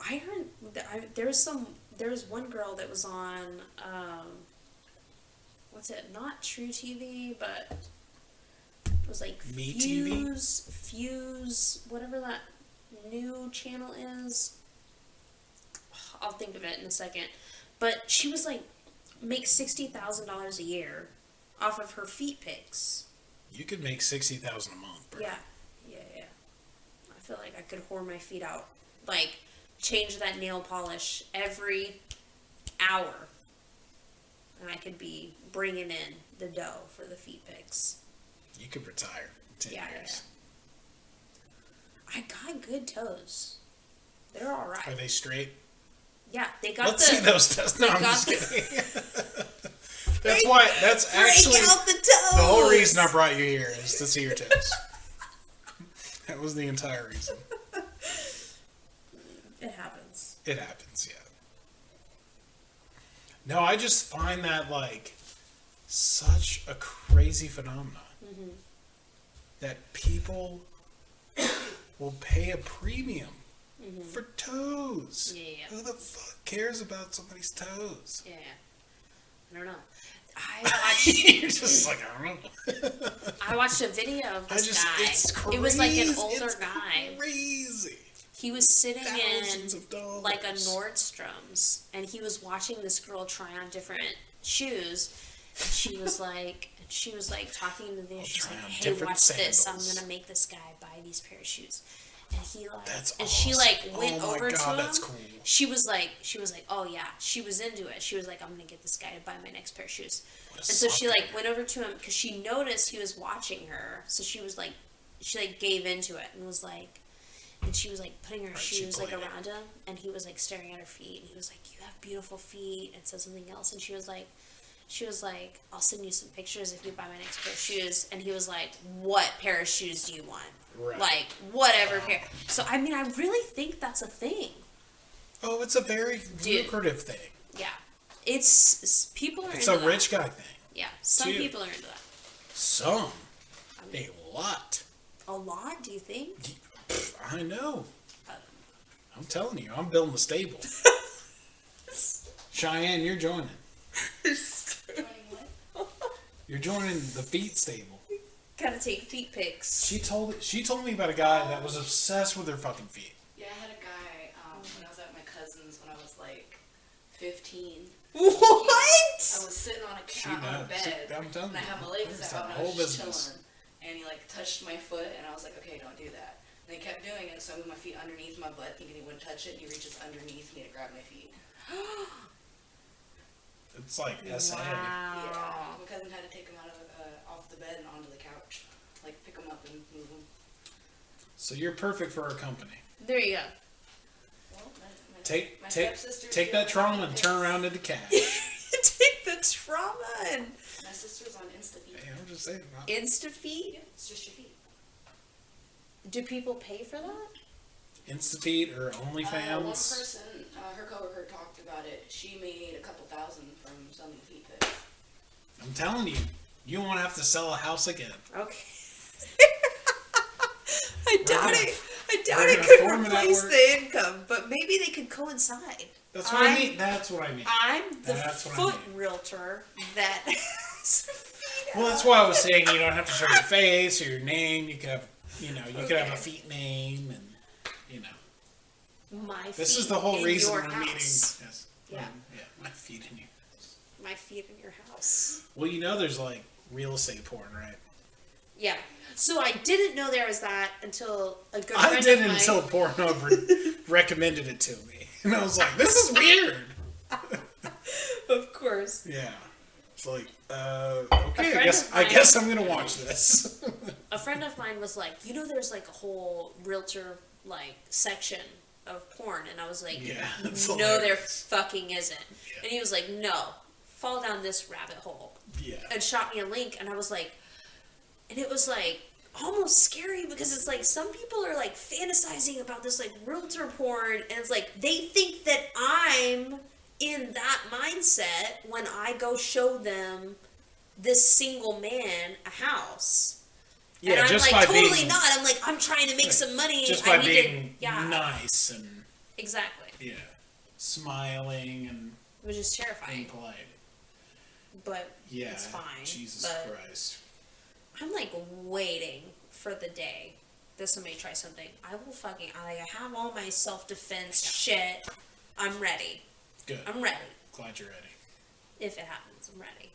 I heard that there was one girl that was on, what's it? Not True TV, but it was like Fuse, whatever that new channel is. I'll think of it in a second. But she was like, make $60,000 a year off of her feet pics. You could make $60,000 a month, bro. Yeah. I feel like I could whore my feet out. Like, change that nail polish every hour. And I could be bringing in the dough for the feet pics. You could retire in 10 years. Yeah. I got good toes. They're all right. Are they straight? Yeah, they got Let's see those toes. No, I'm just kidding. That's actually out the toes. The whole reason I brought you here is to see your toes. That was the entire reason. It happens. It happens, yeah. No, I just find that like such a crazy phenomenon. Mm-hmm. That people will pay a premium for toes. Yeah. Who the fuck cares about somebody's toes? Yeah. I don't know. I watched. You're just like, I don't know. I watched a video of this guy. It's crazy. It was like an older guy. Crazy. He was sitting Thousands in of dollars. like a Nordstrom's, and he was watching this girl try on different shoes. And she was like talking to the. She's like, "Hey, watch this! I'm gonna make this guy buy these pair of shoes." And he like, that's and awesome. she like went over to him. That's cool. She was like, oh yeah, she was into it. She was like, I'm gonna get this guy to buy my next pair of shoes. And so she like went over to him because she noticed he was watching her. So she was like, she like gave into it and was like, and she was like putting her shoes like around him, and he was like staring at her feet, and he was like, you have beautiful feet, and said something else, and she was like, I'll send you some pictures if you buy my next pair of shoes. And he was like, what pair of shoes do you want? Right. Like, whatever pair. So, I mean, I really think that's a thing. Oh, it's a very lucrative thing. Yeah. It's people are it's into a that. rich guy thing. Yeah. Some people are into that. Some. A lot. A lot, do you think? I know. I'm telling you, I'm building a stable. Cheyenne, you're joining. You're joining the feet stable. Gotta take feet pics. She told me about a guy that was obsessed with her fucking feet. Yeah, I had a guy when I was at my cousin's when I was like 15. What? I was sitting on a bed and I had my legs out and I was just chilling. And he like touched my foot and I was like, okay, don't do that. And he kept doing it, so I moved my feet underneath my butt thinking he wouldn't touch it, and he reaches underneath me to grab my feet. It's like SA. Wow. Yeah, my cousin had to take him out of off the bed and onto the couch, like pick him up and move him. So you're perfect for our company. There you go. Well, my Take that trauma and turn around into cash. Take the trauma and... My sister's on InstaFeed. Hey, I'm just saying. InstaFeed? Yeah, it's just your feet. Do people pay for that? InstaFeed or OnlyFans? One person, her coworker talked about it. She made a couple thousand from selling feet pics. I'm telling you, you won't have to sell a house again. Okay. I doubt it could replace the income, but maybe they could coincide. That's what I mean. That's what I mean. I'm the realtor that. Well, that's why I was saying you don't have to show your face or your name. You could have, could have a feet name, and My feet. This is the whole reason we're meeting. Yes. Yeah. My feet in your house. My feet in your house. Well, there's like real estate porn, right? Yeah. So I didn't know there was that until a good friend I didn't until Pornhub recommended it to me, and I was like, "This is weird." Of course. Yeah. It's like, okay, I guess I'm gonna watch this. A friend of mine was like, there's like a whole realtor like section of porn, and I was like, no, there fucking isn't. Yeah. And he was like, no, fall down this rabbit hole. Yeah. And shot me a link, and I was like, and it was like almost scary because it's like some people are like fantasizing about this like realtor porn, and it's like they think that I'm in that mindset when I go show them this single man a house. Yeah, and I'm just like, by totally being, not. I'm like, I'm trying to make some money. Just by being nice and... Exactly. Yeah. Smiling and... It was just terrifying. Being polite. But yeah, it's fine. Jesus Christ. I'm like waiting for the day that somebody tries something. I have all my self-defense shit. I'm ready. Good. I'm ready. Glad you're ready. If it happens, I'm ready.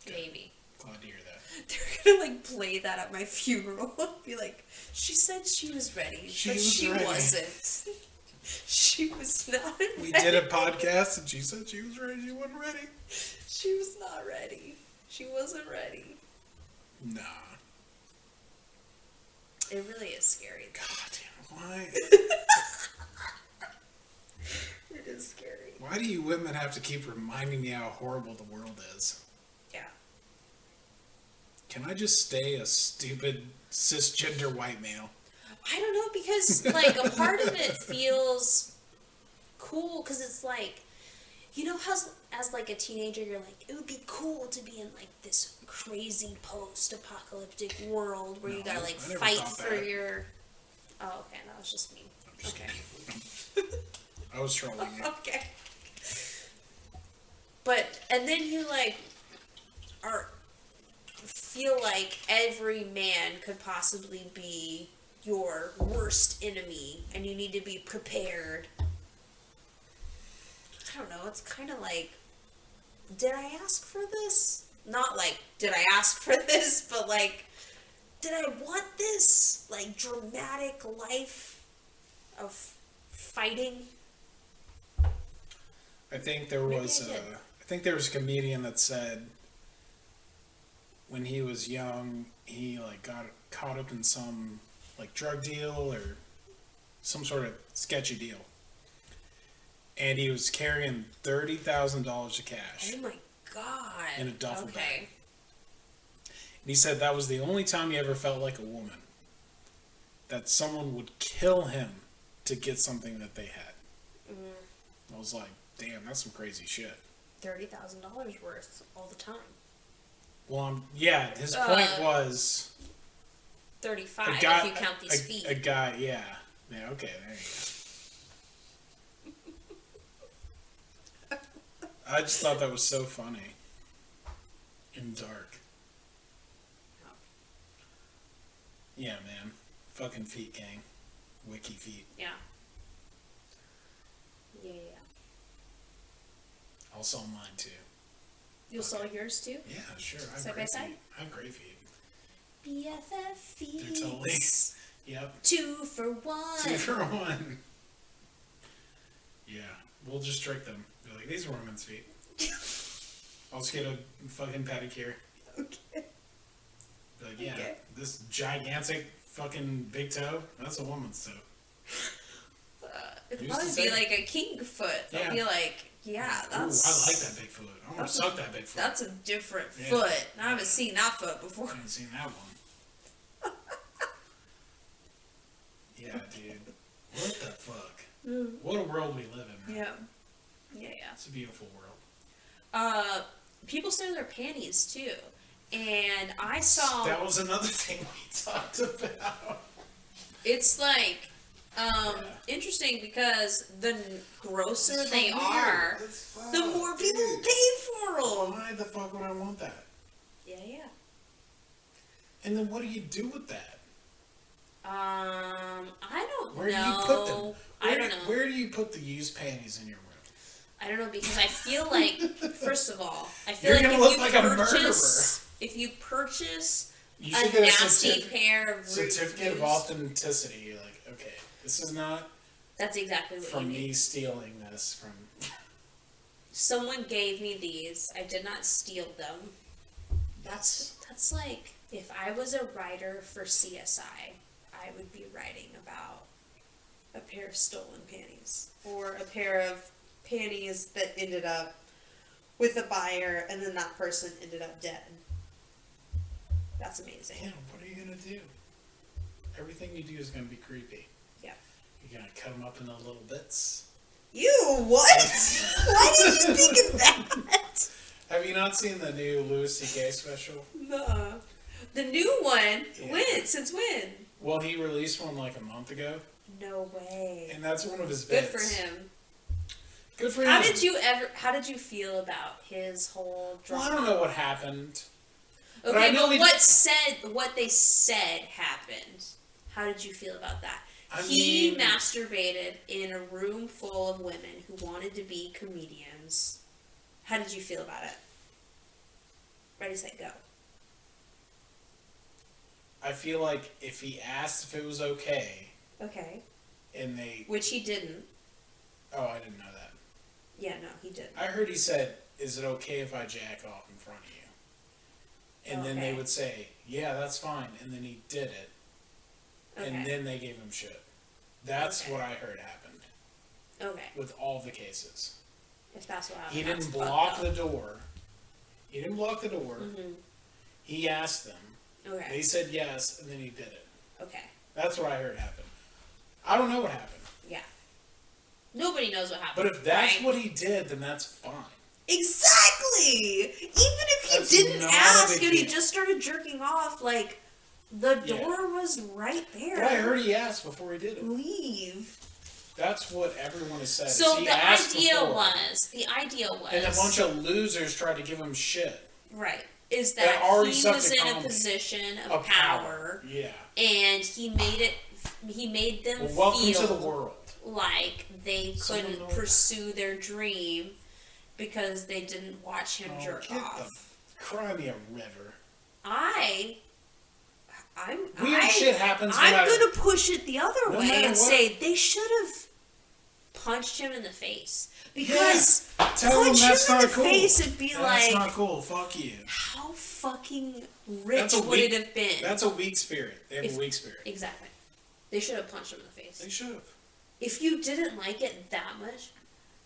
Good. Maybe. Glad to hear that. They're gonna like play that at my funeral. Be like, she said she was ready, but she wasn't. She was not ready. We did a podcast and she said she was ready. She wasn't ready. She was not ready. She wasn't ready. Nah. It really is scary. God damn, why? It is scary. Why do you women have to keep reminding me how horrible the world is? Yeah. Can I just stay a stupid cisgender white male? I don't know, because like a part of it feels cool because it's like, how as like a teenager you're like, it would be cool to be in like this crazy post-apocalyptic world where you gotta like fight for your... Oh, okay, that was just me. Okay. I was trolling you. Okay. But, and then you like feel like every man could possibly be your worst enemy and you need to be prepared. I don't know, it's kind of like, did I ask for this? Not like, did I ask for this, but like, did I want this? Like, dramatic life of fighting? I think there was a comedian that said when he was young, he like got caught up in some like drug deal or some sort of sketchy deal. And he was carrying $30,000 of cash. Oh my God. In a duffel bag. And he said that was the only time he ever felt like a woman. That someone would kill him to get something that they had. Mm. I was like, damn, that's some crazy shit. $30,000 worth all the time. Well, yeah, his point was... 35 if you count these feet. A guy, yeah. Yeah, okay, there you go. I just thought that was so funny. And dark. Yeah, man. Fucking feet gang. Wiki feet. Yeah. Yeah. I'll sell mine too. You'll sell yours too? Yeah, sure. Side by side? I have great feet. BFF feet. They're totally. Yep. 2 for 1. 2 for 1. Yeah. We'll just trick them. Be like, these are women's feet. I'll just get a fucking pedicure. Okay. Be like, yeah, this gigantic fucking big toe, that's a woman's toe. It'd probably be like a king foot. Yeah. I'll be like, yeah, that's... Ooh, I like that big foot. I want to suck that big foot. That's a different foot. I haven't seen that foot before. I haven't seen that one. Yeah, dude. What the fuck? What a world we live in, man. Yeah. It's a beautiful world. people stare at their panties too. And I saw... That was another thing we talked about. It's like, interesting because the grosser they are, the more people will pay for them. Why the fuck would I want that? Yeah. And then what do you do with that? I don't know. Where do you put them? I don't know. Where do you put the used panties in your room? I don't know, because I feel like, first of all, I feel You're like gonna look like a murderer. If you purchase You should a get nasty pair of certificate of authenticity. You're like, okay, this is not that's exactly what from you me need. stealing this from. Someone gave me these. I did not steal them. That's like, if I was a writer for CSI, I would be writing about a pair of stolen panties. Or a pair of panties that ended up with a buyer and then that person ended up dead. That's amazing. Yeah, what are you gonna do? Everything you do is gonna be creepy. Yeah. You're gonna cut them up into little bits. Ew, what? Why did you think of that? Have you not seen the new Louis C.K. special? Nuh-uh. The new one? Yeah. When? Since when? Well, he released one like a month ago. No way. And that's one of his Good bits. for him. Good for him. How did you feel about his whole drama? Well, I don't know what happened. Okay, but what they said happened. How did you feel about that? I He mean, masturbated in a room full of women who wanted to be comedians. How did you feel about it? Ready, set, go. I feel like if he asked if it was okay, Okay. and they... Which he didn't. Oh, I didn't know that. Yeah, no, he didn't. I heard he said, is it okay if I jack off in front of you? And then they Okay. would say, yeah, that's fine. And then he did it. Okay. And then they gave him shit. That's Okay. what I heard happened Okay. with all the cases. If that's what happened. He that's didn't fucked block up. the door. He didn't block the door. Mm-hmm. He asked them. Okay. They said yes, and then he did it. Okay. That's what I heard happen. I don't know what happened. Yeah. Nobody knows what happened. But if that's right? what he did, then that's fine. Exactly! Even if That's he didn't not a ask big and he deal. just started jerking off, like, the Yeah. door was right there. But I heard he asked before he did it. Leave. That's what everyone has said. So He the asked idea before, was, and a bunch of losers tried to give him shit. right, is that that already he sucked was at in a comedy. position of Of power, Yeah. and he made them Well, welcome feel to the world. like they Someone couldn't know pursue their dream because they didn't watch him jerk get off. Cry me a river. Weird shit happens no I'm matter- gonna push it the other No way matter and what. say they should have punched him in the face, because Tell him punch him that's in not the cool. face and be That's like, not cool. Fuck you. how fucking rich That's a would weak- it have been? That's a weak spirit. They have If- a weak spirit. Exactly. They should have punched him in the face. They should have. If you didn't like it that much,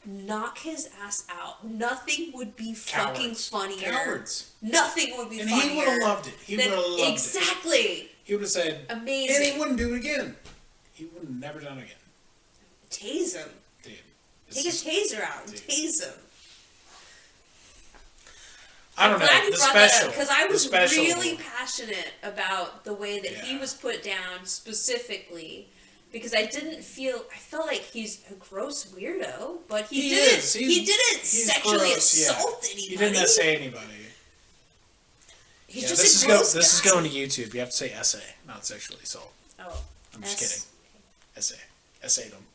knock his ass out. Nothing would be fucking Cowards. funnier. Cowards. Nothing would be And funnier. he would have loved it. He would have loved it. Exactly. He would have said, Amazing. and he wouldn't do it again. He would have never done it again. Tase him. Dude. Take a taser out and Dude. tase him. I don't know. Glad you The brought that special. up, because I was The special. really passionate about the way that he Yeah. was put down specifically, because I felt like he's a gross weirdo, but he didn't He's sexually gross, yeah. assault anybody. He didn't say anybody. He's Yeah, just this a gross this is guy. going to YouTube. You have to say essay, not sexually assault. Oh, I'm just kidding. Essay. Essay them.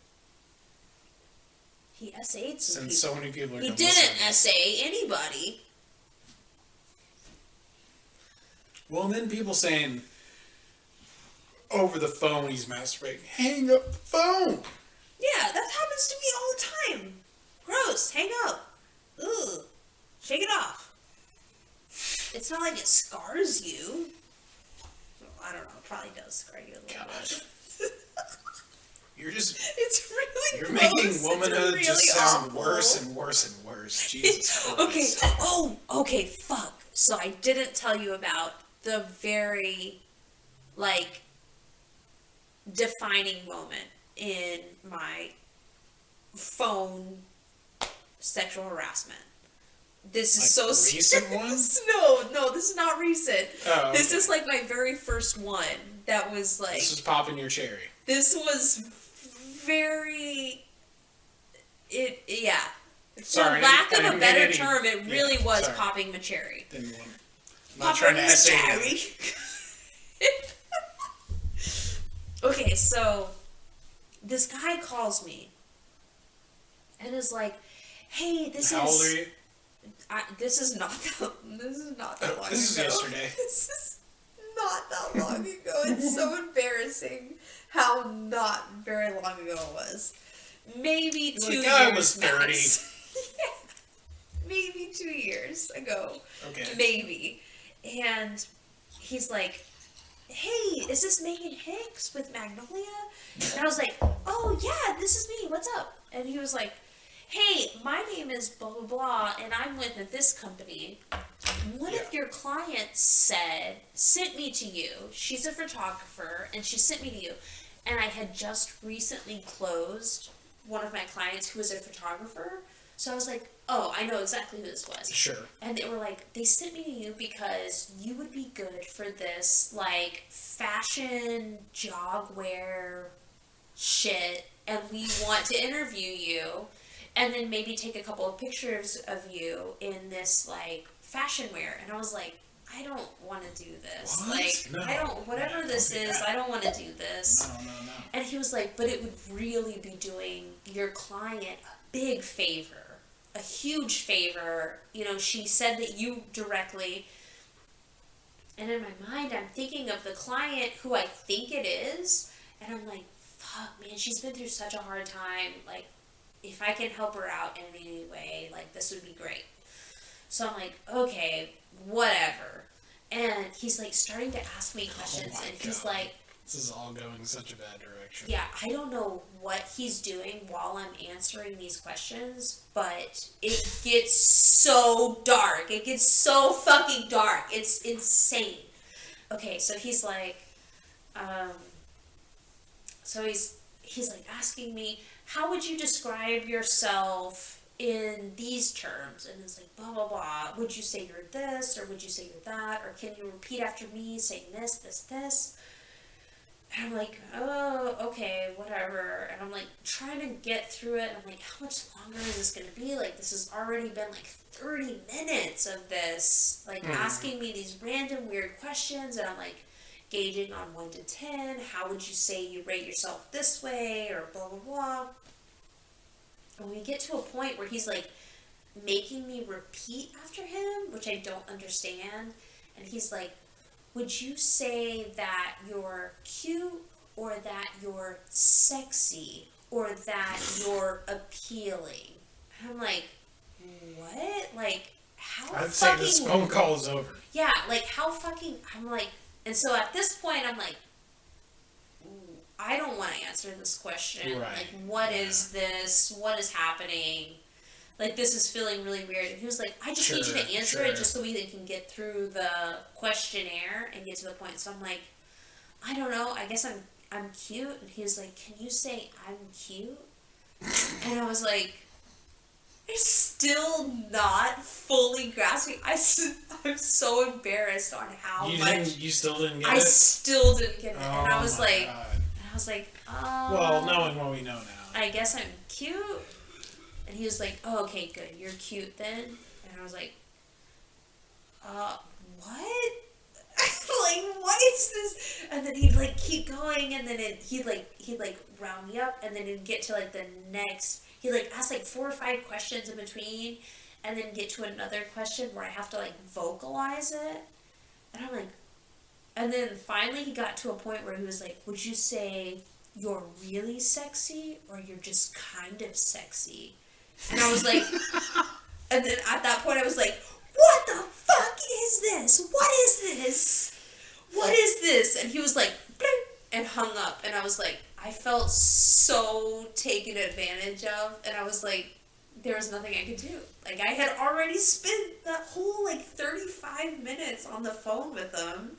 He essayed some Since people. so many people are He gonna didn't listen. essay anybody. Well, and then people saying over the phone he's masturbating. Hang up the phone. Yeah, that happens to me all the time. Gross. Hang up. Ugh. Shake it off. It's not like it scars you. Well, I don't know. It probably does scar you a little Gosh. bit. You're just It's really you're gross. making It's womanhood really just sound awful. worse and worse and worse. Jesus Christ. Okay. Oh, okay. Fuck. So I didn't tell you about the very, like, defining moment in my phone sexual harassment This is like so recent ones? No, this is not recent. Oh, okay. This is like my very first one that was like... This was popping your cherry. This was very... Yeah. Sorry, For lack of a better term, it yeah, really was sorry. popping my cherry. Didn't want... I'm not trying to essay cherry. Okay, so this guy calls me and is like, "Hey, How old are you? This is not that long ago. This is yesterday. This is not that long ago. It's so embarrassing how not very long ago it was. Maybe 2 years. I was 30. Yeah, maybe 2 years ago. Okay. Maybe. And he's like, "Hey, is this Megan Hicks with Magnolia?" And I was like, "Oh yeah, this is me. What's up?" And he was like, "Hey, my name is blah blah blah, and I'm with this company. One of your clients sent me to you. She's a photographer, and she sent me to you. And I had just recently closed one of my clients who was a photographer. So I was like, oh, I know exactly who this was. Sure. And they were like, they sent me to you because you would be good for this, like, fashion jog wear shit, and we want to interview you, and then maybe take a couple of pictures of you in this, like, fashion wear." And I was like, I don't want to do this. What? Like, No. I don't, whatever this is, I don't want to do this. No. And he was like, but it would really be doing your client a big favor. A huge favor. You know, she said that you directly. And in my mind, I'm thinking of the client who I think it is. And I'm like, fuck, man, she's been through such a hard time. Like, if I can help her out in any way, like, this would be great. So I'm like, okay, whatever. And he's like starting to ask me questions, and he's like, this is all going such a bad direction. yeah, I don't know what he's doing while I'm answering these questions, but it gets so dark. It gets so fucking dark. It's insane. Okay, so he's like, he's like asking me, how would you describe yourself in these terms? And it's like, blah, blah, blah. Would you say you're this, or would you say you're that, or can you repeat after me saying this, this, this? And I'm like, oh, okay, whatever. And I'm like trying to get through it. And I'm like, how much longer is this going to be? Like, this has already been like 30 minutes of this, like asking me these random weird questions. And I'm like gauging on 1 to 10. How would you say you rate yourself this way, or blah, blah, blah. And we get to a point where he's like making me repeat after him, which I don't understand. And he's like, would you say that you're cute, or that you're sexy, or that you're appealing? And I'm like, what? Like, how I'd say this phone call is over. Yeah, like, how fucking... I'm like... And so at this point, I'm like, I don't want to answer this question. Right. Like, what is this? What is happening? Like, this is feeling really weird. And he was like, I just need you to answer it just so we can get through the questionnaire and get to the point. So I'm like, I don't know. I guess I'm cute. And he was like, can you say I'm cute? And I was like, I'm still not fully grasping. I'm so embarrassed on how much. You still didn't get it? I still didn't get it. Oh, and I was like, God. well, knowing what we know now. I guess I'm cute. And he was like, oh, okay, good. You're cute then. And I was like, what? Like, what is this? And then he'd like keep going, and then he'd round me up, and then it'd get to like the next. He'd like ask like 4 or 5 questions in between, and then get to another question where I have to like vocalize it. And I'm like, and then finally he got to a point where he was like, would you say you're really sexy, or you're just kind of sexy? And I was like, and then at that point I was like, what the fuck is this? What is this? What is this? And he was like, bling, and hung up. And I was like, I felt so taken advantage of. And I was like, there was nothing I could do. Like, I had already spent that whole like 35 minutes on the phone with him,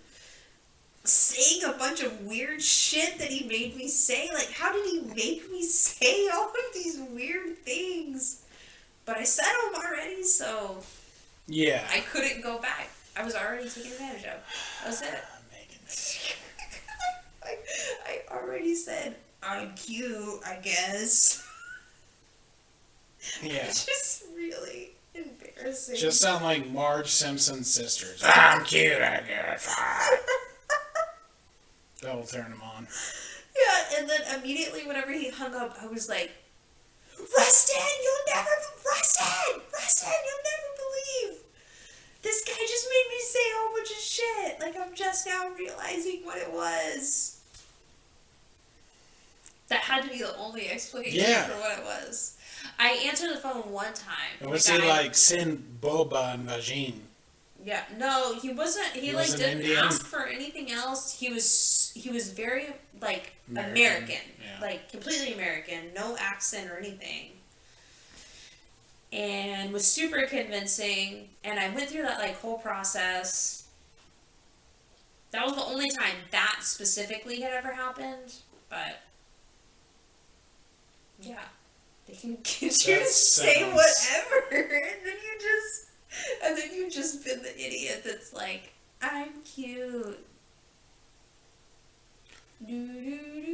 saying a bunch of weird shit that he made me say. Like, how did he make me say all of these weird things? But I said them already, so Yeah. I couldn't go back. I was already taken advantage of. That was it. I already said, I'm cute, I guess. Yeah. It's just really embarrassing. Just sound like Marge Simpson's sisters. I'm cute, I guess. That'll turn him on. Yeah, and then immediately whenever he hung up, I was like, Rustin, you'll never believe. This guy just made me say a whole bunch of shit. Like, I'm just now realizing what it was. That had to be the only explanation for what it was. I answered the phone one time. And was he like Sin Boba and Vagine? Yeah, no, he wasn't. He like didn't Indian? ask for anything else. He was very like American. Yeah. Like completely American, no accent or anything, and was super convincing. And I went through that like whole process. That was the only time that specifically had ever happened, but yeah, they can get you to say whatever, and then you just been the idiot that's like, I'm cute.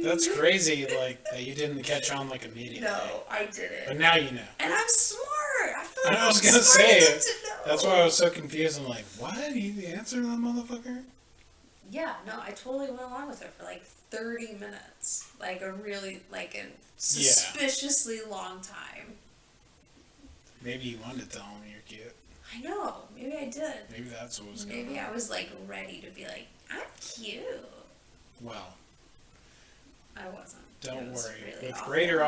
That's crazy, like, that you didn't catch on, like, immediately. No, I didn't. But now you know. And I'm smart. I feel like I was I'm gonna smart say enough it. to know. That's why I was so confused. I'm like, what? You answered that motherfucker? Yeah, no, I totally went along with it for like 30 minutes. Like a really, like a suspiciously long time. Maybe you wanted to tell him you're cute. I know. Maybe I did. Maybe that's what was going on. Maybe I was like ready to be like, I'm cute. Well, I wasn't. don't worry. Really With awful. Greater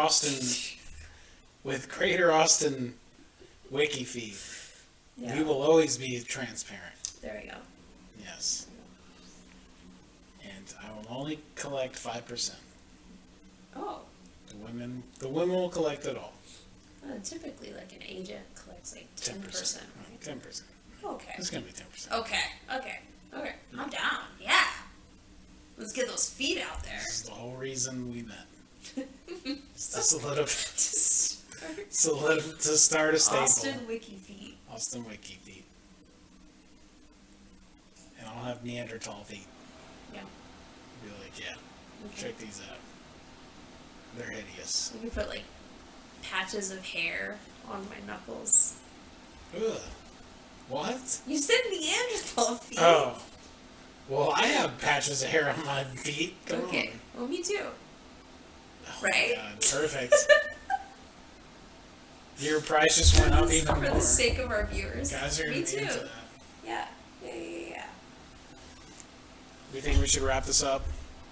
Austin Wiki feed, we will always be transparent. There you go. Yes. And I will only collect 5%. Oh. The women will collect it all. Typically, like an agent collects like 10%. 10%. Okay. It's gonna be 10%. Okay. I'm down. Yeah. Let's get those feet out there. This is the whole reason we met. To start a staple. Austin Wiki feet. Austin Wiki feet. And I'll have Neanderthal feet. Yeah. Be like, yeah, Okay. check these out. They're hideous. We could put like patches of hair on my knuckles. Ugh. What? You said Neanderthal feet. Oh. Well, I have patches of hair on my feet. Come Okay. on. Well, me too. Oh Right? my God, perfect. Your price just went up even For more. the sake of our viewers. Guys are gonna me be too. into that. Yeah. We think we should wrap this up.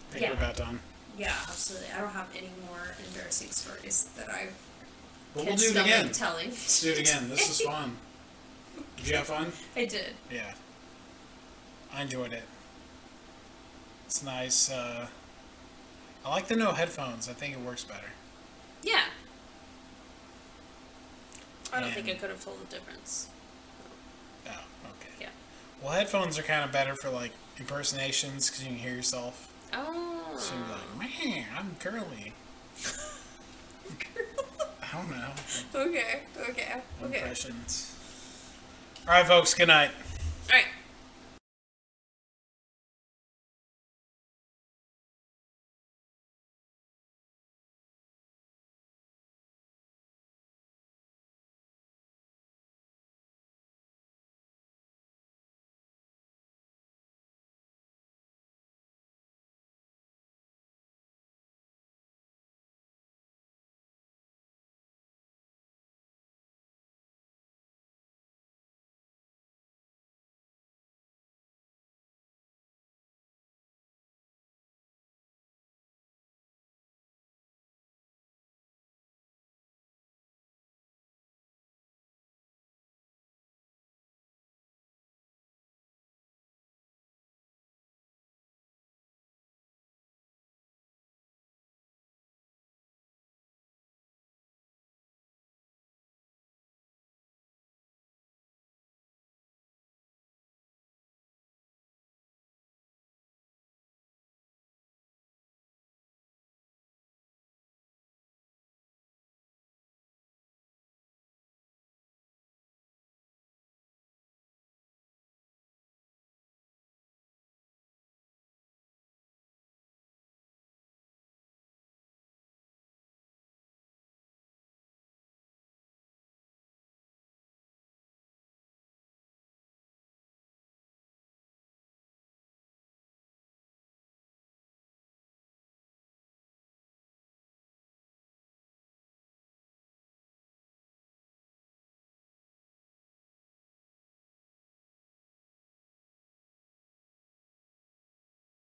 I think Yeah. we're about done. Yeah, absolutely. I don't have any more embarrassing stories that I But can we'll do it stomach again. telling. Let's do it again. This was fun. Did you have fun? I did. Yeah. I enjoyed it. It's nice. I like the no headphones. I think it works better. Yeah. I don't And- think I could have told the difference. Oh, okay. Yeah. Well, headphones are kind of better for like impersonations because you can hear yourself. Oh. So you're like, man, I'm curly. I don't know. Okay. Impressions. All right, folks. Good night. All right.